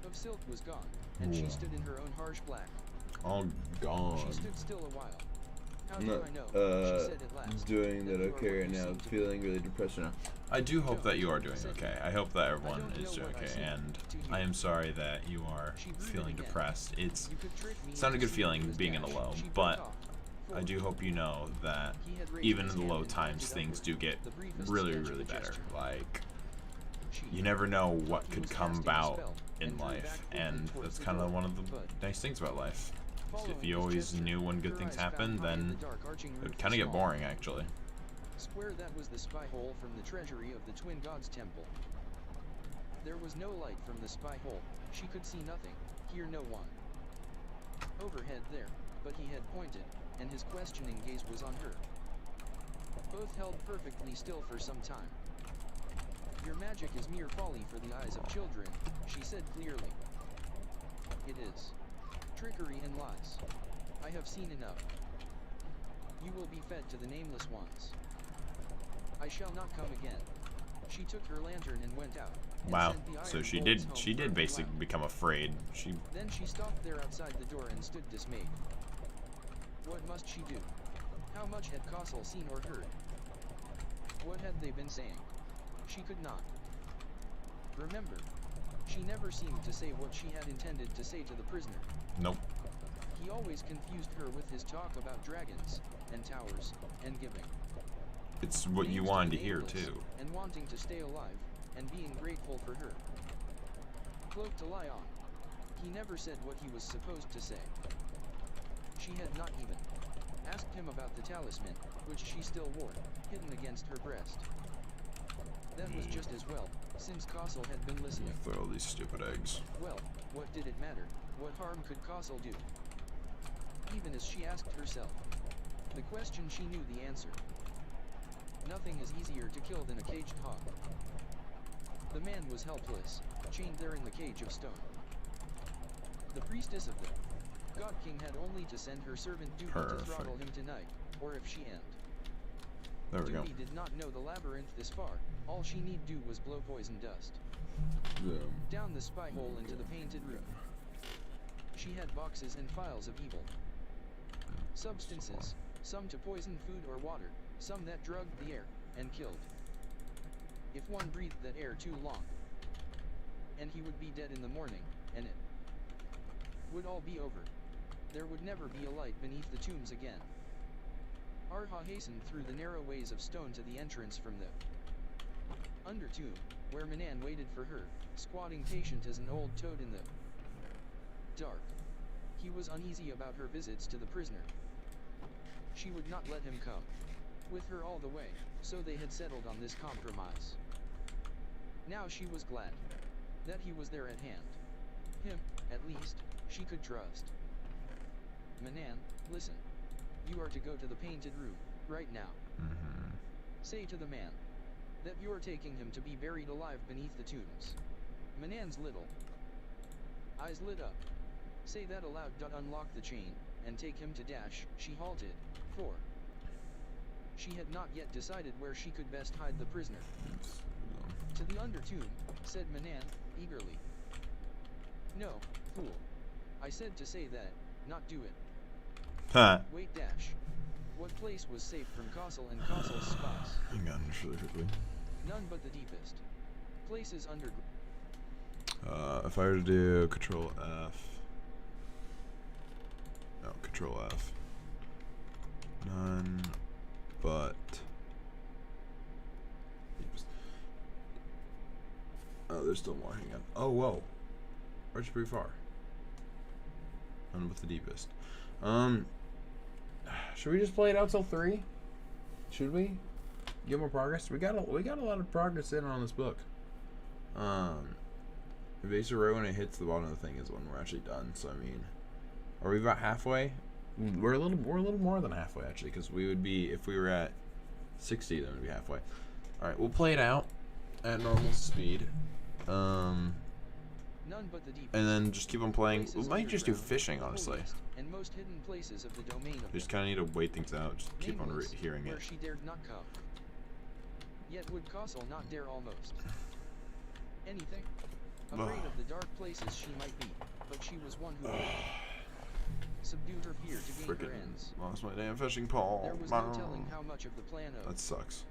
of silk was gone, and she stood in her own harsh black. All gone. She stood still a while. How do I know? She said at last. Doing that okay right now. Feeling really depressed now. I do hope that you are doing okay. I hope that everyone is doing okay, and I am sorry that you are feeling depressed. It's not a good feeling being in a low, but I do hope you know that even in the low times, things do get really, really better. Like, you never know what could come about in life, and that's kind of one of the nice things about life. If you always knew when good things happen, then it would kind of get boring, actually. Square, that was the spy hole from the treasury of the Twin Gods Temple. There was no light from the spy hole. She could see nothing, hear no one. Overhead there, but he had pointed, and his questioning gaze was on her. Both held perfectly still for some time. Your magic is mere folly for the eyes of children, she said clearly. It is. Trickery and lies. I have seen enough. You will be fed to the nameless ones. I shall not come again. She took her lantern and went out. And Wow. sent the So iron she bolts did home basically loud. become afraid. Then she stopped there outside the door and stood dismayed. What must she do? How much had Castle seen or heard? What had they been saying? She could not remember. She never seemed to say what she had intended to say to the prisoner. Nope. He always confused her with his talk about dragons, and towers, and giving. It's what you Names wanted to be hear, nameless, too. And wanting to stay alive, and being grateful for her. Cloak to lie on. He never said what he was supposed to say. She had not even asked him about the talisman, which she still wore, hidden against her breast. That was just as well, since Castle had been listening. Throw all these stupid eggs. Well, what did it matter? What harm could Castle do? Even as she asked herself the question, she knew the answer. Nothing is easier to kill than a caged hog. The man was helpless, chained there in the cage of stone. The priestess of the God King had only to send her servant Dewey to throttle him tonight, or if she and There we go. Dewey did not know the labyrinth this far. All she need do was blow poison dust down the spy hole into the painted room. She had boxes and files of evil substances, some to poison food or water, some that drugged the air, and killed. If one breathed that air too long, and he would be dead in the morning, and it would all be over. There would never be a light beneath the tombs again. Arha hastened through the narrow ways of stone to the entrance from the under tomb, where Manan waited for her, squatting patient as an old toad in the dark. He was uneasy about her visits to the prisoner. She would not let him come with her all the way, so they had settled on this compromise. Now she was glad that he was there at hand. Him, at least, she could trust. Manan, listen. You are to go to the painted room, right now. Say to the man that you're taking him to be buried alive beneath the tombs. Manan's little eyes lit up. Say that aloud. Unlock the chain, and take him to Dash. She halted, for she had not yet decided where she could best hide the prisoner. To the under tomb, said Manan, eagerly. No, fool. I said to say that, not do it. Huh. Wait, Dash. What place was safe from Castle and Castle's spies? Hang on, really quickly. None but the deepest places under. If I were to do Control F. No, Control F. None but. Oh, there's still more. Hang on. Oh, whoa. Arch pretty far. None but the deepest. Should we just play it out till 3? Should we? Get more progress? We got a lot of progress in on this book. base of row when it hits the bottom of the thing is when we're actually done. So I mean, are we about halfway? We're a little more than halfway actually, because we would be, if we were at 60, then we'd be halfway. All right, we'll play it out at normal speed. None but the deepest, and then just keep on playing. We might just do underground, fishing, honestly. and most hidden places of the domain of We just kind of need to wait things out. Just keep on nameless, hearing where it. she dared not come. Yet would Castle not dare almost anything. Afraid of the dark places she might be, but she was one who subdued her fear to gain her ends. Lost my damn fishing pole. There was no telling how much of the plan of That sucks.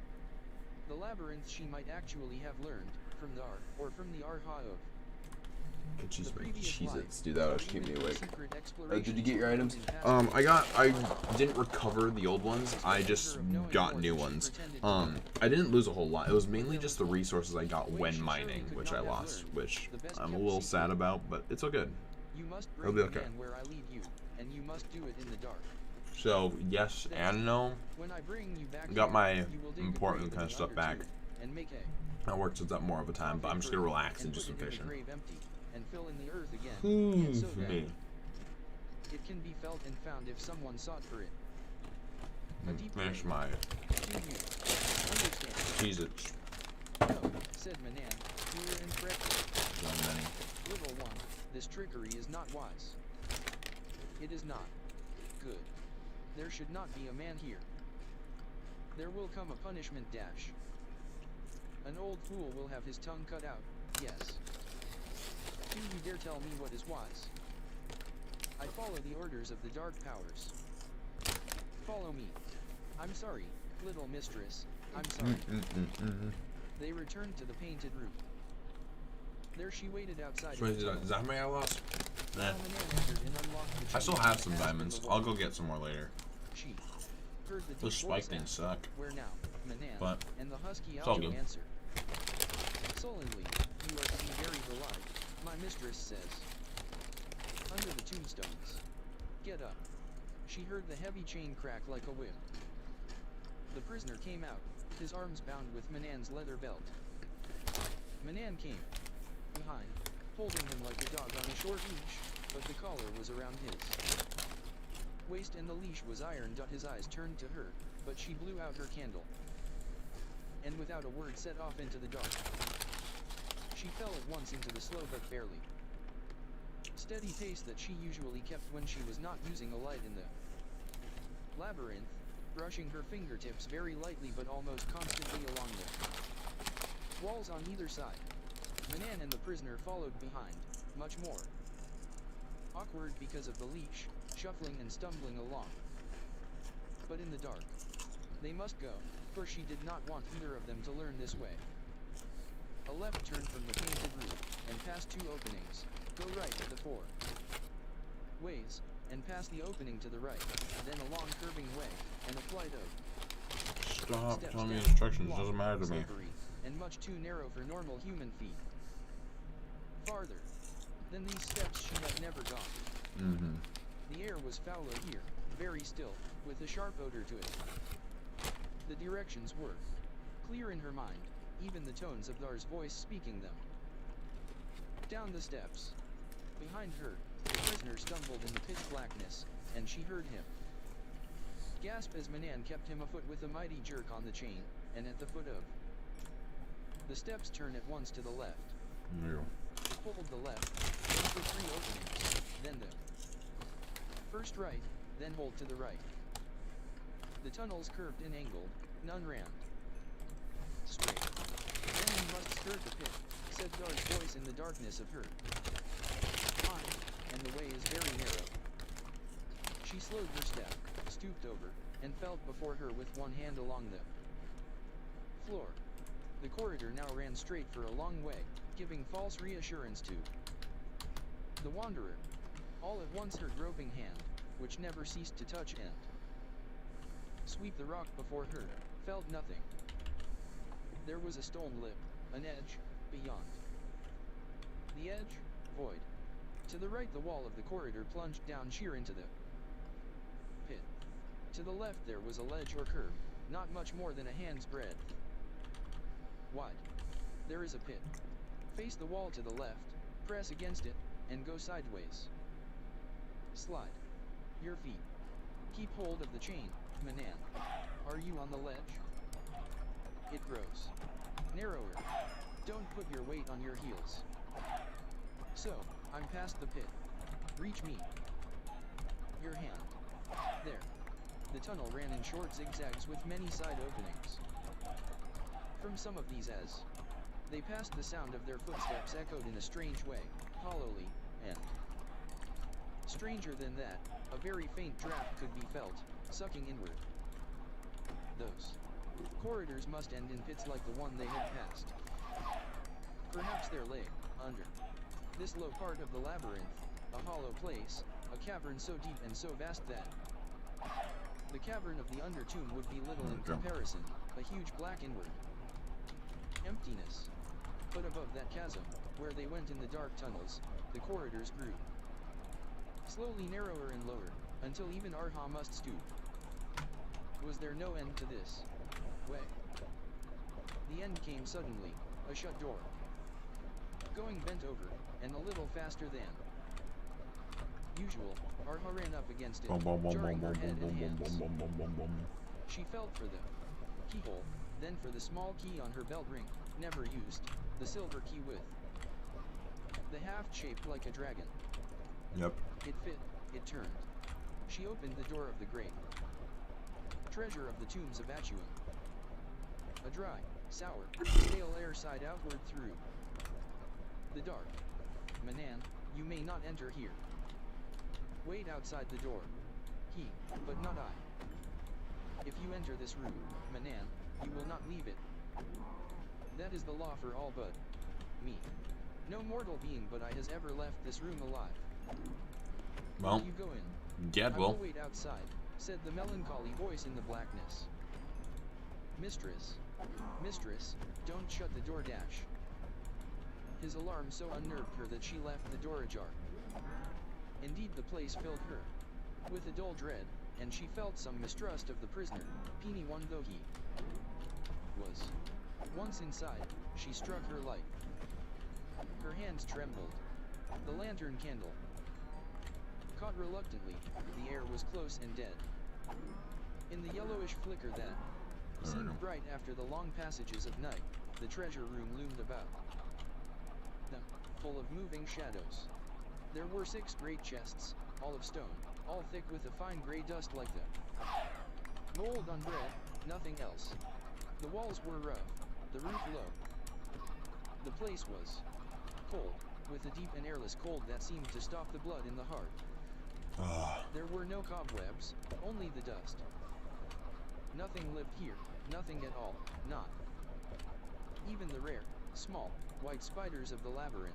the labyrinth she might actually have learned from the art, or from the Arha of Could the just make previous Cheez-Its life, do that, or or just keep me even the awake. secret Did you explorations get your items? in past I didn't recover the old ones. I just got new ones. I didn't lose a whole lot. It was mainly just the resources I got when mining, which I lost, which I'm a little sad about, but it's all good. You must It'll bring be the okay. man where I lead you, and you must do it in the dark. So yes and no. When I bring you back Got here, my you will dig a important grave kind of in stuff the back. undertube and make hay. That works with that more of a time, but I'm just gonna relax and do put some it in the fishing. grave empty, and fill in the earth again, yet so that Me. it can be felt and found if someone sought for it. A deep Finish grave. my Do you understand? Cheez-Its. No, said Manan, you were incorrect. So many. Little one, this trickery is not wise. It is not good. There should not be a man here. There will come a punishment dash. An old fool will have his tongue cut out, yes. Do you dare tell me what is wise? I follow the orders of the dark powers. Follow me. I'm sorry, little mistress, I'm sorry. They returned to the painted roof. There she waited outside. Wait, is that how many I lost? Nah. Manan entered and unlocked the I still chain have that some passed in diamonds. the I'll wall. go get some more later. She heard the Those deep spike voice things ask, suck. "Where now, Manan?" But and the husky it's all alto good. answer. Sullenly, you are to be buried alive, my mistress says. Under the tombstones. Get up. She heard the heavy chain crack like a whip. The prisoner came out, his arms bound with Manan's leather belt. Manan came behind, holding him like a dog on a short leash, but the collar was around his waist and the leash was ironed. His eyes turned to her, but she blew out her candle, and without a word set off into the dark. She fell at once into the slow but barely steady pace that she usually kept when she was not using a light in the labyrinth, brushing her fingertips very lightly but almost constantly along the walls on either side. Manan and the prisoner followed behind, much more awkward because of the leash, shuffling and stumbling along. But in the dark, they must go, for she did not want either of them to learn this way. A left turn from the painted roof, and past two openings, go right at the four ways, and past the opening to the right, then a long curving way, and a flight of Stop steps telling me down, instructions. long, Doesn't matter to me. slippery, and much too narrow for normal human feet. Farther than these steps she had never gone. The air was fouler here, very still, with a sharp odor to it. The directions were clear in her mind, even the tones of Dar's voice speaking them. Down the steps. Behind her, the prisoner stumbled in the pitch blackness, and she heard him gasp as Manan kept him afoot with a mighty jerk on the chain, and at the foot of the steps turn at once to the left. Hold the left, then the three openings, then the first right, then hold to the right. The tunnels curved and angled, none ran straight. Then you must skirt the pit, said Dar's voice in the darkness of her mind, and the way is very narrow. She slowed her step, stooped over, and felt before her with one hand along the floor. The corridor now ran straight for a long way, giving false reassurance to the wanderer. All at once her groping hand, which never ceased to touch and sweep the rock before her, felt nothing. There was a stone lip, an edge, beyond the edge, void. To the right the wall of the corridor plunged down sheer into the pit. To the left there was a ledge or curve, not much more than a hand's breadth wide. There is a pit. Face the wall to the left, Press against it, and go sideways. Slide your feet. Keep hold of the chain, Manan. Are you on the ledge? It grows narrower. Don't put your weight on your heels. So, I'm past the pit. Reach me. Your hand. There. The tunnel ran in short zigzags with many side openings. From some of these as they passed, the sound of their footsteps echoed in a strange way, hollowly, and stranger than that, a very faint draft could be felt, sucking inward. Those corridors must end in pits like the one they had passed. Perhaps there lay, under this low part of the labyrinth, a hollow place, a cavern so deep and so vast that the cavern of the undertomb would be little in comparison, a huge black inward emptiness. But above that chasm, where they went in the dark tunnels, the corridors grew slowly narrower and lower, until even Arha must stoop. Was there no end to this way? The end came suddenly, a shut door. Going bent over, and a little faster than usual, Arha ran up against it, jarring her head and hands. She felt for the keyhole, then for the small key on her belt ring, never used, the silver key with the haft shaped like a dragon. Yep. It fit, it turned. She opened the door of the great treasure of the tombs of Atuan. A dry, sour, stale air sighed outward through the dark. Manan, you may not enter here. Wait outside the door. He, but not I. If you enter this room, Manan, you will not leave it. That is the law for all but me. No mortal being but I has ever left this room alive. Well, you go in. Gad I will. will wait outside, said the melancholy voice in the blackness. Mistress, don't shut the door dash. His alarm so unnerved her that she left the door ajar. Indeed, the place filled her with a dull dread, and she felt some mistrust of the prisoner, puny one though he was. Once inside, she struck her light. Her hands trembled. The lantern candle caught reluctantly, the air was close and dead. In the yellowish flicker that seemed bright after the long passages of night, the treasure room loomed about them, full of moving shadows. There were 6 great chests, all of stone, all thick with a fine gray dust like the mold on bread, nothing else. The walls were rough, the roof low. The place was cold, with a deep and airless cold that seemed to stop the blood in the heart. There were no cobwebs, only the dust. Nothing lived here, nothing at all, not even the rare, small, white spiders of the labyrinth.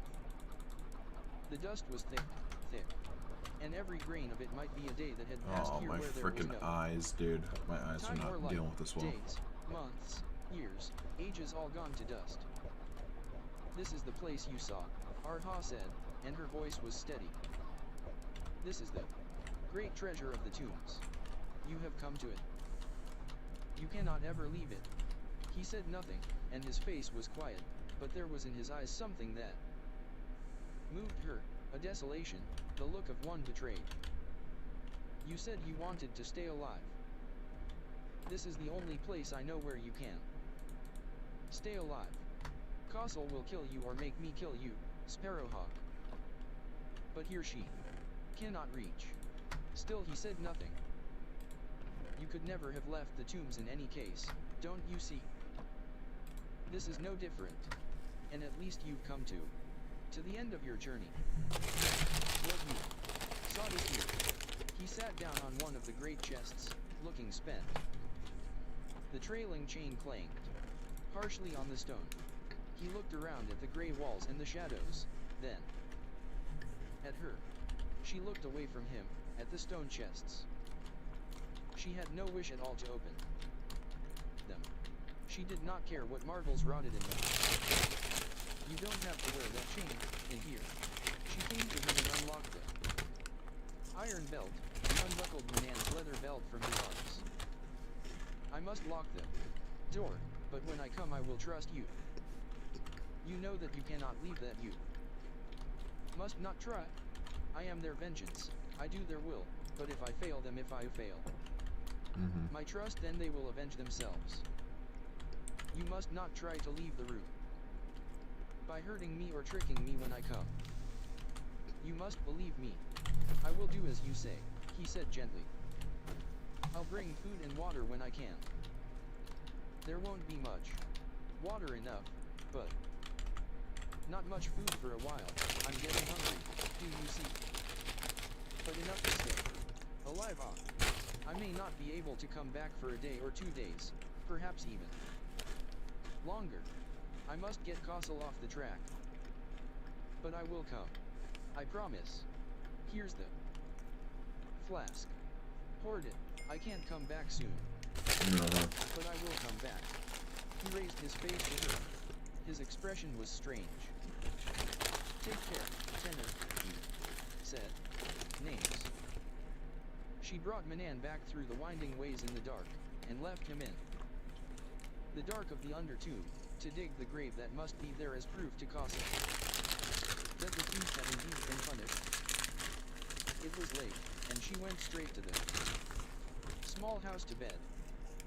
The dust was thick, and every grain of it might be a day that had passed here my where there was freaking no eyes, dude. My eyes are time or not light, dealing with this well. days, months, years, ages all gone to dust. This is the place you saw, Arha said, and her voice was steady. This is the great treasure of the tombs. You have come to it. You cannot ever leave it. He said nothing, and his face was quiet, but there was in his eyes something that moved her, a desolation, the look of one betrayed. You said you wanted to stay alive. This is the only place I know where you can stay alive. Castle will kill you or make me kill you, Sparrowhawk. But here she cannot reach. Still he said nothing. You could never have left the tombs in any case, don't you see? This is no different. And at least you've come to the end of your journey. What you saw it here. He sat down on one of the great chests, looking spent. The trailing chain clanged harshly on the stone. He looked around at the gray walls and the shadows, then at her. She looked away from him, at the stone chests. She had no wish at all to open them. She did not care what marvels rotted in them. You don't have to wear that chain in here. She came to him and unlocked the iron belt, and unbuckled Manan's leather belt from his arms. I must lock the door, but when I come I will trust you. You know that you cannot leave that you Must not try. I am their vengeance. I do their will, but if I fail them, if I fail my trust, then they will avenge themselves. You must not try to leave the room by hurting me or tricking me when I come. You must believe me. I will do as you say, he said gently. I'll bring food and water when I can. There won't be much water enough, but not much food for a while. I'm getting hungry, do you see? But enough to stay alive on. I may not be able to come back for a day or 2 days, perhaps even longer. I must get Castle off the track. But I will come. I promise. Here's the flask. Hoard it. I can't come back soon. But I will come back. He raised his face to her. His expression was strange. Take care, Tenor, he said. Names. She brought Manan back through the winding ways in the dark, and left him in the dark of the undertomb, to dig the grave that must be there as proof to Castle that the thieves had indeed been punished. It was late, and she went straight to the small house to bed.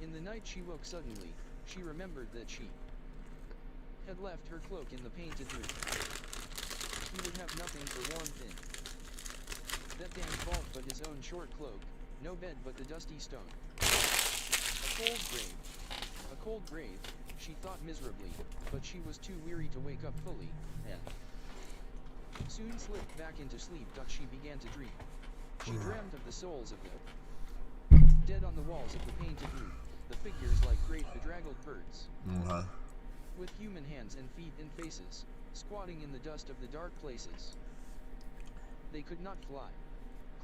In the night she woke suddenly. She remembered that she had left her cloak in the painted room. He would have nothing for warmth in that damn vault but his own short cloak, no bed but the dusty stone. A cold grave, she thought miserably, but she was too weary to wake up fully, and soon slipped back into sleep. She began to dream. She dreamt of the souls of the dead on the walls of the painted room, the figures like great bedraggled birds, with human hands and feet and faces, squatting in the dust of the dark places. They could not fly.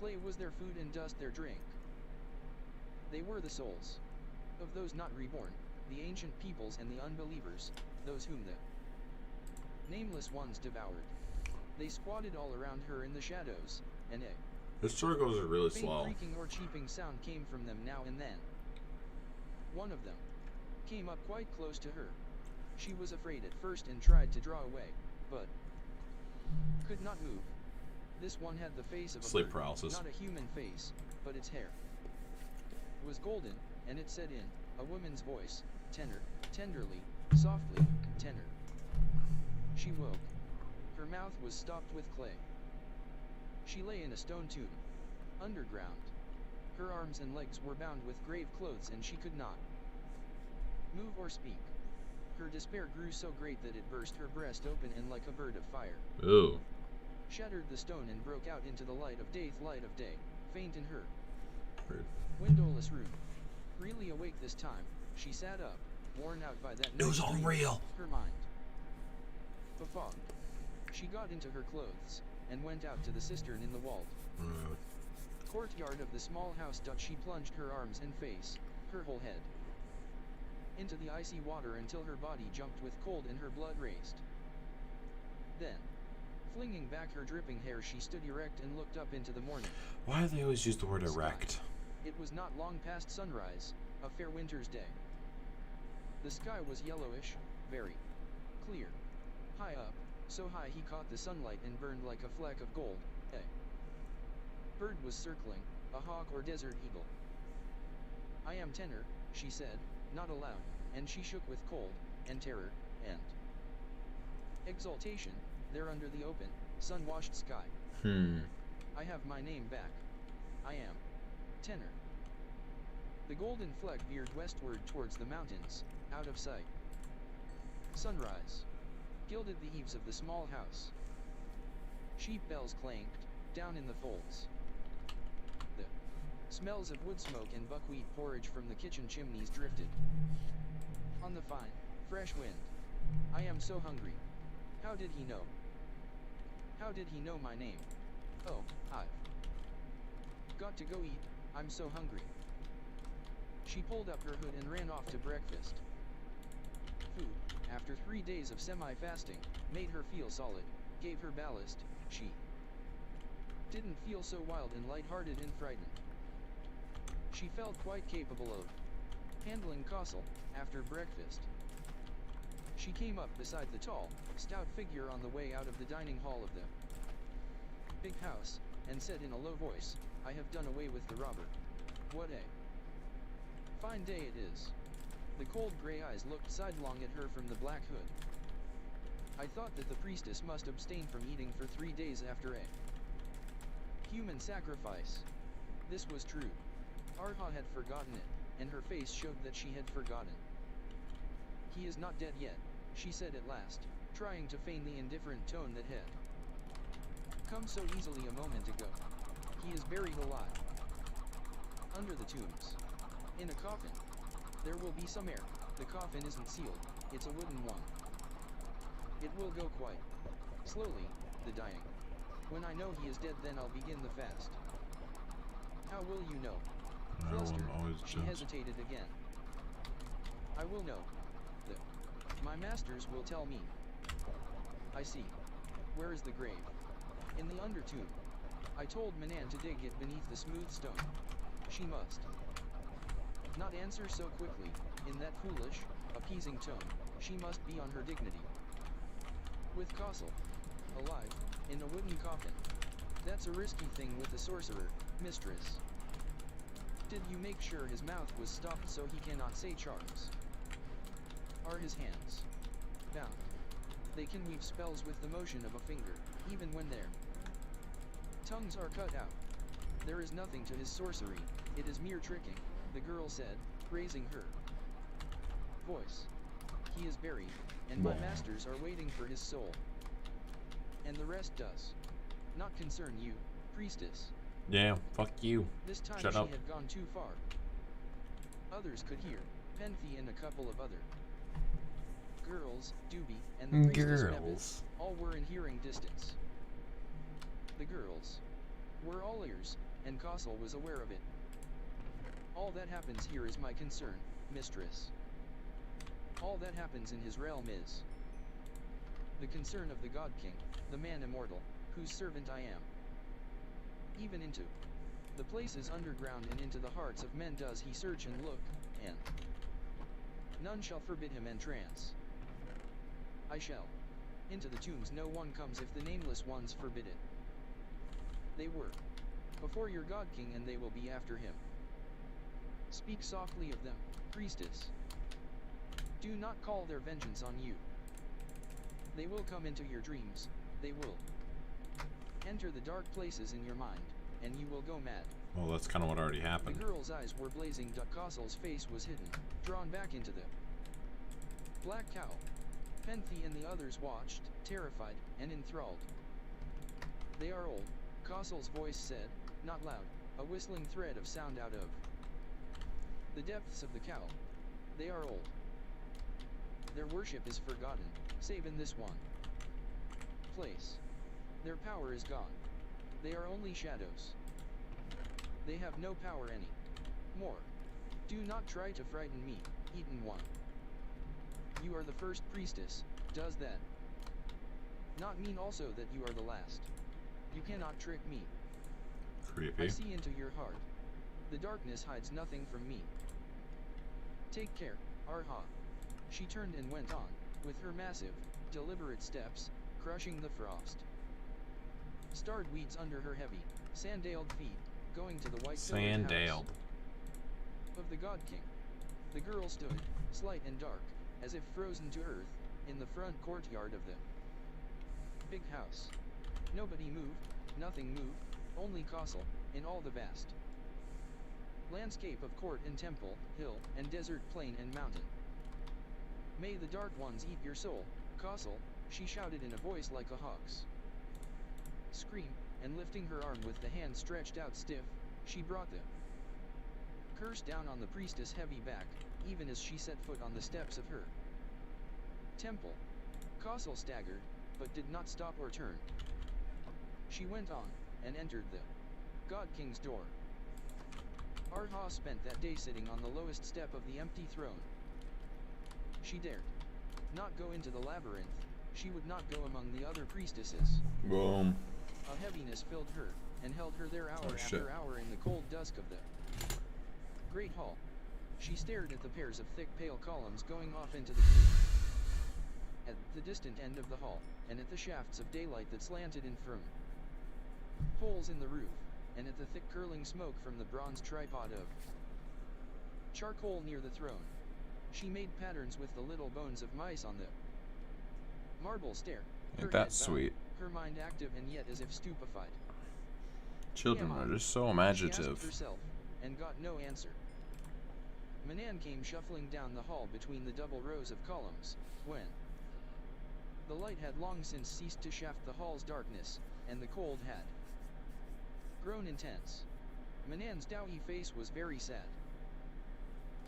Clay was their food and dust their drink. They were the souls of those not reborn, the ancient peoples and the unbelievers, those whom the nameless ones devoured. They squatted all around her in the shadows, and this story goes really faint slow. creaking or cheeping sound came from them now and then. One of them came up quite close to her. She was afraid at first and tried to draw away, but could not move. This one had the face of a sleep bird, paralysis. not a human face, but its hair was golden, and it said in a woman's voice, Tenor, tenderly, softly, Tenor. She woke. Her mouth was stopped with clay. She lay in a stone tomb, underground. Her arms and legs were bound with grave clothes and she could not move or speak. Her despair grew so great that it burst her breast open and like a bird of fire shattered the stone and broke out into the light of day, faint in her windowless room. Really awake this time, she sat up, worn out by that. It was all real. Her mind befogged. She got into her clothes, and went out to the cistern in the walled courtyard of the small house. She plunged her arms and face, her whole head, into the icy water until her body jumped with cold and her blood raced. Then, flinging back her dripping hair, she stood erect and looked up into the morning. Why do they always use the word erect? It was not long past sunrise, a fair winter's day. The sky was yellowish, very clear. High up, so high he caught the sunlight and burned like a fleck of gold. A bird was circling, a hawk or desert eagle. I am Tenor, she said, not aloud, and she shook with cold, and terror, and exultation, there under the open, sun-washed sky. I have my name back. I am Tenor. The golden fleck veered westward towards the mountains, out of sight. Sunrise gilded the eaves of the small house. Sheep bells clanked, down in the folds. The smells of wood smoke and buckwheat porridge from the kitchen chimneys drifted on the fine, fresh wind. I am so hungry. How did he know? How did he know my name? Oh, I've got to go eat, I'm so hungry. She pulled up her hood and ran off to breakfast. Food, after 3 days of semi-fasting, made her feel solid, gave her ballast. She didn't feel so wild and light-hearted and frightened. She felt quite capable of handling Castle, after breakfast. She came up beside the tall, stout figure on the way out of the dining hall of the big house, and said in a low voice, "I have done away with the robber. What a fine day it is." The cold gray eyes looked sidelong at her from the black hood. I thought that the priestess must abstain from eating for 3 days after a human sacrifice. This was true. Arha had forgotten it, and her face showed that she had forgotten. "He is not dead yet," she said at last, trying to feign the indifferent tone that had come so easily a moment ago. "He is buried alive. Under the tombs. In a coffin. There will be some air. The coffin isn't sealed, it's a wooden one. It will go quite slowly, the dying. When I know he is dead, then I'll begin the fast." "How will you know?" Flustered, she hesitated again. "I will know. My masters will tell me." "I see. Where is the grave?" "In the undertomb. I told Manan to dig it beneath the smooth stone." She must not answer so quickly, in that foolish, appeasing tone. She must be on her dignity. "With Castle alive, in a wooden coffin. That's a risky thing with a sorcerer, mistress. Did you make sure his mouth was stopped so he cannot say charms? Are his hands bound? They can weave spells with the motion of a finger, even when their tongues are cut out. There is nothing to his sorcery, it is mere tricking," the girl said, raising her voice. "He is buried, and my masters are waiting for his soul. And the rest does not concern you, priestess." Yeah, fuck you. This time Shut she up. had gone too far. Others could hear. Penthe and a couple of other girls, Doobie, and the priestess Nebith, all were in hearing distance. The girls were all ears, and Castle was aware of it. "All that happens here is my concern, mistress. All that happens in his realm is the concern of the God King, the man immortal, whose servant I am. Even into the places underground and into the hearts of men does he search and look, and none shall forbid him entrance. I shall. Into the tombs no one comes if the nameless ones forbid it. They were before your God King, and they will be after him. Speak softly of them, priestess. Do not call their vengeance on you. They will come into your dreams, they will enter the dark places in your mind, and you will go mad." Well, that's kind of what already happened. The girl's eyes were blazing. Castle's face was hidden, drawn back into the black cowl. Penthe and the others watched, terrified and enthralled. "They are old," Castle's voice said, not loud, a whistling thread of sound out of the depths of the cowl. "They are old. Their worship is forgotten, save in this one place. Their power is gone. They are only shadows. They have no power any more. Do not try to frighten me, Eaten One. You are the first priestess, does that not mean also that you are the last? You cannot trick me. Creepy. I see into your heart. The darkness hides nothing from me. Take care, Arha." She turned and went on, with her massive, deliberate steps, crushing the frost. Starred weeds under her heavy, sandaled feet, going to the white Sandaled. of the God King. The girl stood, slight and dark, as if frozen to earth, in the front courtyard of the big house. Nobody moved, nothing moved, only Castle, in all the vast landscape of court and temple, hill and desert, plain and mountain. "May the dark ones eat your soul, Castle," she shouted in a voice like a hawk's scream, and lifting her arm with the hand stretched out stiff, she brought the curse down on the priestess' heavy back, even as she set foot on the steps of her temple. Castle staggered, but did not stop or turn. She went on, and entered the God King's door. Arha spent that day sitting on the lowest step of the empty throne. She dared not go into the labyrinth, she would not go among the other priestesses. Boom. A heaviness filled her, and held her there hour after hour in the cold dusk of the great hall. She stared at the pairs of thick pale columns going off into the gloom at the distant end of the hall, and at the shafts of daylight that slanted in from holes in the roof, and at the thick curling smoke from the bronze tripod of charcoal near the throne. She made patterns with the little bones of mice on the marble stair. Ain't that sweet? Her mind active and yet as if stupefied. Children are just so She imaginative. asked herself, and got no answer. Manan came shuffling down the hall between the double rows of columns, when the light had long since ceased to shaft the hall's darkness, and the cold had grown intense. Manan's doughty face was very sad.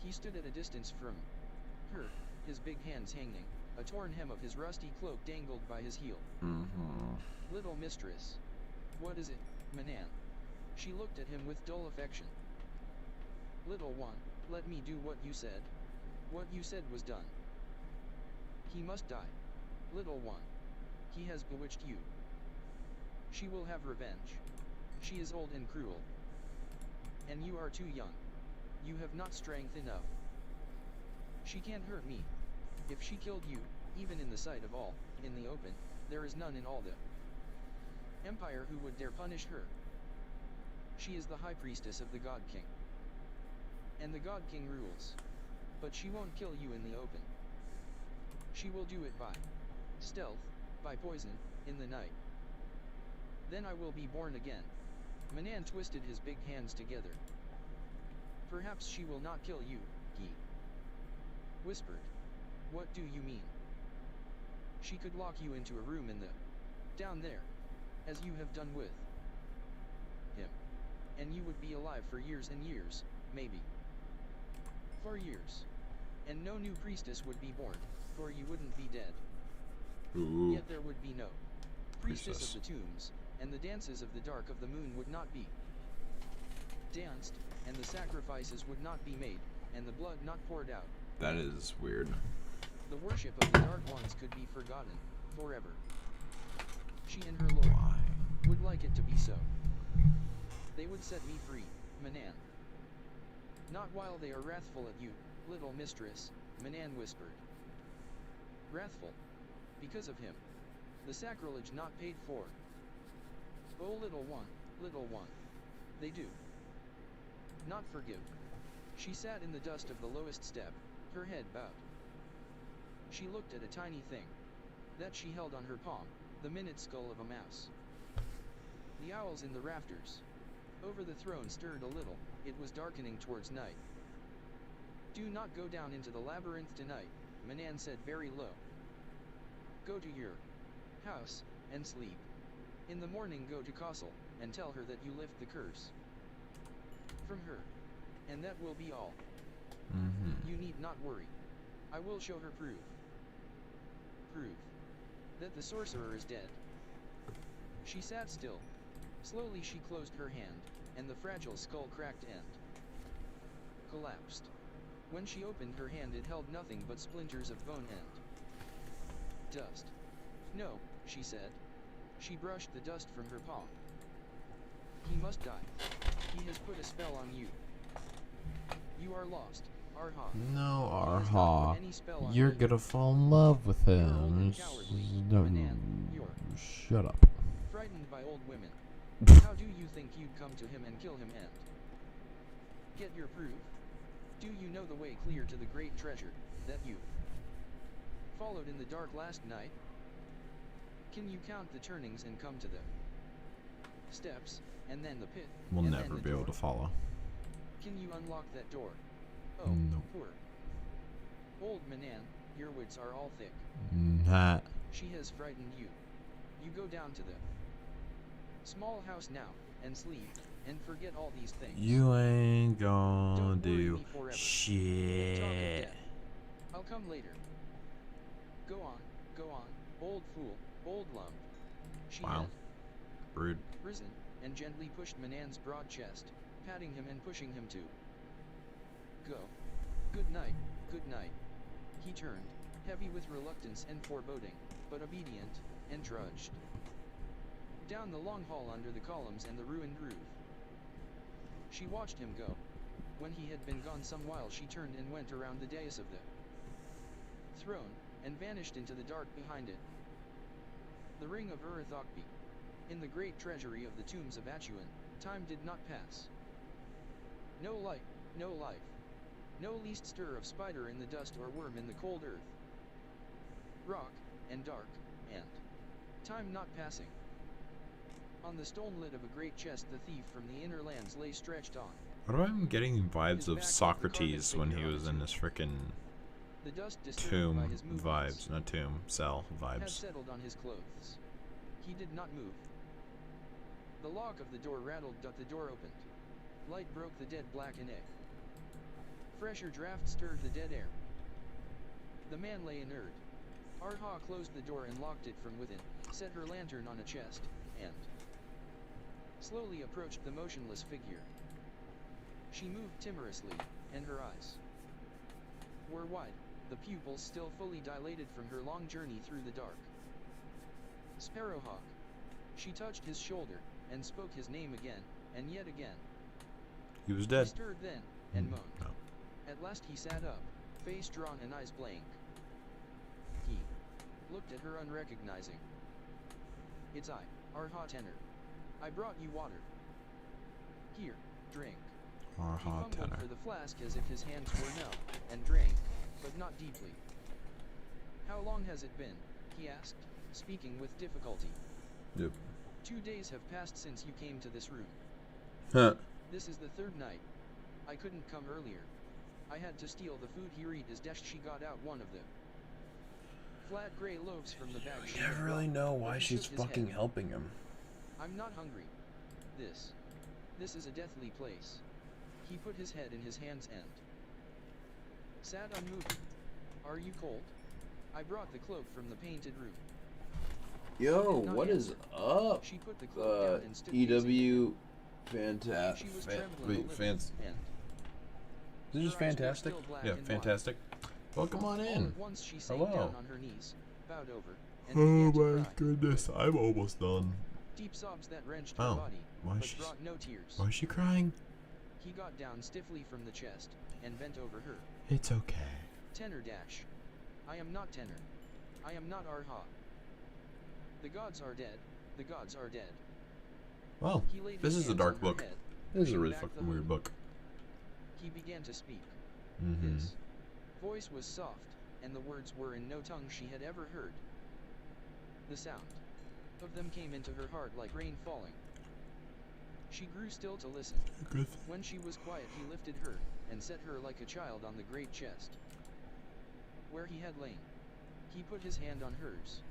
He stood at a distance from her, his big hands hanging, a torn hem of his rusty cloak dangled by his heel. Little mistress. What is it, Manan? She looked at him with dull affection. Little one, let me do what you said. What you said was done. He must die. Little one. He has bewitched you. She will have revenge. She is old and cruel. And you are too young. You have not strength enough. She can't hurt me. If she killed you, even in the sight of all, in the open, there is none in all the empire who would dare punish her. She is the high priestess of the God King. And the God King rules. But she won't kill you in the open. She will do it by stealth, by poison, in the night. Then I will be born again. Manan twisted his big hands together. Perhaps she will not kill you, he whispered. What do you mean? She could lock you into a room in the down there, as you have done with him. And you would be alive for years and years, maybe. For years. And no new priestess would be born, for you wouldn't be dead. Ooh. Yet there would be no priestess of the tombs, and the dances of the dark of the moon would not be danced, and the sacrifices would not be made, and the blood not poured out. That is weird. The worship of the Dark Ones could be forgotten, forever. She and her lord would like it to be so. They would set me free, Manan. Not while they are wrathful at you, little mistress, Manan whispered. Wrathful? Because of him. The sacrilege not paid for. Oh little one. They do not forgive. She sat in the dust of the lowest step, her head bowed. She looked at a tiny thing that she held on her palm, the minute skull of a mouse. The owls in the rafters over the throne stirred a little. It was darkening towards night. Do not go down into the labyrinth tonight, Manan said very low. Go to your house, and sleep. In the morning go to Castle, and tell her that you lift the curse from her. And that will be all. You need not worry. I will show her proof. Proof that the sorcerer is dead. She sat still. Slowly she closed her hand, and the fragile skull cracked and collapsed. When she opened her hand it held nothing but splinters of bone and dust. No, she said. She brushed the dust from her palm. He must die. He has put a spell on you. You are lost, Arha. No, Arha. You're gonna fall in love with him. No, shut up. Frightened by old women. How do you think you'd come to him and kill him and get your proof? Do you know the way clear to the great treasure that you followed in the dark last night? Can you count the turnings and come to the steps, and then the pit? We'll never be able to follow. Can you unlock that door? Oh, no. Poor old Manan, your wits are all thick. Nah. She has frightened you. You go down to the small house now, and sleep, and forget all these things. You ain't gonna Don't worry do me forever. shit. Talk of death. I'll come later. Go on, old fool, old lump. She Wow. had Rude. risen, and gently pushed Manan's broad chest, patting him and pushing him to go. Good night, good night. He turned, heavy with reluctance and foreboding, but obedient, and trudged down the long hall under the columns and the ruined roof. She watched him go. When he had been gone some while she turned and went around the dais of the throne, and vanished into the dark behind it. The ring of Urithokbi. In the great treasury of the tombs of Atuan, time did not pass. No light, no life. No least stir of spider in the dust or worm in the cold earth. Rock, and dark, and time not passing. On the stone lid of a great chest the thief from the inner lands lay stretched on. What am I getting vibes of Socrates when he was in his frickin' The dust tomb by his movements vibes, not tomb, cell had vibes. settled on his clothes. He did not move. The lock of the door rattled. The door opened. Light broke the dead blackened egg. Fresher draft stirred the dead air. The man lay inert. Arha closed the door and locked it from within, set her lantern on a chest, and slowly approached the motionless figure. She moved timorously, and her eyes were wide, the pupils still fully dilated from her long journey through the dark. Sparrowhawk. She touched his shoulder, and spoke his name again, and yet again. He was dead. He stirred then, and moaned. No. At last he sat up, face drawn and eyes blank. He looked at her unrecognizing. It's I, Arha Tenor. I brought you water. Here, drink. He Arha fumbled Tenor. for the flask as if his hands were numb, and drank, but not deeply. How long has it been? He asked, speaking with difficulty. Yep. 2 days have passed since you came to this room. Huh. This is the third night. I couldn't come earlier. I had to steal the food here. Eat his dash. She got out one of the flat gray loaves from the bag. We never really know why she's fucking helping him. I'm not hungry. This is a deathly place. He put his head in his hands and sat unmoving. Are you cold? I brought the cloak from the painted room. Yo, what is up? She put the cloak down and stood EW fantastic. She was trembling a Wait, little, fans. and Is this her eyes were fantastic? still black Yeah, and fantastic. Welcome on All in. at once she sank Hello. down on her knees, bowed over, and Oh began to my cry. goodness, I'm almost done. Deep sobs that wrenched her Oh, body, why but is she? brought no tears. Why is she crying? He got down stiffly from the chest, and bent over her. It's okay. Tenor dash. I am not Tenor. I am not Arha. The gods are dead. The gods are dead. Well, He laid this his is a hands dark on her book. head. This is a pushing really back fucking the weird hood. book. He began to speak. Mm-hmm. His voice was soft, and the words were in no tongue she had ever heard. The sound of them came into her heart like rain falling. She grew still to listen. Good. When she was quiet he lifted her, and set her like a child on the great chest where he had lain. He put his hand on hers.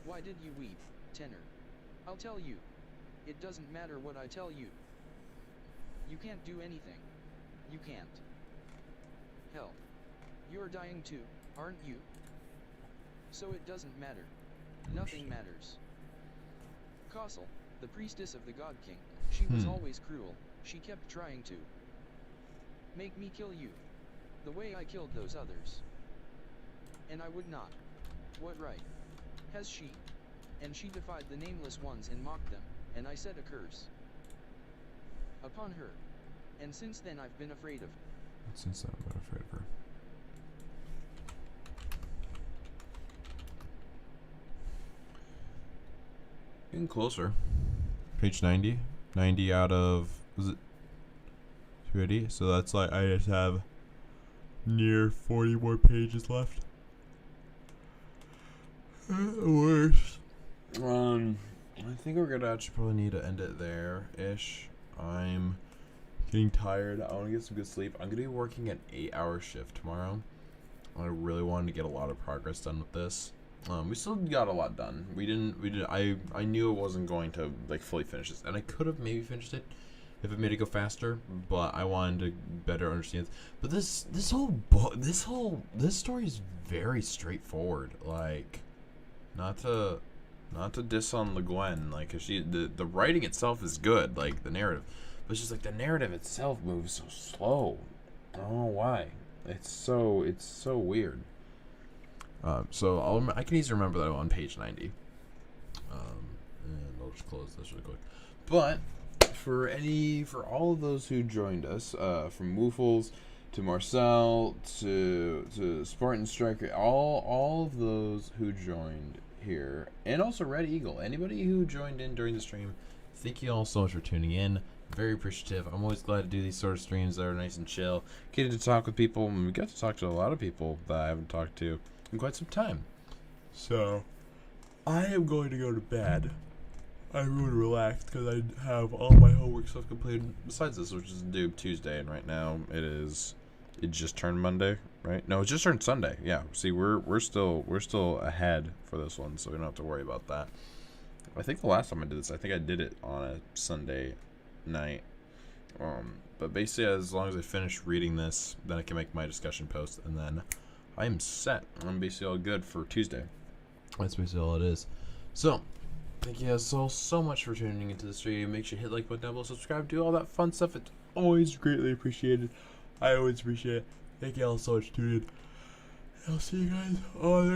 Why did you weep, Tenor? I'll tell you. It doesn't matter what I tell you. You can't do anything. You can't. Hell. You're dying too, aren't you? So it doesn't matter. Nothing matters. Castle, the priestess of the God King, she was always cruel. She kept trying to make me kill you. The way I killed those others. And I would not. What right has she? And she defied the nameless ones and mocked them, and I said a curse upon her. And since then I've been afraid of. Since then, I'm afraid of her. Getting closer. Page 90. 90 out of, was it 280? So that's like, I just have near 40 more pages left. Worse. I think we're gonna actually probably need to end it there-ish. I'm getting tired. I want to get some good sleep. I'm gonna be working an 8-hour shift tomorrow. I really wanted to get a lot of progress done with this. We still got a lot done. I knew I wasn't going to like fully finish this, and I could have maybe finished it if it made it go faster, but I wanted to better understand. But this whole book, this story is very straightforward. Like, not to diss on Le Guin, like, 'cause the writing itself is good, like the narrative, but it's just like the narrative itself moves so slow. I don't know why. It's so weird. So I can easily remember that I'm on page 90. And I'll just close this really quick. But for all of those who joined us, from Woofles to Marcel to Spartan Striker, all of those who joined, here. And also Red Eagle. Anybody who joined in during the stream, thank you all so much for tuning in. Very appreciative. I'm always glad to do these sort of streams that are nice and chill. Getting to talk with people. And we got to talk to a lot of people that I haven't talked to in quite some time. So, I am going to go to bed. I'm going to relax because I have all my homework stuff completed besides this, which is due Tuesday. And right now it just turned Monday, right? No, it just turned Sunday. Yeah. See, we're still ahead for this one, so we don't have to worry about that. I think the last time I did this, I think I did it on a Sunday night. But basically, as long as I finish reading this, then I can make my discussion post, and then I'm set. I'm basically all good for Tuesday. That's basically all it is. So, thank you guys so much for tuning into the stream. Make sure you hit like button down below, subscribe, do all that fun stuff. It's always greatly appreciated. I always appreciate it. Thank you all so much for tuning in. I'll see you guys on the